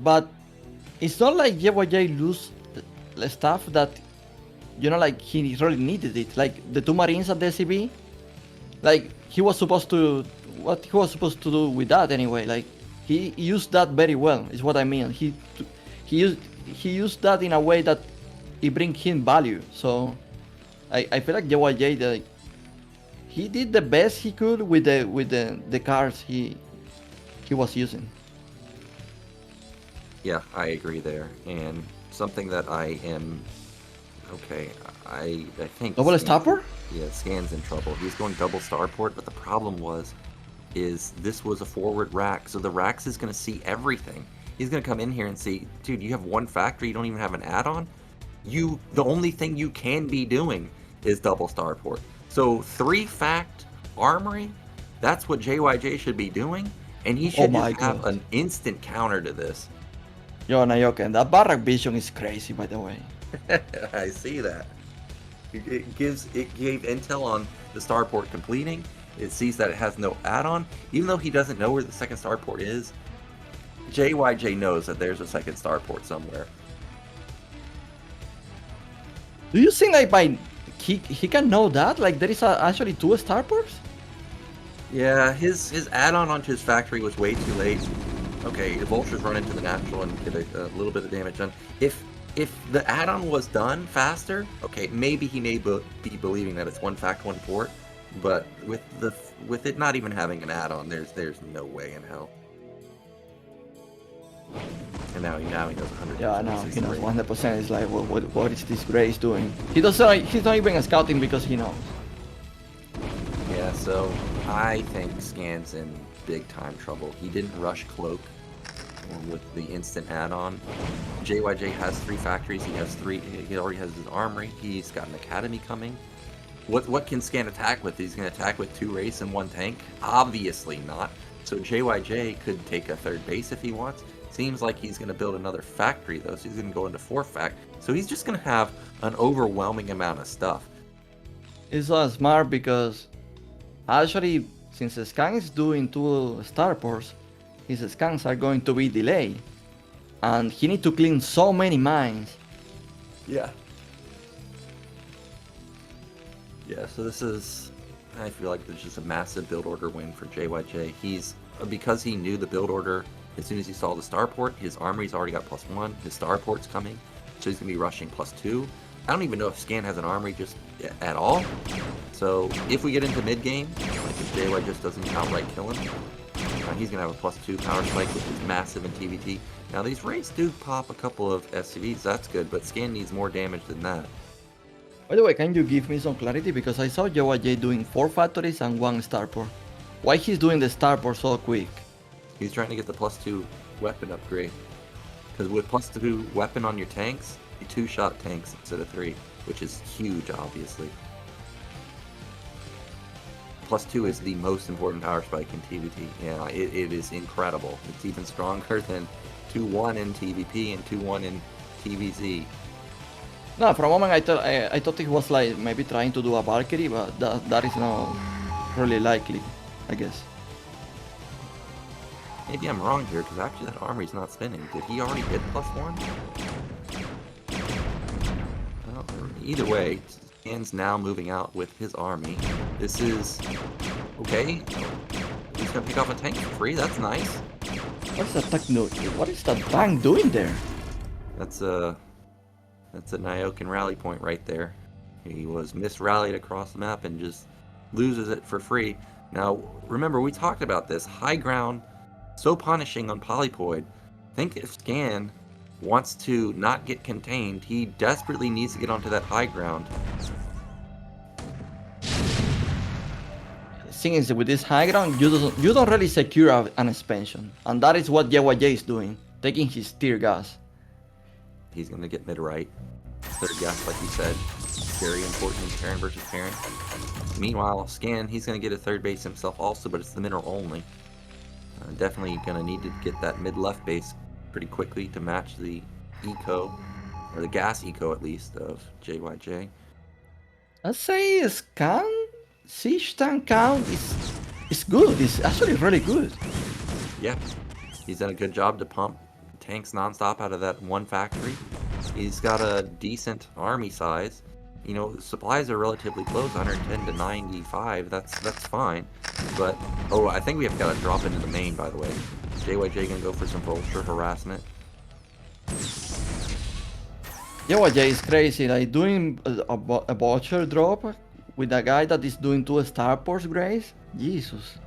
but it's not like JYJ lose the stuff that, like he really needed it. Like the two Marines at the SCB, like he was supposed to, what he was supposed to do with that anyway. Like he used that very well, is what I mean. He used that in a way that it brings him value. So I feel like JYJ, he did the best he could with the cards he was using. Yeah, I agree there. And something that I am okay, I think Double Starport? Yeah, Scan's in trouble. He's going double Starport, but the problem is this was a forward rack, so the racks is going to see everything. He's going to come in here and see, dude, you have one factory, you don't even have an add-on? The only thing you can be doing is double Starport. So 3-fact armory, that's what JYJ should be doing, and he should just have an instant counter to this. Yo, Nyoken, that barrack vision is crazy, by the way. I see that. It gave intel on the starport completing. It sees that it has no add-on. Even though he doesn't know where the second starport is, JYJ knows that there's a second starport somewhere. Do you think like he can know that? Like there is actually 2 starports? Yeah, his add-on onto his factory was way too late. Okay, the vultures run into the natural and get a little bit of damage done. If the add-on was done faster, okay, maybe he may be believing that it's 1-fact, 1-port, but with it not even having an add-on, there's no way in hell. And now he knows 100. Yeah, now he knows 100%. It's like, what is this Grace doing? He's not even scouting because he knows. Yeah, so I think Scan's in big time trouble. He didn't rush Cloak with the instant add-on. JYJ has 3 factories. He already has his armory. He's got an academy coming. What can Scan attack with? He's going to attack with 2 race and 1 tank? Obviously not. So JYJ could take a 3rd base if he wants. Seems like he's going to build another factory though, so he's going to go into 4-fact. So he's just going to have an overwhelming amount of stuff. It's so smart because actually, since the Scan is doing 2 starports, his scans are going to be delayed, and he needs to clean so many mines. Yeah. Yeah, so this is, I feel like this is just a massive build order win for JYJ. Because he knew the build order, as soon as he saw the starport, his armory's already got +1, his starport's coming, so he's going to be rushing +2. I don't even know if Scan has an armory just at all. So if we get into mid-game, like if JY just doesn't outright kill him, he's going to have a +2 power spike, which is massive in TVT. Now these raids do pop a couple of SCVs, that's good, but Scan needs more damage than that. By the way, can you give me some clarity? Because I saw JYJ doing 4 factories and 1 starport. Why he's doing the starport so quick? He's trying to get the +2 weapon upgrade. Because with +2 weapon on your tanks, you 2-shot tanks instead of 3, which is huge, obviously. +2 is the most important power spike in TVT. Yeah, it is incredible. It's even stronger than 2-1 in TVP and 2-1 in TVZ. No, for a moment I thought he was like maybe trying to do a Valkyrie, but that is not really likely, I guess. Maybe I'm wrong here, because actually that armory's not spinning. Did he already hit +1? Well, either way, Scan's now moving out with his army. This is... okay. He's gonna pick off a tank for free, that's nice. What is that tank doing there? That's a Nyoken rally point right there. He was misrallied across the map and just loses it for free. Now, remember, we talked about this. High ground, so punishing on Polypoid. Think if Scan wants to not get contained, he desperately needs to get onto that high ground. The thing is, with this high ground, you don't really secure an expansion. And that is what JYJ is doing, taking his tear gas. He's going to get mid-right. 3rd gas, like you said. Very important in Parent versus Parent. Meanwhile, Scan, he's going to get a third base himself also, but it's the mineral only. Definitely going to need to get that mid-left base pretty quickly to match the eco, or the gas eco at least, of JYJ. I'd say scan siege tank count is good. It's actually really good. Yeah, he's done a good job to pump tanks nonstop out of that one factory. He's got a decent army size. You know, supplies are relatively close, 110 to 95. That's fine. But I think we have got to drop into the main, by the way. JYJ gonna go for some vulture harassment. JYJ is crazy, like doing a vulture drop with a guy that is doing 2 starports, Grace. Jesus.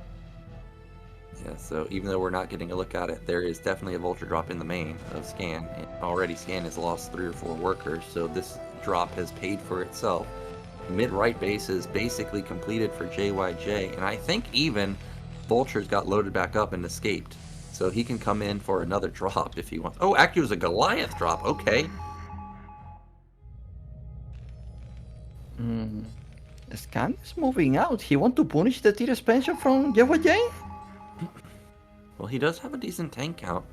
Yeah, so even though we're not getting a look at it, there is definitely a vulture drop in the main of Scan. And already Scan has lost 3 or 4 workers, so this drop has paid for itself. Mid-right base is basically completed for JYJ, and I think even vultures got loaded back up and escaped. So he can come in for another drop if he wants. Oh, actually it was a Goliath drop, okay. Scan is moving out. He want to punish the tier expansion from JYJ? Well, he does have a decent tank count.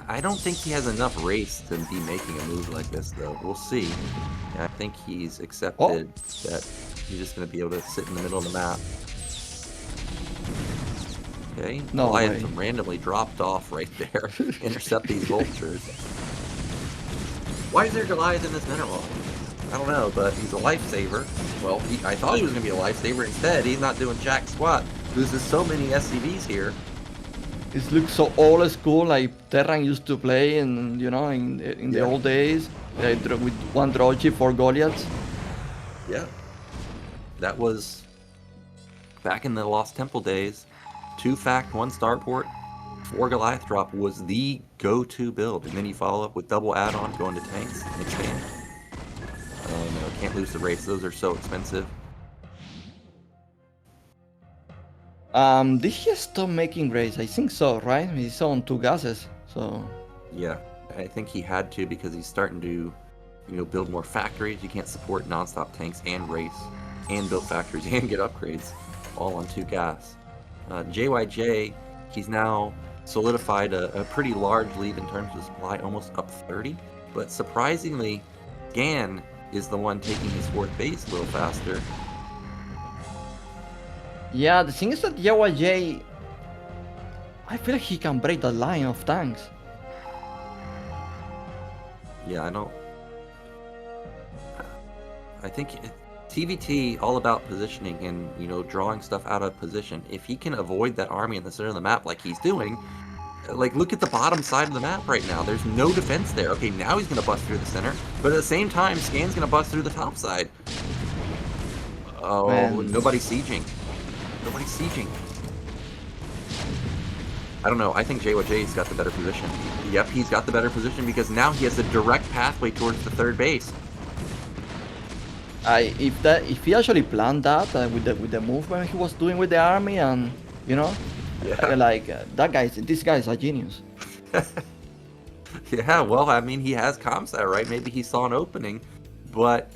I don't think he has enough race to be making a move like this, though. We'll see. I think he's accepted that he's just going to be able to sit in the middle of the map. Okay, no Goliath way. randomly dropped off right there. Intercept these vultures. Why is there Goliath in this mineral? I don't know, but he's a lifesaver. Well, I thought he was going to be a lifesaver. Instead, he's not doing jack squat. Loses so many SCVs here. It looks so old school, like Terran used to play, in the old days, with 1 Drogi, 4 Goliaths. Yeah, that was back in the Lost Temple days. 2 fact, 1 starport, 4 Goliath drop was the go-to build, and then you follow up with double add-on, going to tanks and expand. Oh no, can't lose the race. Those are so expensive. Did he stop making raids? I think so, right? He's on 2 gases, so... Yeah, I think he had to because he's starting to, build more factories. You can't support non-stop tanks and race, and build factories, and get upgrades, all on 2 gas. JYJ, he's now solidified a pretty large lead in terms of supply, almost up 30. But surprisingly, Gan is the one taking his 4th base a little faster. Yeah, the thing is that JYJ, I feel like he can break the line of tanks. Yeah, I think TVT all about positioning and drawing stuff out of position. If he can avoid that army in the center of the map like he's doing, like look at the bottom side of the map right now. There's no defense there. Okay, now he's gonna bust through the center, but at the same time, Scan's gonna bust through the top side. Oh, man. Nobody's sieging. Nobody's sieging. I don't know. I think JYJ's got the better position. Yep, he's got the better position because now he has a direct pathway towards the 3rd base. If he actually planned that with the movement he was doing with the army, and this guy is a genius. Yeah, well, I mean, he has comsat, right? Maybe he saw an opening, but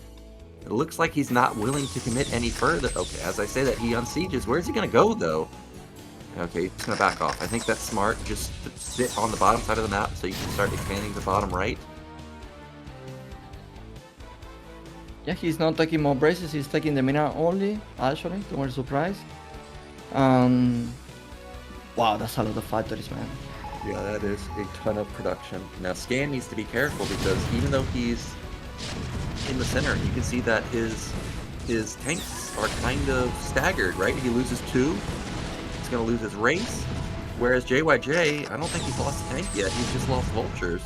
it looks like he's not willing to commit any further. Okay, as I say that, he unsieges. Where's he gonna go though? Okay, he's gonna back off. I think that's smart. Just sit on the bottom side of the map so you can start expanding the bottom right. Yeah, he's not taking more braces, he's taking the mina only, actually, to my surprise. Wow, that's a lot of factories, man. Yeah, that is a ton of production. Now, Scan needs to be careful because even though he's in the center, you can see that his tanks are kind of staggered, right? He loses 2, he's going to lose his race. Whereas JYJ, I don't think he's lost a tank yet, he's just lost vultures.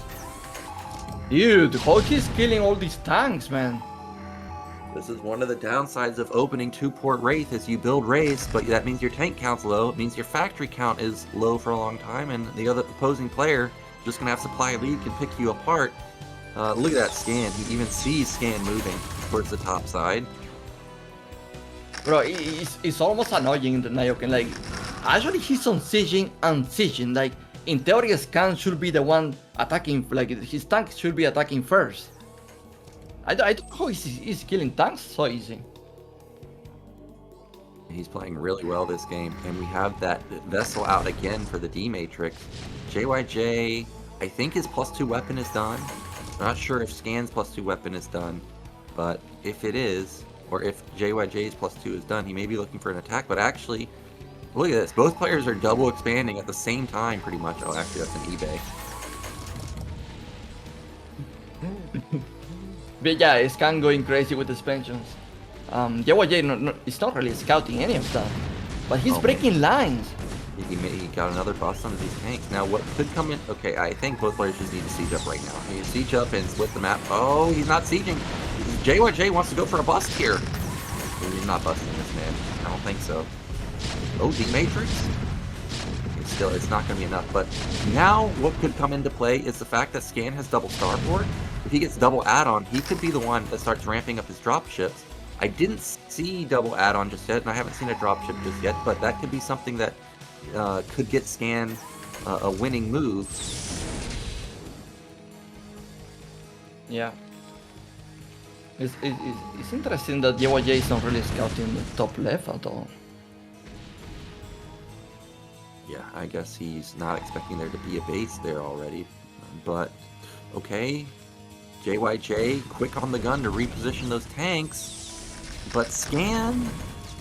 Dude, how he's killing all these tanks, man? This is one of the downsides of opening 2-port Wraith is you build Wraiths, but that means your tank count's low, it means your factory count is low for a long time, and the other opposing player just gonna have supply lead, can pick you apart. Look at that Scan, he even sees Scan moving towards the top side. Bro, it's almost annoying, the Nyoken, like, actually he's on sieging and sieging, like, in theory Scan should be the one attacking, like, his tank should be attacking first. I don't know how he's killing tanks so easy. He's playing really well this game, and we have that vessel out again for the D Matrix. JYJ, I think his +2 weapon is done. I'm not sure if Scan's +2 weapon is done, but if it is, or if JYJ's +2 is done, he may be looking for an attack. But actually, look at this. Both players are double expanding at the same time, pretty much. Oh, actually, that's an eBay. But yeah, Scan going crazy with expansions. JYJ is not really scouting any of that, but he's breaking lines. He got another bust on these tanks. Now, what could come in? Okay, I think both players just need to siege up right now. He needs to siege up and split the map. Oh, he's not sieging. JYJ wants to go for a bust here. He's not busting this, man. I don't think so. Oh, D Matrix. It's not going to be enough. But now, what could come into play is the fact that Scan has double starboard. If he gets double add-on, he could be the one that starts ramping up his dropships. I didn't see double add-on just yet, and I haven't seen a dropship just yet, but that could be something that could get Scan a winning move. Yeah. It's interesting that JYJ is not really scouting the top left at all. Yeah, I guess he's not expecting there to be a base there already. But, okay. JYJ, quick on the gun to reposition those tanks. But Scan...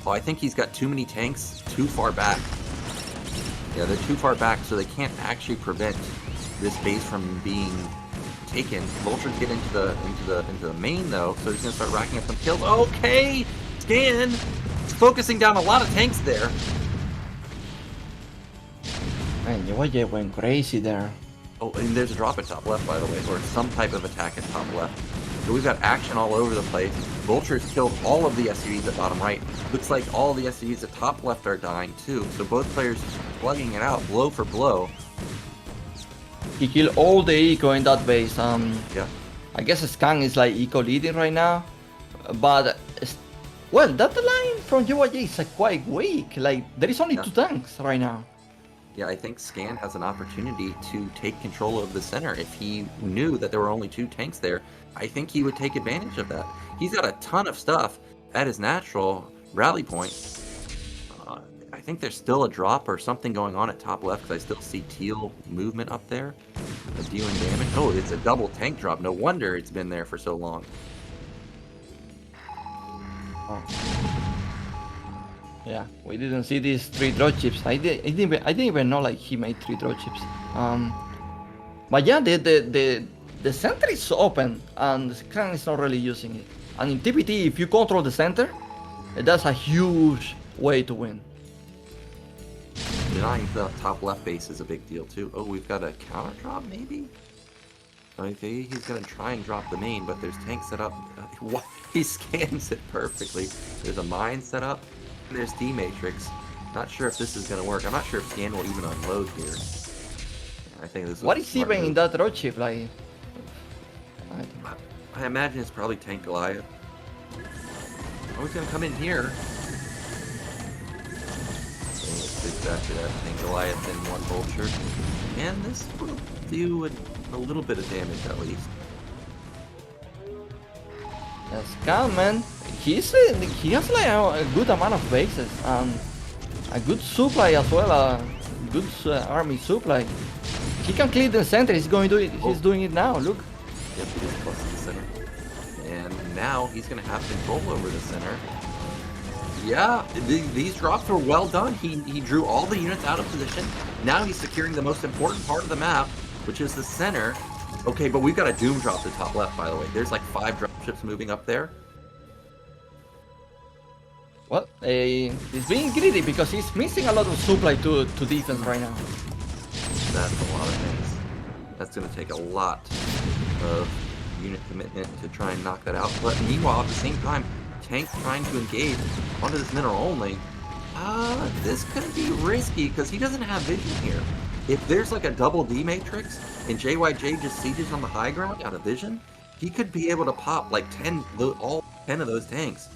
Oh, I think he's got too many tanks too far back. Yeah, they're too far back, so they can't actually prevent this base from being taken. Vultures get into the main though, so he's gonna start racking up some kills. Okay, Scan focusing down a lot of tanks there. Man, JYJ went crazy there. Oh, and there's a drop at top left, by the way, or some type of attack at top left. So we've got action all over the place. Vultures killed all of the SCVs at bottom right. Looks like all the SCVs at top left are dying too. So both players plugging it out, blow for blow. He killed all the eco in that base. Yeah. I guess Scan is like eco leading right now, but well, that line from JYJ is like quite weak. Like there is only 2 tanks right now. Yeah, I think Scan has an opportunity to take control of the center. If he knew that there were only 2 tanks there, I think he would take advantage of that. He's got a ton of stuff at his natural rally point. I think there's still a drop or something going on at top left because I still see teal movement up there, dealing damage. Oh, it's a double tank drop. No wonder it's been there for so long. Oh. Yeah, we didn't see these 3 dropships. I didn't even know like he made 3 dropships. But yeah, the center is open and Scan is not really using it. And in TPT, if you control the center, that's a huge way to win. Denying the top left base is a big deal too. Oh, we've got a counter drop maybe? Okay, he's gonna try and drop the main, but there's tanks set up. He scans it perfectly. There's a mine set up. There's D Matrix. Not sure if this is gonna work. I'm not sure if Scan will even unload here. I think this. What is even in that dropship? Like, I imagine it's probably Tank Goliath. Oh, he's gonna come in here. It's exactly that. Tank Goliath and 1 vulture, and this will do a little bit of damage at least. Scan, man, he has like a good amount of bases and a good supply as well, a good army supply. He can clear the center. He's going to do it. He's doing it now. Look. Yep, he is plus the center, and now he's going to have control over the center. Yeah, these drops were well done. He drew all the units out of position. Now he's securing the most important part of the map, which is the center. Okay, but we've got a doom drop to top left, by the way. There's like 5 dropships moving up there. Well, he's being greedy because he's missing a lot of supply to defense right now. That's a lot of things. That's going to take a lot of unit commitment to try and knock that out. But meanwhile, at the same time, Tank trying to engage onto this mineral only. This could be risky because he doesn't have vision here. If there's like a double D matrix and JYJ just sieges on the high ground out of vision, he could be able to pop like all 10 of those tanks.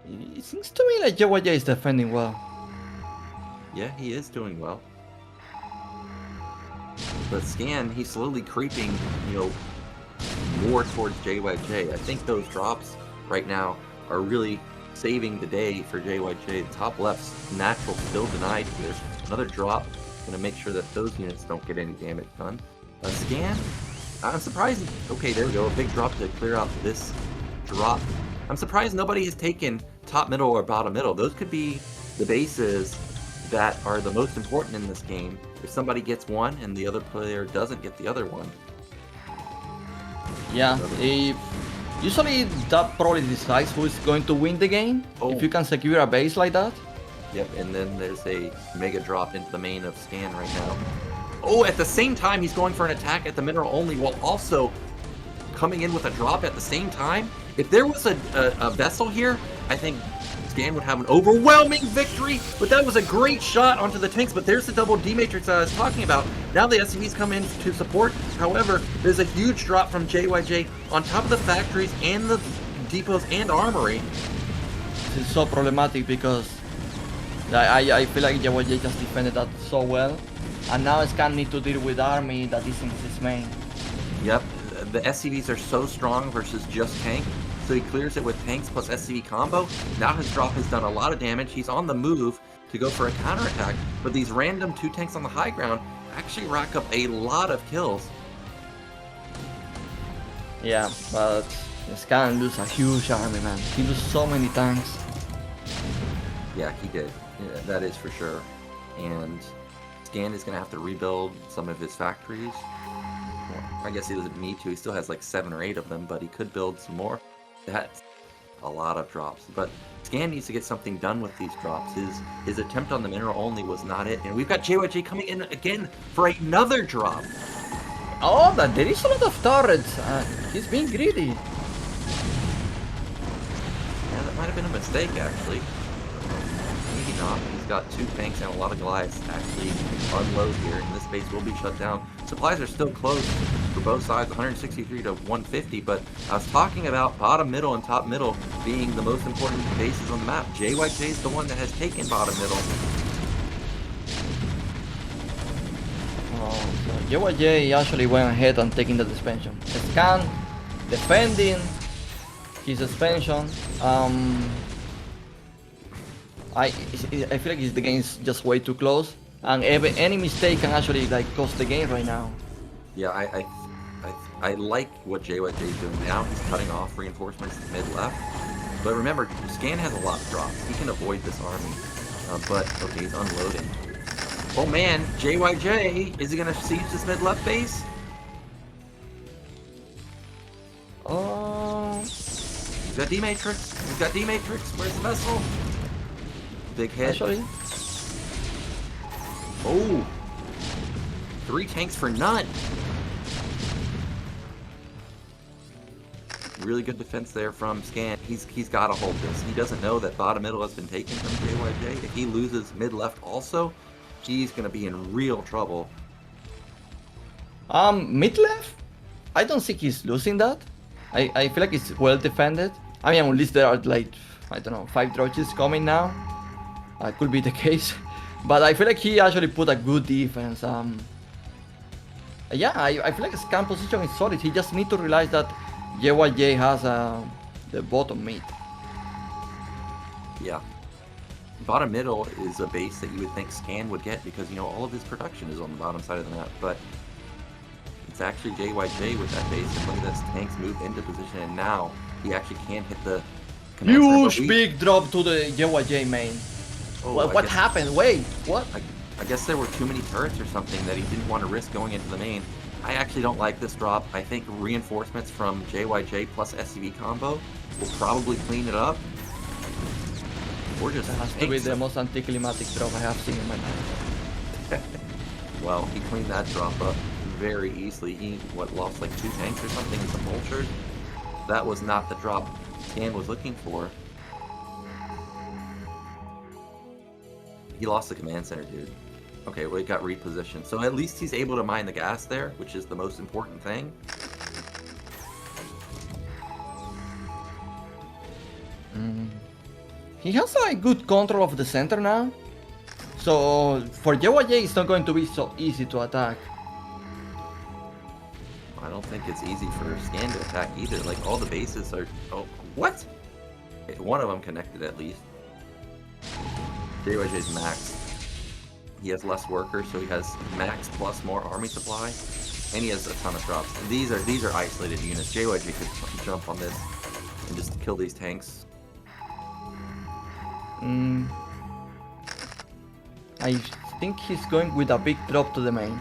It seems to me like JYJ is defending well. Yeah, he is doing well. But Scan, he's slowly creeping, more towards JYJ. I think those drops right now are really saving the day for JYJ. Top left's natural still denied here. Another drop, gonna make sure that those units don't get any damage done. A scan, I'm surprised. Okay, there we go, a big drop to clear out this drop. I'm surprised nobody has taken top middle or bottom middle. Those could be the bases that are the most important in this game. If somebody gets one and the other player doesn't get the other one. Yeah, usually that probably decides who is going to win the game. Oh. If you can secure a base like that. Yep, and then there's a mega drop into the main of Scan right now. Oh, at the same time, he's going for an attack at the mineral only while also coming in with a drop at the same time. If there was a vessel here, I think Scan would have an overwhelming victory, but that was a great shot onto the tanks. But there's the double D-Matrix I was talking about. Now the SCVs come in to support. However, there's a huge drop from JYJ on top of the factories and the depots and armory. It's so problematic because I feel like JYJ just defended that so well. And now Scan need to deal with army that is in his main. Yep, the SCVs are so strong versus just tank. So he clears it with tanks plus SCV combo. Now his drop has done a lot of damage. He's on the move to go for a counterattack, but these random 2 tanks on the high ground actually rack up a lot of kills. Yeah, but Scan lose a huge army, man. He lose so many tanks. Yeah, he did. Yeah, that is for sure. And Scan is going to have to rebuild some of his factories. Well, I guess he doesn't need to. He still has like 7 or 8 of them, but he could build some more. That's a lot of drops. But Scan needs to get something done with these drops. His attempt on the mineral only was not it. And we've got JYJ coming in again for another drop. Oh, but there is a lot of turrets. He's being greedy. Yeah, that might have been a mistake, actually. Maybe not. He's got 2 tanks and a lot of Goliaths actually unload here, and this base will be shut down. Supplies are still close for both sides, 163 to 150, but I was talking about bottom middle and top middle being the most important bases on the map. JYJ is the one that has taken bottom middle. Oh, so JYJ actually went ahead and taking the suspension. Scan defending his suspension. I feel like the game is just way too close, and any mistake can actually like cost the game right now. Yeah, I like what JYJ is doing now. He's cutting off reinforcements to mid left. But remember, Scan has a lot of drops. He can avoid this army. But okay, he's unloading. Oh man, JYJ, is he gonna siege this mid left base? Oh, He's got D-Matrix. He's got D-Matrix. Where's the vessel? Big hit. actually, Oh! 3 tanks for none! Really good defense there from Scan. He's got to hold this. He doesn't know that bottom middle has been taken from JYJ. If he loses mid left also, he's going to be in real trouble. mid left, I don't think he's losing that. I feel like it's well defended. I mean, at least there are like, I don't know, 5 droches coming now. Could be the case, but I feel like he actually put a good defense. Yeah, I feel like his camp position is solid. He just need to realize that JYJ has the bottom mid. Yeah. Bottom middle is a base that you would think Scan would get because, you know, all of his production is on the bottom side of the map, but it's actually JYJ with that base, and look at this, tanks move into position, and now he actually can hit the command center, but Huge big drop to the JYJ main. Oh, What happened? Wait, what? I guess there were too many turrets or something that he didn't want to risk going into the main. I actually don't like this drop. I think reinforcements from JYJ plus SCV combo will probably clean it up. Or just That has to be the most anticlimactic drop I have seen in my life. Well, he cleaned that drop up very easily. He, lost like 2 tanks or something and some vultures? That was not the drop Scan was looking for. He lost the command center, dude. Okay, well, he got repositioned. So at least he's able to mine the gas there, which is the most important thing. He has like good control of the center now. So for JYJ it's not going to be so easy to attack. I don't think it's easy for Scan to attack either. Like, all the bases are... Oh, what? Okay, one of them connected at least. JYJ's max. He has less workers, so he has max plus more army supply. And he has a ton of drops. And these are isolated units. JYJ could jump on this and just kill these tanks. I think he's going with a big drop to the main.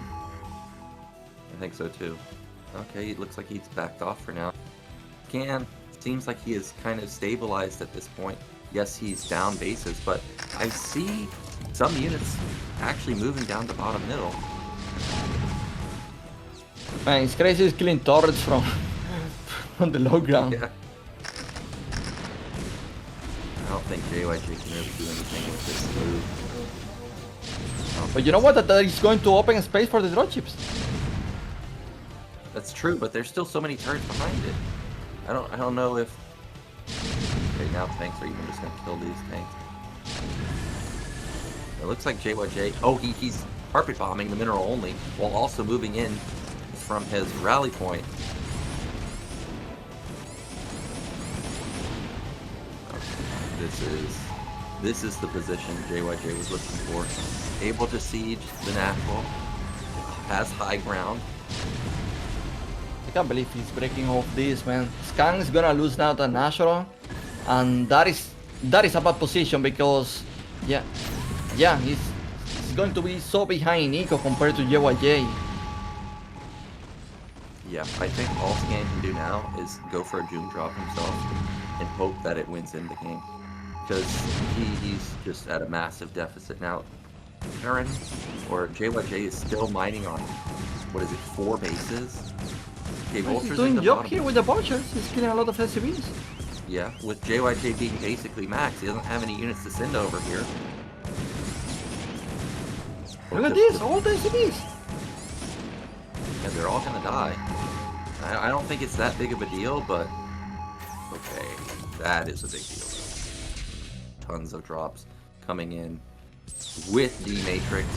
I think so too. Okay, it looks like he's backed off for now. Scan seems like he is kind of stabilized at this point. Yes, he's down bases, but I see some units actually moving down to bottom middle. Man, it's crazy he's killing turrets from the low ground. Yeah. I don't think JYJ can really do anything with this move. But you know what? That is going to open space for the dropships. That's true, but there's still so many turrets behind it. I don't know if... Okay, now tanks are even just gonna kill these tanks. It looks like JYJ... Oh, he's carpet bombing the mineral only, while also moving in from his rally point. This is the position JYJ was looking for. Able to siege the natural, has high ground. I can't believe he's breaking off this, man. Scan is gonna lose now the natural, and that is a bad position because yeah, he's going to be so behind Nico compared to JYJ. Yeah, I think all Scan can do now is go for a Doom drop himself and hope that it wins in the game. Because he's just at a massive deficit now. Mierin or JYJ is still mining on, what is it, 4 bases? Okay, He's doing job here with the vultures. He's killing a lot of SCVs. Yeah, with JYJ being basically max, he doesn't have any units to send over here. Look at this, all the SCVs. Yeah, they're all gonna die. I don't think it's that big of a deal, but okay, that is a big deal. Tons of drops coming in with the Matrix.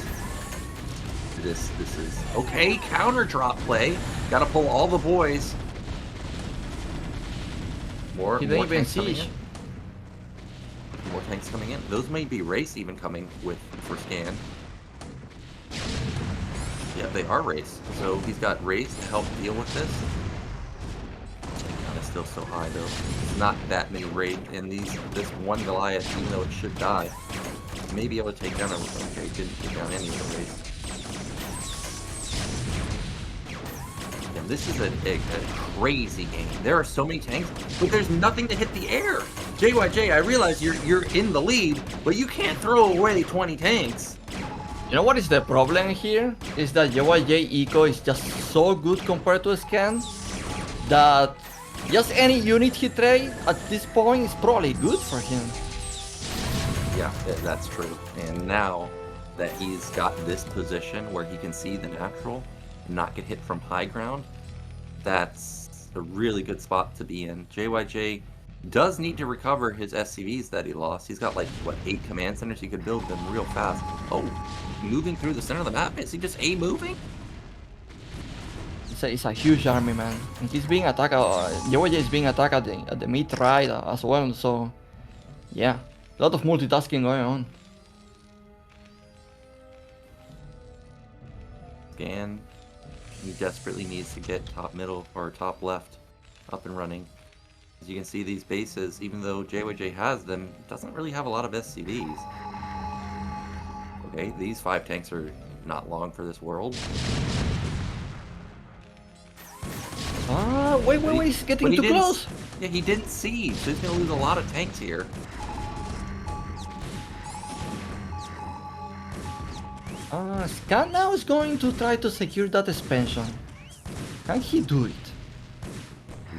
This is okay. Counter drop play. Got to pull all the boys. More tanks coming in. More tanks coming in. Those may be race even coming with for Scan. Yeah, they are race. So he's got race to help deal with this. God, it's still so high though. It's not that many raid in this one Goliath, even though it should die. May be able to take down a... Okay, didn't take down any of the race. And this is a crazy game. There are so many tanks, but there's nothing to hit the air. JYJ, I realize you're in the lead, but you can't throw away 20 tanks. You know what is the problem here? Is that JYJ Eco is just so good compared to Scan that just any unit he trade at this point is probably good for him. Yeah, that's true. And now that he's got this position where he can see the natural and not get hit from high ground, that's a really good spot to be in. JYJ does need to recover his SCVs that he lost. He's got like, what, 8 command centers? He could build them real fast. Oh, moving through the center of the map? Is he just A-moving? It's a huge army, man. And he's being attacked, JYJ is being attacked at the mid-right as well, so yeah. A lot of multitasking going on. Scan. He desperately needs to get top middle or top left up and running. As you can see, these bases, even though JYJ has them, doesn't really have a lot of SCVs. Okay, these 5 tanks are not long for this world. Wait, he's getting too close. Yeah, he didn't see, so he's gonna lose a lot of tanks here. Scan now is going to try to secure that expansion. Can he do it?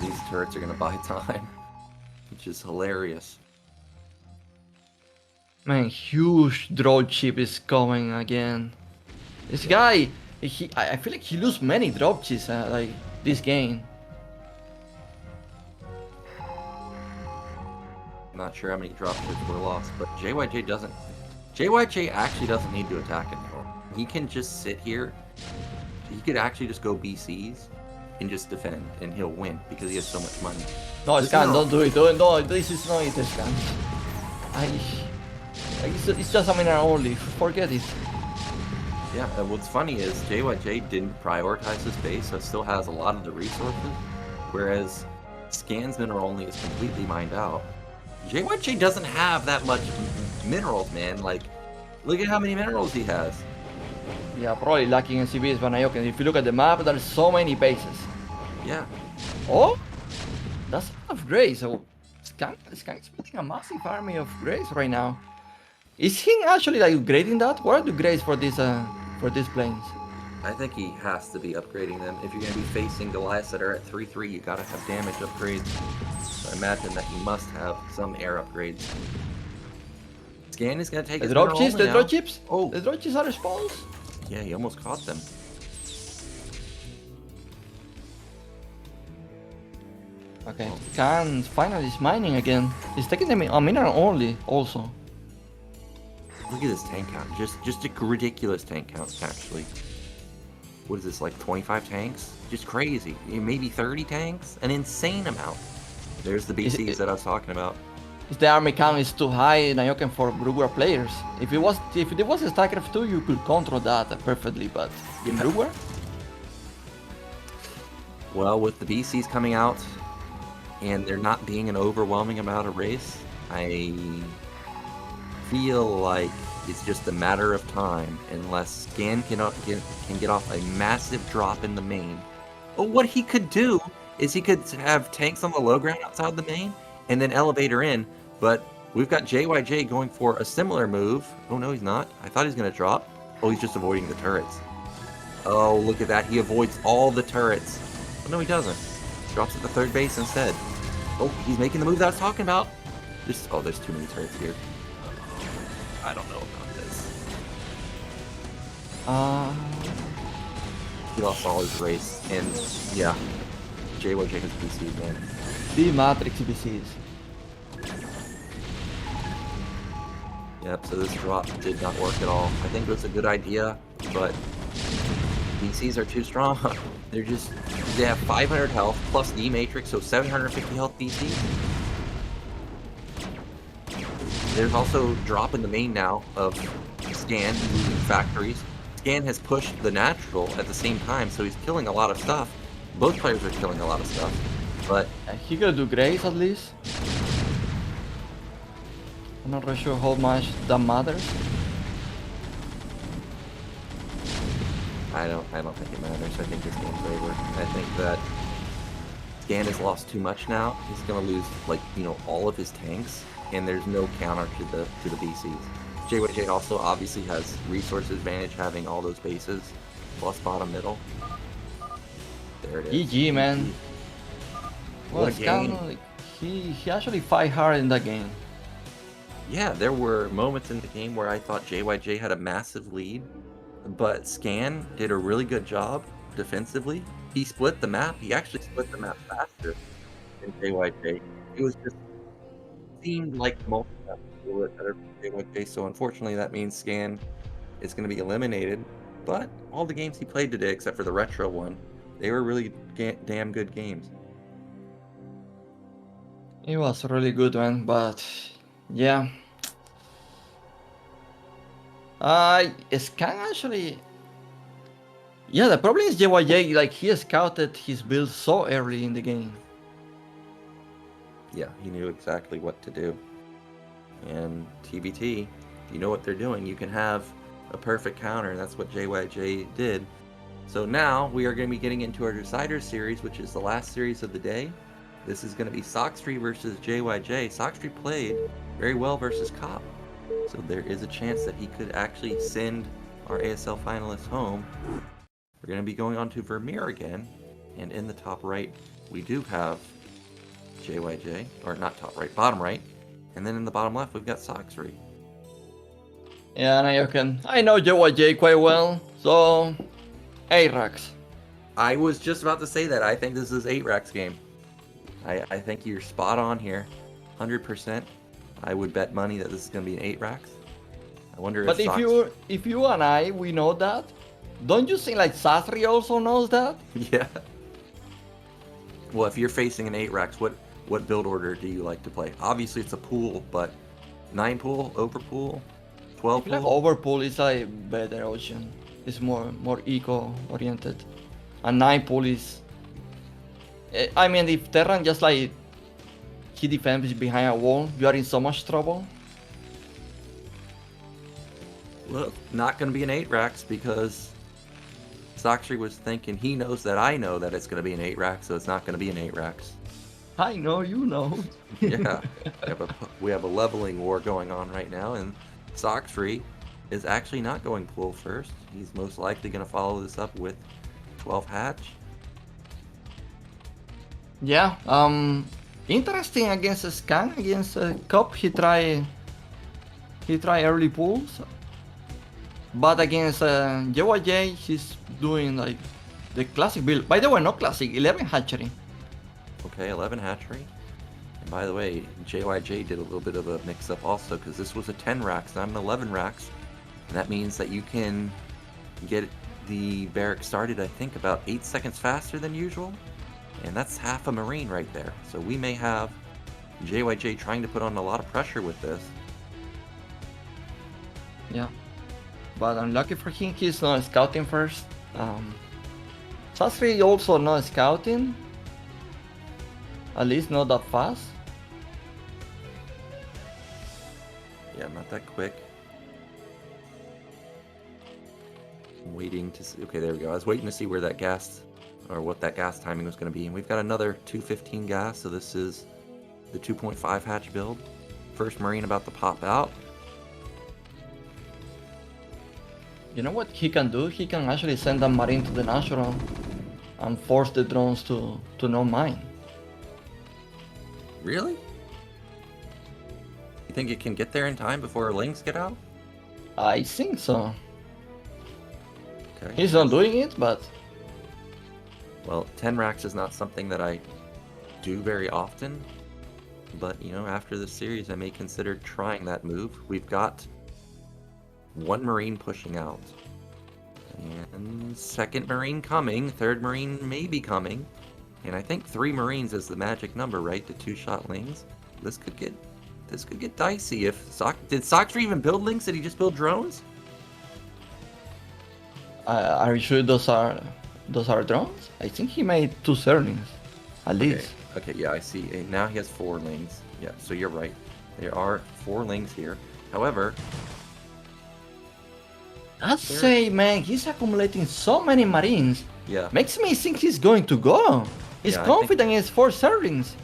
These turrets are gonna buy time, which is hilarious. Man, huge dropship is coming again. This guy, I feel like he lose many dropships like this game. I'm not sure how many dropships were lost, but JYJ actually doesn't need to attack anymore. He can just sit here. He could actually just go BCs and just defend, and he'll win because he has so much money. No, This Scan, is don't do it. Don't, no, this is not it, Scan. It's just a mineral only. Forget it. Yeah, and what's funny is JYJ didn't prioritize his base, so it still has a lot of the resources, whereas Scan's mineral only is completely mined out. JYJ doesn't have that much minerals, man. Like, look at how many minerals he has. Yeah, probably lacking in CBs, but Nyoken. If you look at the map, there's so many bases. Yeah. Oh, that's a lot of Greys. So Skank's building a massive army of Greys right now. Is he actually like upgrading that? What are the Greys for these planes? I think he has to be upgrading them. If you're going to be facing Goliaths that are at 3-3, you got to have damage upgrades. So I imagine that he must have some air upgrades. Scan is going to take his mineral only The now. drop chips? Oh. The drop chips are spawns? Yeah, he almost caught them. Okay, Khan finally is mining again. He's taking them a mineral only also. Look at this tank count. Just a ridiculous tank count, actually. What is this, like 25 tanks? Just crazy. Maybe 30 tanks? An insane amount. There's the BCs that I was talking about. If the army count is too high, Nyoken for Brewer players. If it was a StarCraft 2, you could control that perfectly, but in Brewer? Well, with the BCs coming out, and there not being an overwhelming amount of race, I feel like it's just a matter of time unless Scan can get off a massive drop in the main. But what he could do is he could have tanks on the low ground outside the main and then elevator in, but we've got JYJ going for a similar move. Oh no, he's not. I thought he was going to drop. Oh, he's just avoiding the turrets. Oh, look at that. He avoids all the turrets. Oh, no, he doesn't. Drops at the third base instead. Oh, he's making the move that I was talking about. Oh, there's too many turrets here. I don't know about this. He lost all his race, and yeah, JYJ has PCs, man. The Matrix BCs. Yep, so this drop did not work at all. I think it was a good idea, but BCs are too strong. They have 500 health plus the Matrix, so 750 health BC. There's also drop in the main now of Scan moving factories. Scan has pushed the natural at the same time, so he's killing a lot of stuff. Both players are killing a lot of stuff, but He gonna do Grace at least. I'm not really sure how much that matters. I don't think it matters. I think this game's over. I think that Scan has lost too much now. He's gonna lose all of his tanks, and there's no counter to the BCs. JYJ also obviously has resource advantage having all those bases, plus bottom middle. There it is. GG, man. What Well, a game. Scan, he actually fight hard in that game. Yeah, there were moments in the game where I thought JYJ had a massive lead, but Scan did a really good job defensively. He split the map. He actually split the map faster than JYJ. It was just seemed like multi-map were better than JYJ, so unfortunately that means Scan is going to be eliminated. But all the games he played today, except for the retro one, they were really damn good games. It was really good, man, but yeah. Scan actually... Yeah, the problem is JYJ, like, he scouted his build so early in the game. Yeah, he knew exactly what to do. And TBT, if you know what they're doing, you can have a perfect counter, and that's what JYJ did. So now we are going to be getting into our Deciders series, which is the last series of the day. This is going to be Sacsri versus JYJ. Sacsri played very well versus KOP. So there is a chance that he could actually send our ASL finalists home. We're going to be going on to Vermeer again. And in the top right, we do have JYJ. Or not top right, bottom right. And then in the bottom left, we've got Sacsri. Yeah, I know JYJ quite well, so... 8 racks. I was just about to say that. I think this is 8 racks game. I think you're spot on here. 100%. I would bet money that this is going to be an 8 racks. I wonder but if you and I, we know that, don't you think like Sacsri also knows that? Yeah. Well, if you're facing an 8 racks, what build order do you like to play? Obviously, it's a pool, but 9 pool, over pool, 12 I feel like pool. overpool is like better option. It's more eco oriented, and 9 pool is. I mean, if Terran just like he defends behind a wall, you are in so much trouble. Well, not going to be an 8 racks because Sacsri was thinking he knows that I know that it's going to be an 8 rack, so it's not going to be an 8 racks. I know, you know. Yeah, we have a leveling war going on right now, and Sacsri is actually not going pool first. He's most likely going to follow this up with 12 hatch. Yeah, interesting against Scan, against KOP, he try early pulls, but against JYJ, he's doing like the classic build. By the way, not classic, 11 hatchery. Okay, 11 hatchery. And by the way, JYJ did a little bit of a mix-up also, because this was a 10 racks, not an 11 racks. And that means that you can get the barrack started, I think, about 8 seconds faster than usual. And that's half a Marine right there. So we may have JYJ trying to put on a lot of pressure with this. Yeah, but unlucky for him, he's not scouting first. Sacsri also not scouting, at least not that fast. Yeah, not that quick. I'm waiting to see. Okay, there we go. I was waiting to see where that gas, or what that gas timing was going to be. And we've got another 215 gas, so this is the 2.5 hatch build. First Marine about to pop out. You know what he can do? He can actually send a Marine to the natural and force the drones to not mine. Really? You think it can get there in time before Lings get out? I think so. Okay. He's not doing it, but... Well, 10 racks is not something that I do very often. But, you know, after this series, I may consider trying that move. We've got 1 Marine pushing out. And second Marine coming. Third Marine may be coming. And I think 3 Marines is the magic number, right? The 2-shot Lings. This could get dicey if did Sacsri even build Lings? Did he just build drones? Are you sure those are drones? I think he made 2 Zerlings, at least. Okay, yeah, I see. And now he has 4 Lings. Yeah, so you're right. There are 4 Lings here. However, I'd say, man, he's accumulating so many Marines. Yeah. Makes me think he's going to go. He's Yeah, confident in his 4 Zerlings.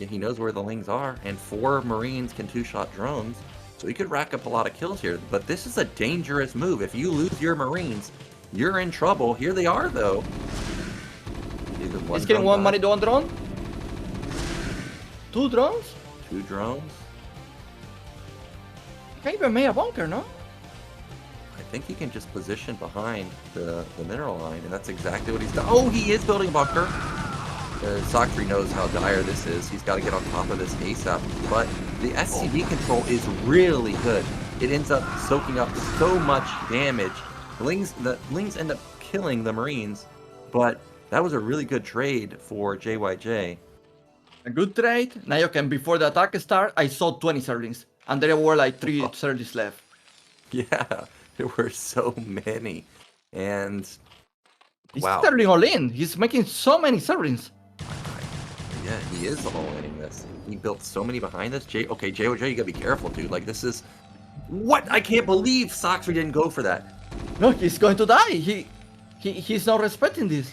yeah, he knows where the Lings are, and 4 Marines can 2-shot drones, so he could rack up a lot of kills here. But this is a dangerous move. If you lose your Marines, you're in trouble. Here they are, though. He's getting 1 Marine to 1 drone. 2 drones? 2 drones. He can even make a bunker, no? I think he can just position behind the mineral line, and that's exactly what he's done. Oh, he is building a bunker. Sacsri knows how dire this is. He's got to get on top of this ASAP. But the SCV control is really good. It ends up soaking up so much damage. The Lings end up killing the Marines, but that was a really good trade for JYJ. A good trade. Nyoken, before the attack started, I saw 20 Zerlings. And there were like 3 Zerlings left. Yeah, there were so many. And He's wow. Zerling all in. He's making so many Zerlings. Yeah, he is all winning this. He built so many behind this. Okay, JYJ, you gotta be careful, dude. Like, this is... What? I can't believe Sacsri didn't go for that. No, he's going to die. He's not respecting this.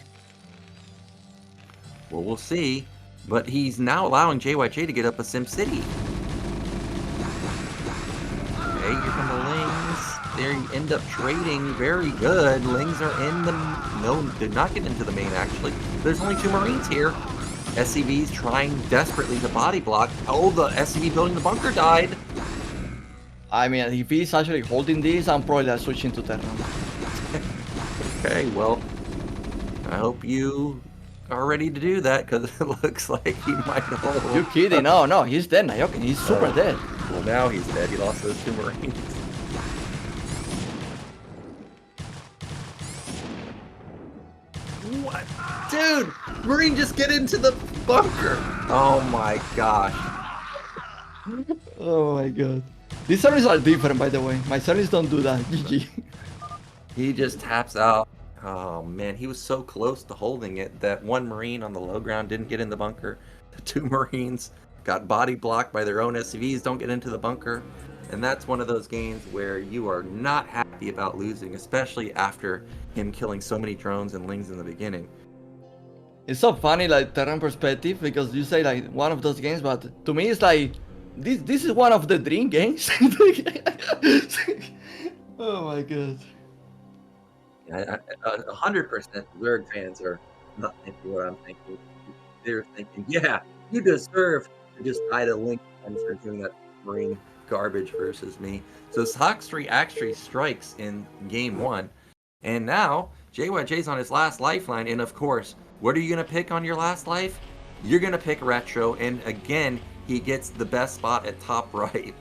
Well, we'll see. But he's now allowing JYJ to get up a SimCity. Okay, here come the Lings. They end up trading very good. Lings are in the... No, did not get into the main, actually. There's only 2 Marines here. SCV's trying desperately to body block. Oh, the SCV building the bunker died. I mean, if he's actually holding this, I'm probably like switching to Terran. Okay, well, I hope you are ready to do that, because it looks like he might hold. You kidding? No, he's dead, Nyoken. He's super dead. Well, now he's dead. He lost those 2 Marines. What? Dude, Marine just get into the bunker. Oh my gosh. Oh my god. These servers are different, by the way. My servers don't do that. GG. He just taps out. Oh man, he was so close to holding it that one Marine on the low ground didn't get in the bunker. The two Marines got body blocked by their own SCVs, don't get into the bunker. And that's one of those games where you are not happy about losing, especially after him killing so many drones and lings in the beginning. It's so funny, like, Terran perspective, because you say, like, one of those games, but to me, it's like, this is one of the dream games. Oh my god. 100% Zerg fans are not thinking what I'm thinking. They're thinking, yeah, you deserve to just die to Link for doing that Marine garbage versus me. So Sacsri actually strikes in game 1. And now, JYJ's on his last lifeline, and of course, what are you going to pick on your last life? You're going to pick Retro, and again, he gets the best spot at top right.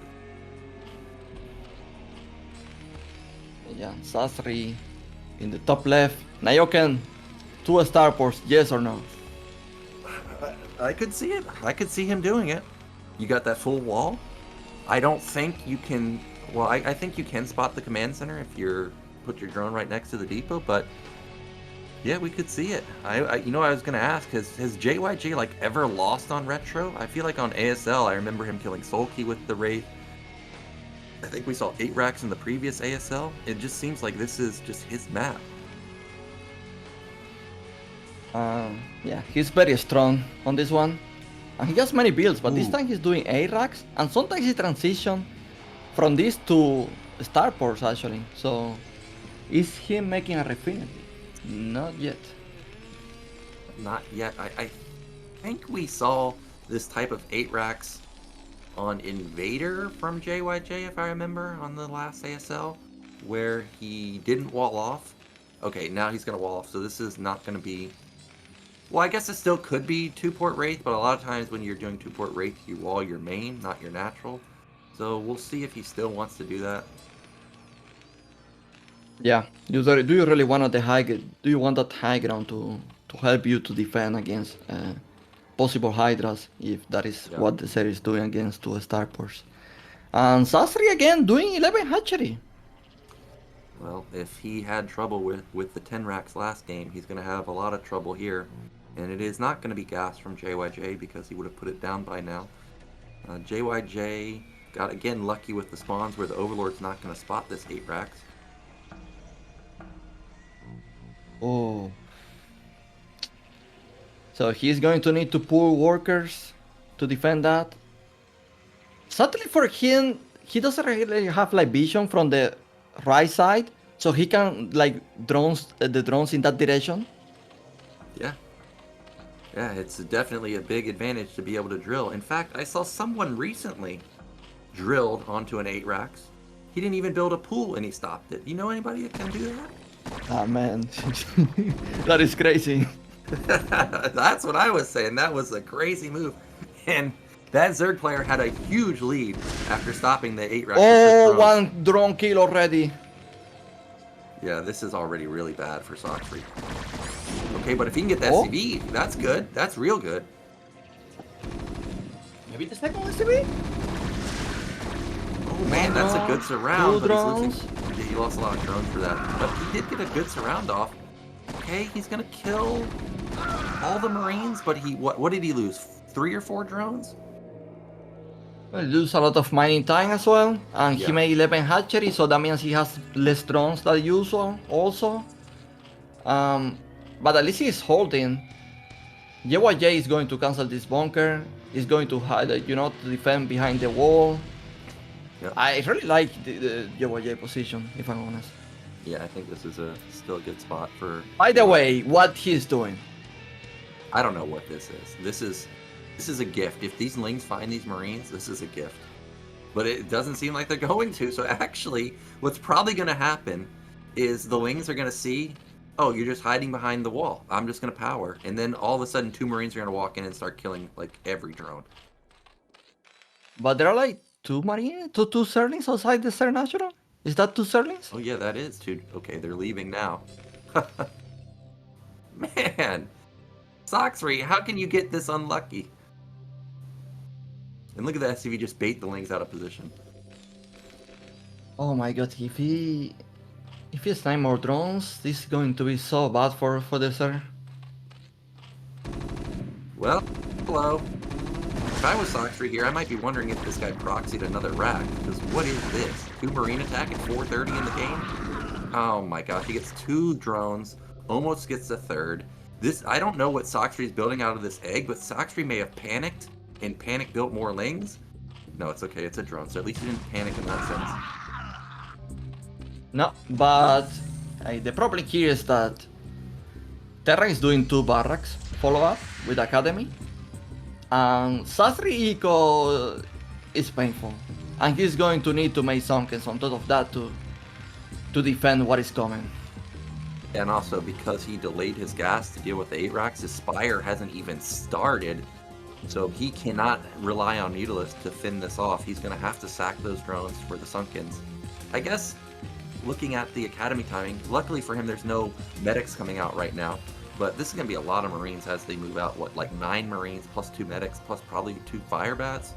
Yeah, Sacsri in the top left. Nyoken, 2 starports, yes or no? I could see it. I could see him doing it. You got that full wall. I don't think you can... Well, I think you can spot the command center if you're put your drone right next to the depot, but yeah, we could see it. You know, I was gonna ask, has JYJ like ever lost on Retro? I feel like on ASL, I remember him killing Sulky with the Wraith. I think we saw 8 racks in the previous ASL. It just seems like this is just his map. Yeah, he's very strong on this one. And he has many builds, but this time he's doing 8 racks, and sometimes he transition from this to starports actually. So, is he making a Refinity? Not yet. Not yet. I think we saw this type of 8 racks on Invader from JYJ, if I remember, on the last ASL, where he didn't wall off. Okay, now he's going to wall off, so this is not going to be... Well, I guess it still could be 2-port Wraith, but a lot of times when you're doing 2-port Wraith, you wall your main, not your natural. So we'll see if he still wants to do that. Yeah, do you really want the high? Do you want that high ground to help you to defend against possible Hydras, if that is what the series is doing against 2 starports? And Sacsri again doing 11 hatchery. Well, if he had trouble with the 10 racks last game, he's going to have a lot of trouble here. And it is not going to be gas from JYJ because he would have put it down by now. JYJ got, again, lucky with the spawns where the Overlord's not going to spot this 8 racks. Oh. So he's going to need to pull workers to defend that. Sadly for him, he doesn't really have like vision from the right side, so he can like the drones in that direction. Yeah. Yeah, it's definitely a big advantage to be able to drill. In fact, I saw someone recently drilled onto an 8 racks. He didn't even build a pool and he stopped it. You know anybody that can do that? Ah man, that is crazy. That's what I was saying. That was a crazy move. And that Zerg player had a huge lead after stopping the 8 racks. Oh, 1 drone kill already. Yeah, this is already really bad for Sacsri. Okay, but if he can get the SCV, that's good. That's real good. Maybe the second SCV? Oh man, that's a good surround. But he's losing. Yeah, he lost a lot of drones for that. But he did get a good surround off. Okay, he's gonna kill all the Marines, but what did he lose? 3 or 4 drones? He lose a lot of mining time as well, and he made 11 hatchery, so that means he has less drones than usual also. But at least he's holding. JYJ is going to cancel this bunker. He's going to hide, to defend behind the wall. Yeah. I really like the JYJ position, if I'm honest. Yeah, I think this is still a good spot for... By the way, what he's doing? I don't know what this is. This is a gift. If these Lings find these Marines, this is a gift. But it doesn't seem like they're going to. So actually, what's probably going to happen is the Lings are going to see, oh, you're just hiding behind the wall. I'm just going to power. And then all of a sudden, 2 Marines are going to walk in and start killing, like, every drone. But there are, like, 2 Marines? 2 Zerglings outside the Ser National? Is that 2 Zerglings? Oh, yeah, that is 2. Okay, they're leaving now. Man. Sacsri, how can you get this unlucky? And look at that SCV just bait the lings out of position. Oh my god, if he has 9 more drones, this is going to be so bad for the sir. Well, hello. If I was Sacsri here, I might be wondering if this guy proxied another rack, because what is this? 2 Marine attack at 4:30 in the game? Oh my gosh, he gets 2 drones, almost gets a 3rd. This, I don't know what Sacsri is building out of this egg, but Sacsri may have panicked and built more lings. No, it's okay, it's a drone, so at least he didn't panic in that sense. No, but the problem here is that Terra is doing 2 barracks follow-up with Academy, and Sacsri Eco is painful, and he's going to need to make Sunkens on top of that to defend what is coming. And also, because he delayed his gas to deal with the 8 racks, his Spire hasn't even started, so he cannot rely on Needless to fend this off. He's going to have to sack those drones for the Sunkens. I guess, looking at the Academy timing, luckily for him there's no medics coming out right now, but this is going to be a lot of Marines as they move out. What, like 9 Marines plus 2 medics plus probably 2 fire bats?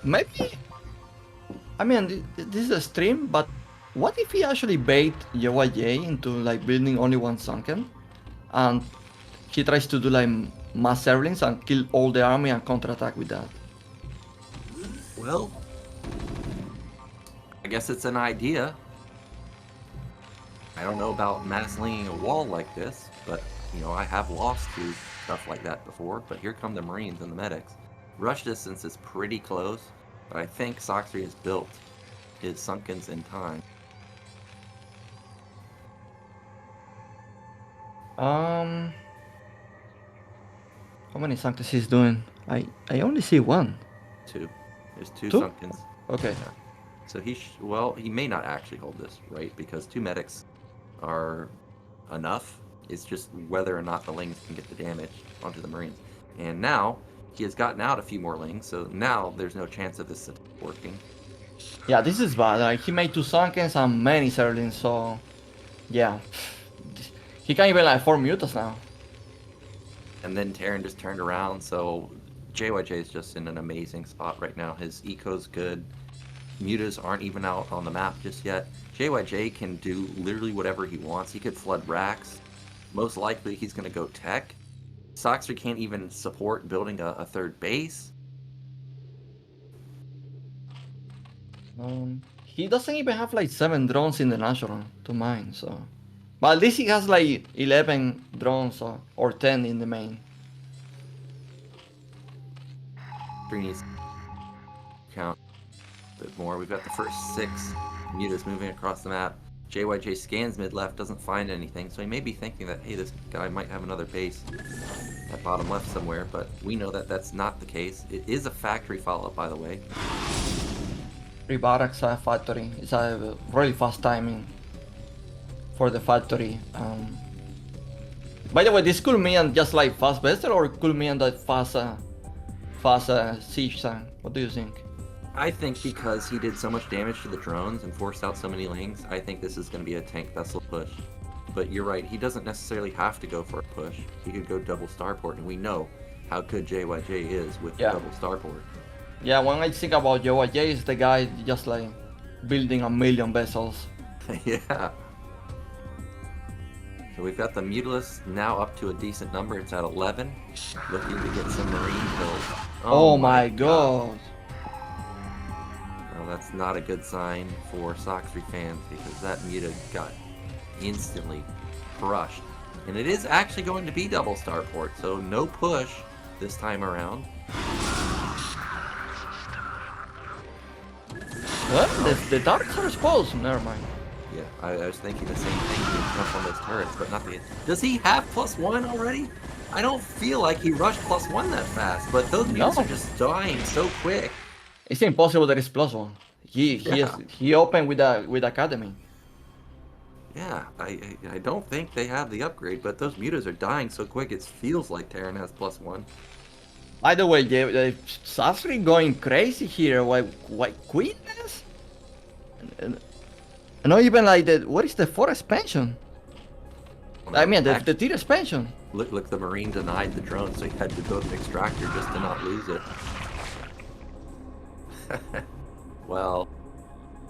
Maybe. I mean, this is a stream, but what if he actually bait JYJ into like building only 1 sunken, and he tries to do like mass servlings and kill all the army and counterattack with that? Well, I guess it's an idea. I don't know about mass laying a wall like this, but you know, I have lost to stuff like that before. But here come the Marines and the medics. Rush distance is pretty close, but I think Sacsri has built his Sunkens in time. How many Sunkens he's doing? I only see 1. 2. There's 2 2? Sunkens. Okay. Yeah. So well, he may not actually hold this, right? Because 2 medics are enough. It's just whether or not the lings can get the damage onto the Marines. And now he has gotten out a few more lings, so now there's no chance of this working. Yeah, this is bad. Like, he made 2 Sunkens and many servlings, so yeah. He can't even like 4 mutas now. And then Terran just turned around, so JYJ is just in an amazing spot right now. His eco's good. Mutas aren't even out on the map just yet. JYJ can do literally whatever he wants. He could flood racks. Most likely he's going to go tech. Sacsri can't even support building a 3rd base. He doesn't even have like 7 drones in the national to mine, so. But at least he has like 11 drones or 10 in the main. Needs to count a bit more. We've got the first 6 mutas moving across the map. JYJ scans mid left, doesn't find anything, so he may be thinking that, hey, this guy might have another base at bottom left somewhere, but we know that that's not the case. It is a factory follow-up, by the way. 3 barracks factory. It's a really fast timing for the factory. By the way, this could mean just like fast Bester, or could mean that fast siege tank. What do you think? I think because he did so much damage to the drones and forced out so many lings, I think this is going to be a tank vessel push. But you're right, he doesn't necessarily have to go for a push. He could go double starport, and we know how good JYJ is with double starport. Yeah, when I think about JYJ, is the guy just like building a million vessels. Yeah. So we've got the Mutilus now up to a decent number. It's at 11. Looking to get some Marine kills. Oh my god. Well, that's not a good sign for Sacsri fans, because that Muta got instantly crushed. And it is actually going to be double starport, so no push this time around. What? The darks are exposed. Never mind. Yeah, I was thinking the same thing. He would jump on those turrets, but not the... Does he have +1 already? I don't feel like he rushed +1 that fast, but those mules are just dying so quick. It's impossible there is +1. He opened with Academy. Yeah, I don't think they have the upgrade, but those mutas are dying so quick it feels like Terran has +1. By the way, Sacsri going crazy here. Why Queenness? Not even like the, what is the 4 expansion? Well, I mean, the actually, tier expansion. look, the Marine denied the drone, so he had to build an extractor just to not lose it. Well,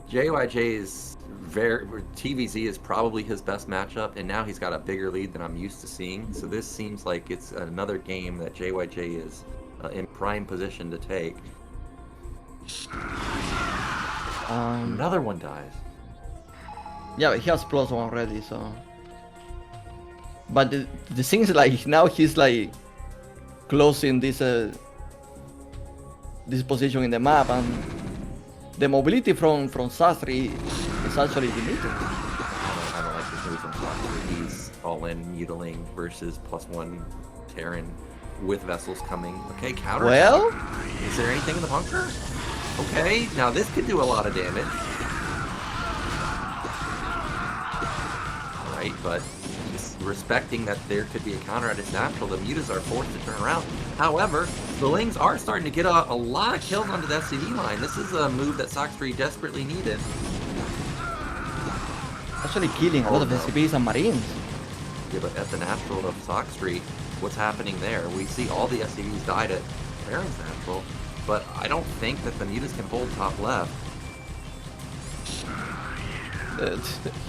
JYJ's TVZ is probably his best matchup, and now he's got a bigger lead than I'm used to seeing. So this seems like it's another game that JYJ is in prime position to take. Another one dies. Yeah, but he has +1 already, so. But the thing is, like, now he's like closing this this position in the map, and the mobility from Sacsri is actually limited. I don't like this move from Sacsri. He's all in mutiling versus +1 Terran with vessels coming. Okay, counter. Well, is there anything in the bunker? Okay, now this could do a lot of damage. Right, but just respecting that there could be a counter at its natural, the mutas are forced to turn around. However, the Lings are starting to get a lot of kills onto the SCV line. This is a move that Sacsri desperately needed. actually killing a lot of SCVs and Marines. Yeah, but at the natural of Sacsri, what's happening there? We see all the SCVs died at Baron's natural, but I don't think that the mutas can hold top left.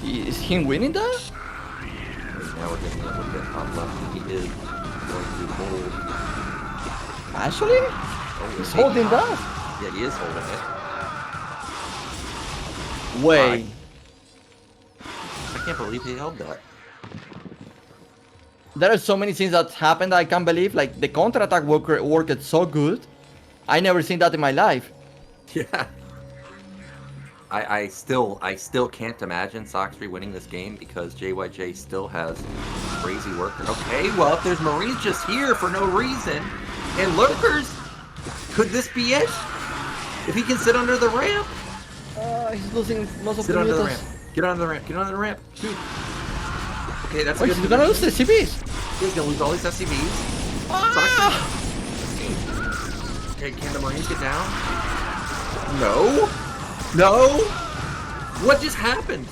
Is he winning that? Now we're getting a little bit top left. He is going to hold. Actually? Oh, He's holding that? Yeah, he is holding it. Wait. I can't believe he held that. There are so many things that happened I can't believe. Like, the counterattack worked so good. I never seen that in my life. Yeah. I still can't imagine Sacsri winning this game because JYJ still has crazy worker. Okay, well, if there's Marines just here for no reason, and lurkers, could this be it? If he can sit under the ramp? He's losing most of Sit the under the mutas. ramp. Get under the ramp. Get under the ramp. Shoot. Okay, that's a Oh, good he's gonna lose the position. CVs. He's gonna lose all his SCVs. Ah! Okay, can the Marines get down? No. No. What just happened?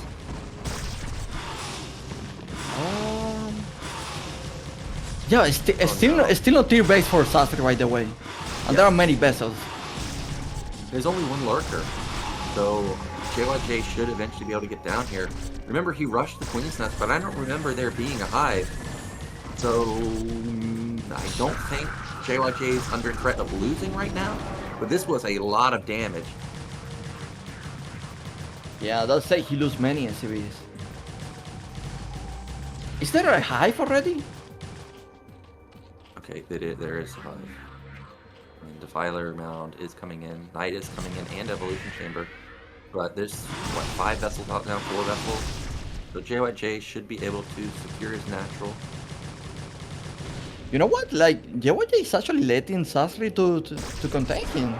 Yeah, it's still not tier base for Sacsri, by the way. And there are many vessels. There's only one lurker, so JYJ should eventually be able to get down here. Remember, he rushed the Queen's Nest, but I don't remember there being a hive. So I don't think JYJ is under threat of losing right now, but this was a lot of damage. Yeah, they'll say he lose many SCVs. Is there a hive already? Okay, there is a hive. And Defiler Mound is coming in, Knight is coming in, and Evolution Chamber. But there's, what, 5 vessels out now, 4 vessels? So JYJ should be able to secure his natural. You know what? Like, JYJ is actually letting Sacsri to contain him.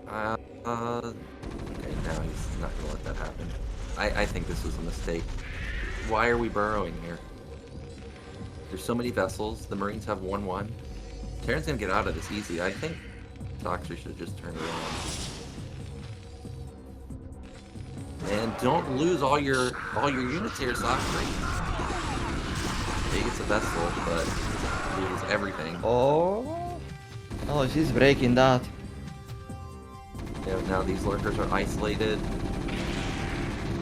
Okay, now he's not gonna let that happen. I think this was a mistake. Why are we burrowing here? There's so many vessels. The Marines have 1-1. Terran's gonna get out of this easy. I think Sacsri should have just turned around. And don't lose all your units here, Sacsri. He gets a vessel, but loses everything. Oh, she's breaking that. Yeah, now these lurkers are isolated.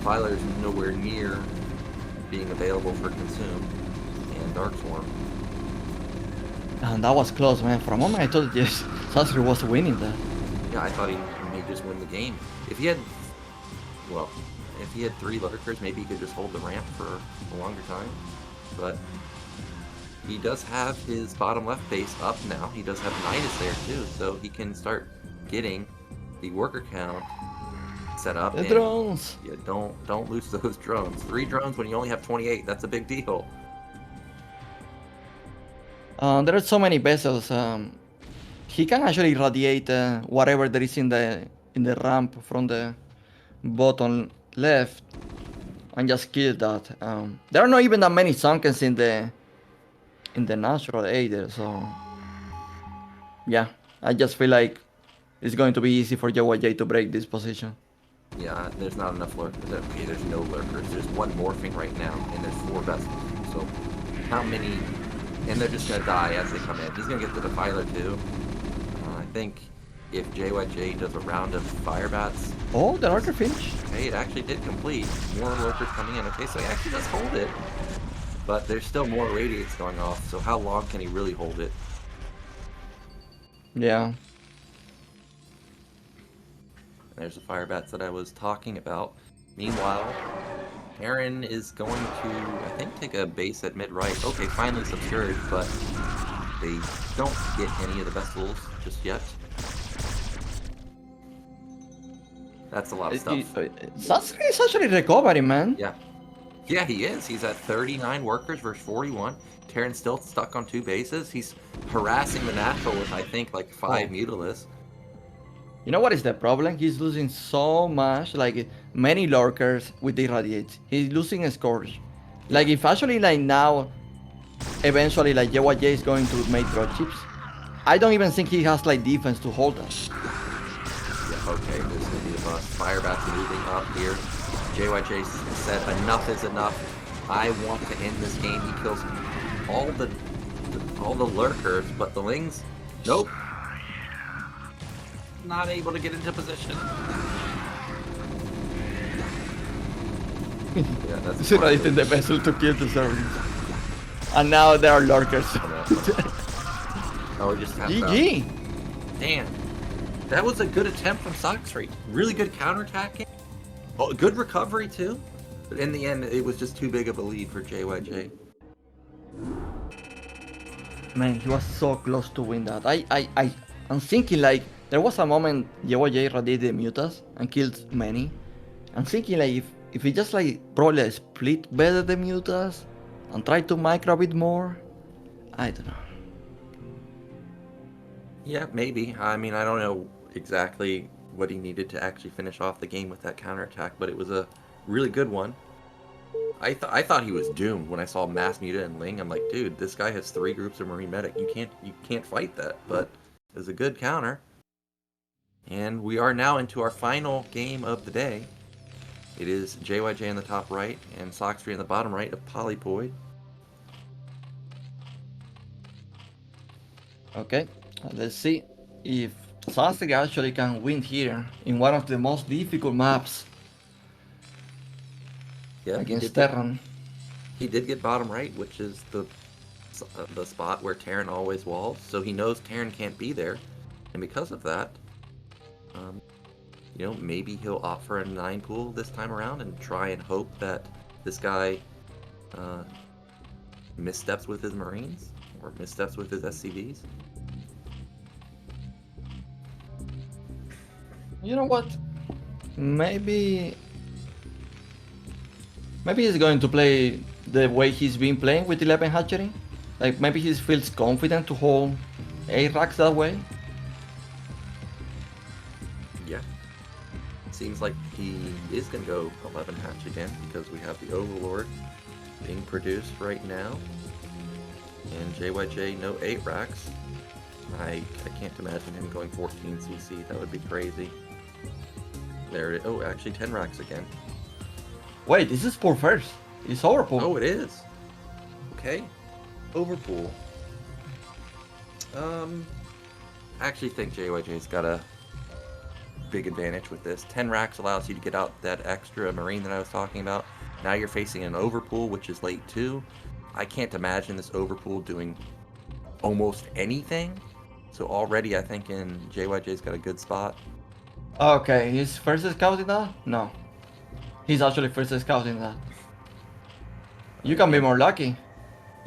Filer's nowhere near being available for consume. And Dark Swarm. And that was close, man. For a moment I thought yes, Sacsri was winning that. Yeah, I thought he may just win the game. If he had 3 lurkers, maybe he could just hold the ramp for a longer time. But he does have his bottom left base up now. He does have Nidus there too, so he can start getting the worker count set up. The drones. Yeah, don't lose those drones. 3 drones when you only have 28. That's a big deal. There are so many vessels. He can actually irradiate whatever there is in the ramp from the bottom left and just kill that. There are not even that many sunkens in the natural either, so yeah, I just feel like it's going to be easy for JYJ to break this position. Yeah, there's not enough lurkers. Okay, there's no lurkers. There's one morphing right now, and there's 4 vessels. So, how many? And they're just gonna die as they come in. He's gonna get the defiler too. I think if JYJ does a round of fire bats. Oh, the lurker finished. Okay, it actually did complete. More lurkers coming in. Okay, so he actually does hold it, but there's still more radiates going off. So how long can he really hold it? Yeah. There's the fire bats that I was talking about. Meanwhile, Mierin is going to, I think, take a base at mid-right. Okay, finally subscured, but they don't get any of the vessels just yet. That's a lot of stuff. Sacsri is actually recovering, man. Yeah. Yeah, he is. He's at 39 workers versus 41. Terran's still stuck on 2 bases. He's harassing the natural with, I think, like 5 Mutilis. You know what is the problem? He's losing so much, like many lurkers with the irradiates. He's losing a Scourge. Like if actually like now, eventually like JYJ is going to make draw chips, I don't even think he has like defense to hold us. Yeah, okay, this is gonna be a must. Fire bats moving up here. JYJ said enough is enough. I want to end this game. He kills all the lurkers, but the Lings, nope. Not able to get into position. Yeah, that's in the vessel to kill the servants. And now there are lurkers. Oh, just tapped GG! out. Damn. That was a good attempt from Sacsri. Really good counterattacking. Oh, good recovery too. But in the end, it was just too big of a lead for JYJ. Man, he was so close to win that. I'm thinking like, there was a moment JYJ radiated the mutas and killed many. I'm thinking like if he just like probably split better the mutas and try to micro a bit more, I don't know. Yeah, maybe. I mean, I don't know exactly what he needed to actually finish off the game with that counterattack, but it was a really good one. I thought he was doomed when I saw Mass Muta and Ling. I'm like, dude, this guy has 3 groups of Marine Medic. You can't fight that. But it was a good counter. And we are now into our final game of the day. It is JYJ in the top right and Sacsri in the bottom right of Polypoid. Okay, let's see if Sacsri actually can win here in one of the most difficult maps against Terran. He did get bottom right, which is the spot where Terran always walls. So he knows Terran can't be there, and because of that, you know, maybe he'll offer a 9 pool this time around and try and hope that this guy missteps with his Marines or missteps with his SCVs. You know what? Maybe he's going to play the way he's been playing with 11 hatchery. Like maybe he feels confident to hold 8 racks that way. Yeah. Seems like he is going to go 11 hatch again because we have the Overlord being produced right now. And JYJ no 8 racks. I can't imagine him going 14 CC. That would be crazy. There it is. Oh, actually 10 racks again. Wait, this is pool first. It's overpool. Oh, it is. Okay. Overpool. I actually think JYJ's got a big advantage with this. 10 racks allows you to get out that extra Marine that I was talking about. Now you're facing an overpool, which is late too. I can't imagine this overpool doing almost anything. So already I think JYJ's got a good spot. Okay, he's first scouting that? No. He's actually first scouting that. You can be more lucky.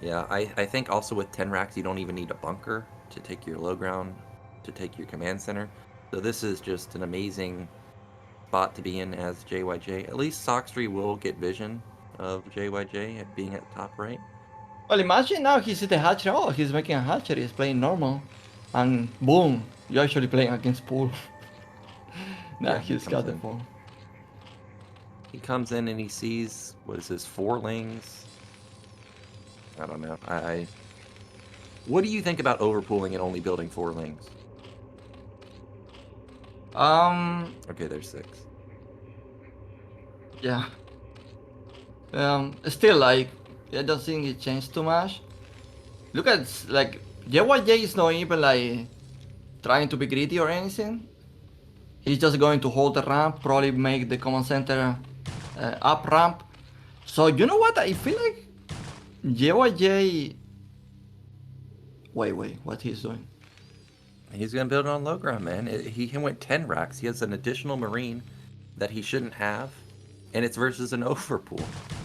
Yeah, I think also with 10 racks you don't even need a bunker to take your low ground, to take your command center. So this is just an amazing spot to be in as JYJ. At least Sacsri will get vision of JYJ at being at top right. Well, imagine now he's at the hatchery. Oh, he's making a hatchery. He's playing normal. And boom, you're actually playing against pool. Nah, Yeah, he's got the pool. He comes in and he sees, what is this, 4 Lings? I don't know. What do you think about overpooling and only building 4 Lings? Okay, there's 6. Yeah. Still, like, I don't think it changed too much. Look at, like, JYJ is not even, like, trying to be greedy or anything. He's just going to hold the ramp, probably make the command center up ramp. So, you know what? I feel like JYJ... Wait, what he's doing? He's gonna build it on low ground, man. He went 10 racks. He has an additional Marine that he shouldn't have, and it's versus an overpool.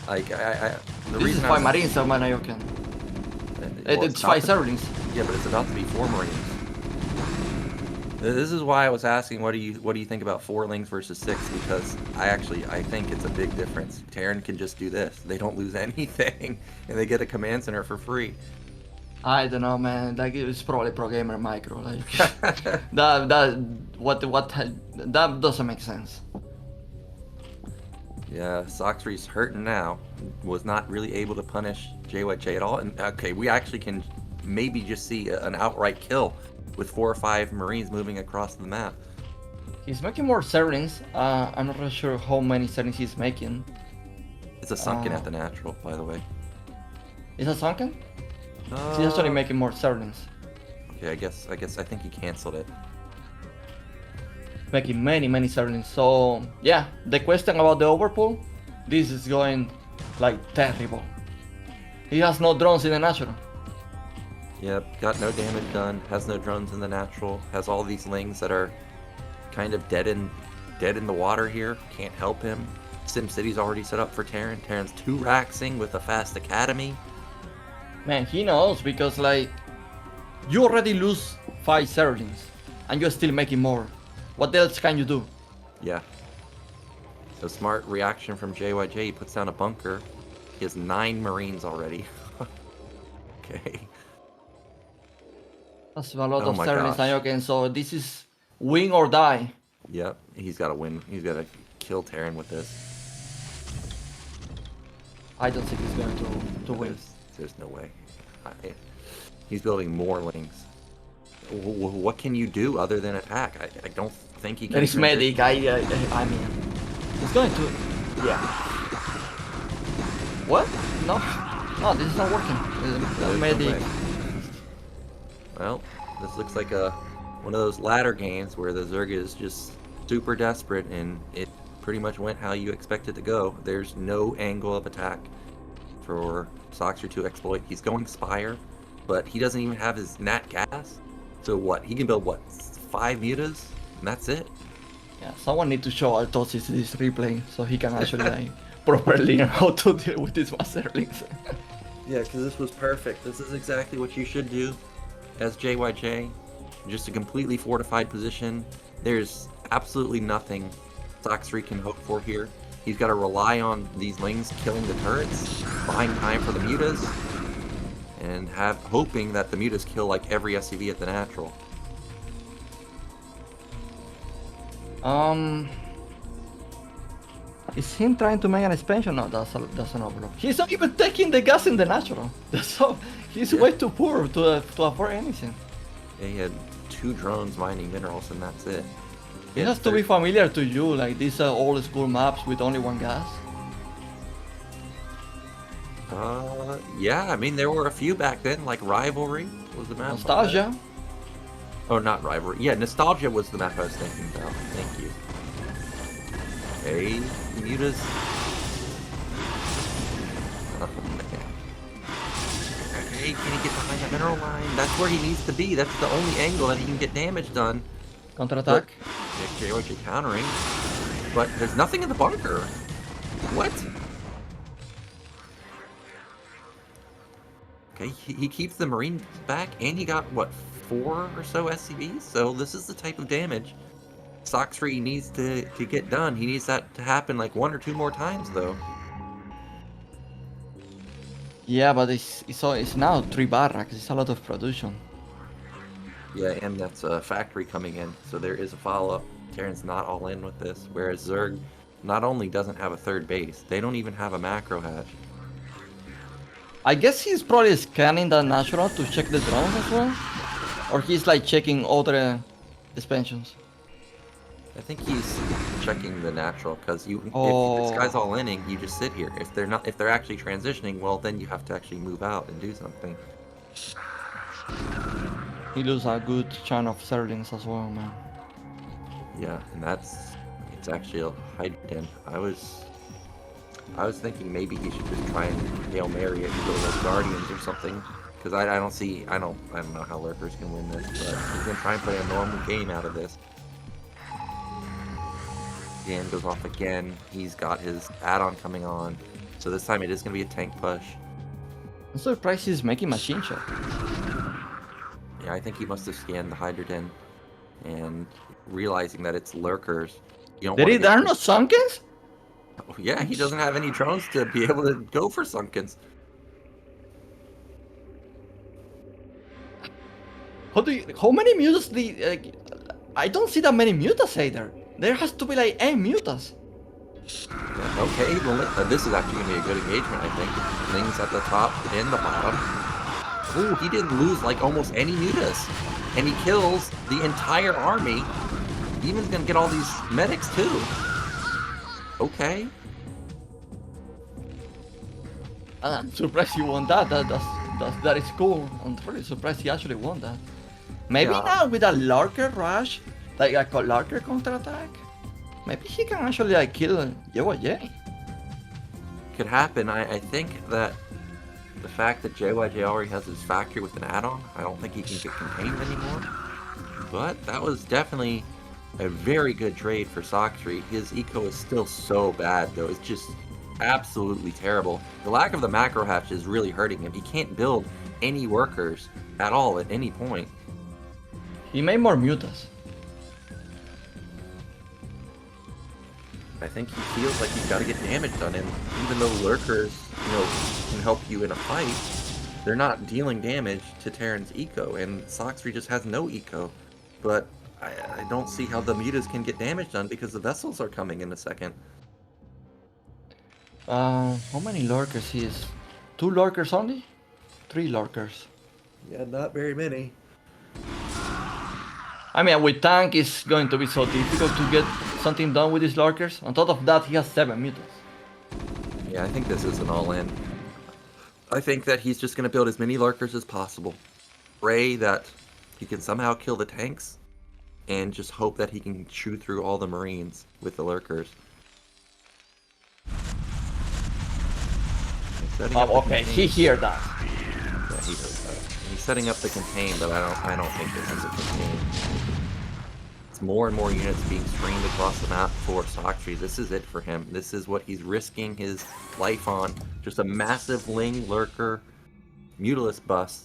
Like the This reason is 5 Marines of my Nyoken. It's 5 servings. Yeah, but it's about to be 4 Marines. This is why I was asking, what do you think about 4 lings versus 6? Because I think it's a big difference. Terran can just do this. They don't lose anything, and they get a command center for free. I don't know, man. Like, it's probably pro gamer micro. Like that doesn't make sense. Yeah, Sacsri's hurting now. Was not really able to punish JYJ at all. And okay, we actually can maybe just see an outright kill with 4 or 5 Marines moving across the map. He's making more servings. I'm not really sure how many servings he's making. It's a sunken at the natural, by the way. Is it sunken? He's actually making more servings. Okay, I think he canceled it. Making many servings. So yeah, the question about the overpull, this is going like terrible. He has no drones in the natural. Yep, got no damage done, has no drones in the natural, has all these lings that are kind of dead in the water here, can't help him. SimCity's already set up for Terran. Terran's 2 raxing with a fast academy. Man, he knows, because like you already lose 5 servings and you're still making more. What else can you do? Yeah. So smart reaction from JYJ. He puts down a bunker. He has 9 Marines already. Okay. That's a lot Oh of my servings, gosh. Nyoken. So this is win or die. Yep, he's got to win. He's got to kill Terran with this. I don't think he's going to win. There's no way. He's building more lings. What can you do other than attack? I don't think he can. There is medic. I mean, he's going to. Yeah. What? No, this is not working. No Medic. way. Well, this looks like one of those ladder games where the Zerg is just super desperate, and it pretty much went how you expect it to go. There's no angle of attack for Sacsri to exploit. He's going Spire, but he doesn't even have his nat gas. So what? He can build what? 5 mutas, and that's it. Yeah, someone need to show Artosis this replay so he can actually like properly learn how to deal with these masterlings. Yeah, because this was perfect. This is exactly what you should do as JYJ. Just a completely fortified position. There's absolutely nothing Sacsri can hope for here. He's got to rely on these lings killing the turrets, buying time for the mutas, and hoping that the mutas kill like every SCV at the natural. Is him trying to make an expansion? No, that's an overload. He's not even taking the gas in the natural. So he's way too poor to afford anything. Yeah, he had 2 drones mining minerals, and that's it. It has to be familiar to you, like these old school maps with only 1 gas. Yeah, I mean, there were a few back then, like Rivalry was the map. Nostalgia. Oh, not Rivalry. Yeah, Nostalgia was the map I was thinking about. Thank you. Okay, mutas. Oh, man. Okay, can he get behind that mineral line? That's where he needs to be. That's the only angle that he can get damage done. Counterattack. JYJ countering. But there's nothing in the bunker. What? Okay, he keeps the Marine back, and he got, what, 4 or so SCVs? So this is the type of damage Sacsri needs to get done. He needs that to happen like 1 or 2 more times, though. Yeah, but it's now 3 barracks. It's a lot of production. Yeah, and that's a factory coming in, so there is a follow-up. Terran's not all in with this, whereas Zerg not only doesn't have a 3rd base, they don't even have a macro hatch. I guess he's probably scanning the natural to check the drones as well. Or he's like checking other expansions. I think he's checking the natural because if this guy's Oh, all inning, you just sit here. If they're actually transitioning, well, then you have to actually move out and do something. he loses a good chunk of serlings as well, man. Yeah, and it's actually a hydrogen. I was thinking maybe he should just try and Hail Mary it and go to those Guardians or something. Because I don't know how Lurkers can win this, but he's gonna try and play a normal game out of this. Dan goes off again. He's got his add-on coming on. So this time it is gonna be a tank push. I'm surprised he's making machine shot. Yeah, I think he must have scanned the hydrogen and realizing that it's Lurkers. You don't want to There are no sunkens? Yeah, he doesn't have any drones to be able to go for sunkens. How many mutas I don't see that many mutas either. There has to be like 8 mutas. Yeah, okay, well, this is actually going to be a good engagement, I think. Things at the top and the bottom. Ooh, he didn't lose like almost any mutas. And he kills the entire army. Even's going to get all these medics too. Okay. I'm surprised he won that. That is cool. I'm really surprised he actually won that. Maybe Yeah. now with a Lurker rush, like a Lurker counterattack, maybe he can actually like kill JYJ. Could happen. I think that the fact that JYJ already has his factory with an add-on, I don't think he can get contained anymore. But that was definitely a very good trade for Sacsri. His eco is still so bad though. It's just absolutely terrible. The lack of the macro hatch is really hurting him. He can't build any workers at all at any point. He made more mutas. I think he feels like he's got to get damage done, and even though lurkers, can help you in a fight, they're not dealing damage to Terran's eco, and Sacsri just has no eco. But I don't see how the mutas can get damage done because the vessels are coming in a second. How many lurkers he is? 2 lurkers only? 3 lurkers. Yeah, not very many. I mean, with tank it's going to be so difficult to get something done with these lurkers. On top of that, he has 7 mutas. Yeah, I think this is an all-in. I think that he's just going to build as many lurkers as possible. Pray that he can somehow kill the tanks, and just hope that he can chew through all the Marines with the lurkers. Okay, he heard that. Yeah, he heard that. He's setting up the contain, but I don't think this is a contain. It's more and more units being streamed across the map for Sacsri. This is it for him. This is what he's risking his life on. Just a massive Ling lurker mutalist bust.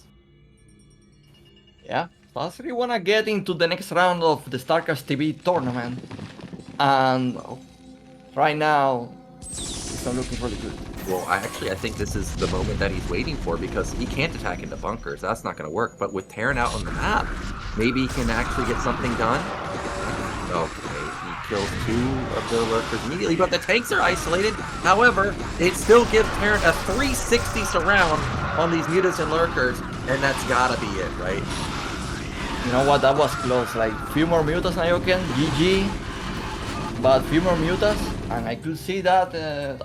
Yeah, Sacsri wanna get into the next round of the StarCastTV tournament, and right now it's not looking really good. Well, I think this is the moment that he's waiting for, because he can't attack into bunkers. That's not going to work. But with Terran out on the map, maybe he can actually get something done. Okay, he kills 2 of the lurkers immediately, but the tanks are isolated. However, it still gives Terran a 360 surround on these mutas and lurkers, and that's got to be it, right? You know what, that was close. Like, few more mutas, Nyoken, GG. But few more mutas, and I could see that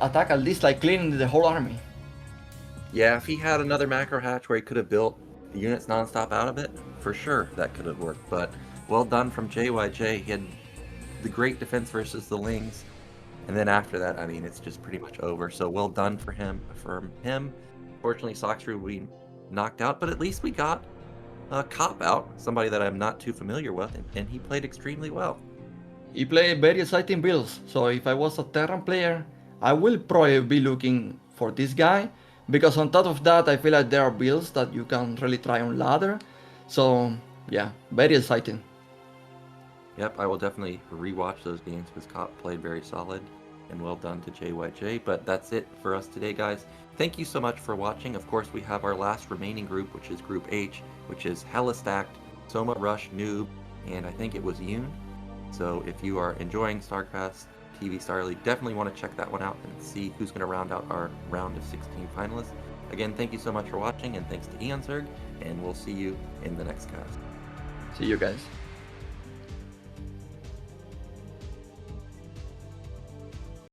attack at least like cleaning the whole army. Yeah, if he had another macro hatch where he could have built the units non-stop out of it, for sure that could have worked. But well done from JYJ. He had the great defense versus the Lings, and then after that, I mean, it's just pretty much over. So well done for him. Fortunately, Sacsri will be knocked out, but at least we got a cop out, somebody that I'm not too familiar with, and he played extremely well. He played very exciting builds, so if I was a Terran player, I will probably be looking for this guy, because on top of that, I feel like there are builds that you can really try on ladder. So yeah, very exciting. Yep, I will definitely rewatch those games because Cop played very solid, and well done to JYJ. But that's it for us today, guys. Thank you so much for watching. Of course, we have our last remaining group, which is Group H, which is Hella Stacked, Soma, Rush, Noob, and I think it was Yoon. So if you are enjoying StarCastTV Star League, definitely want to check that one out and see who's going to round out our round of 16 finalists. Again, thank you so much for watching, and thanks to Eonzerg, and we'll see you in the next cast. See you guys.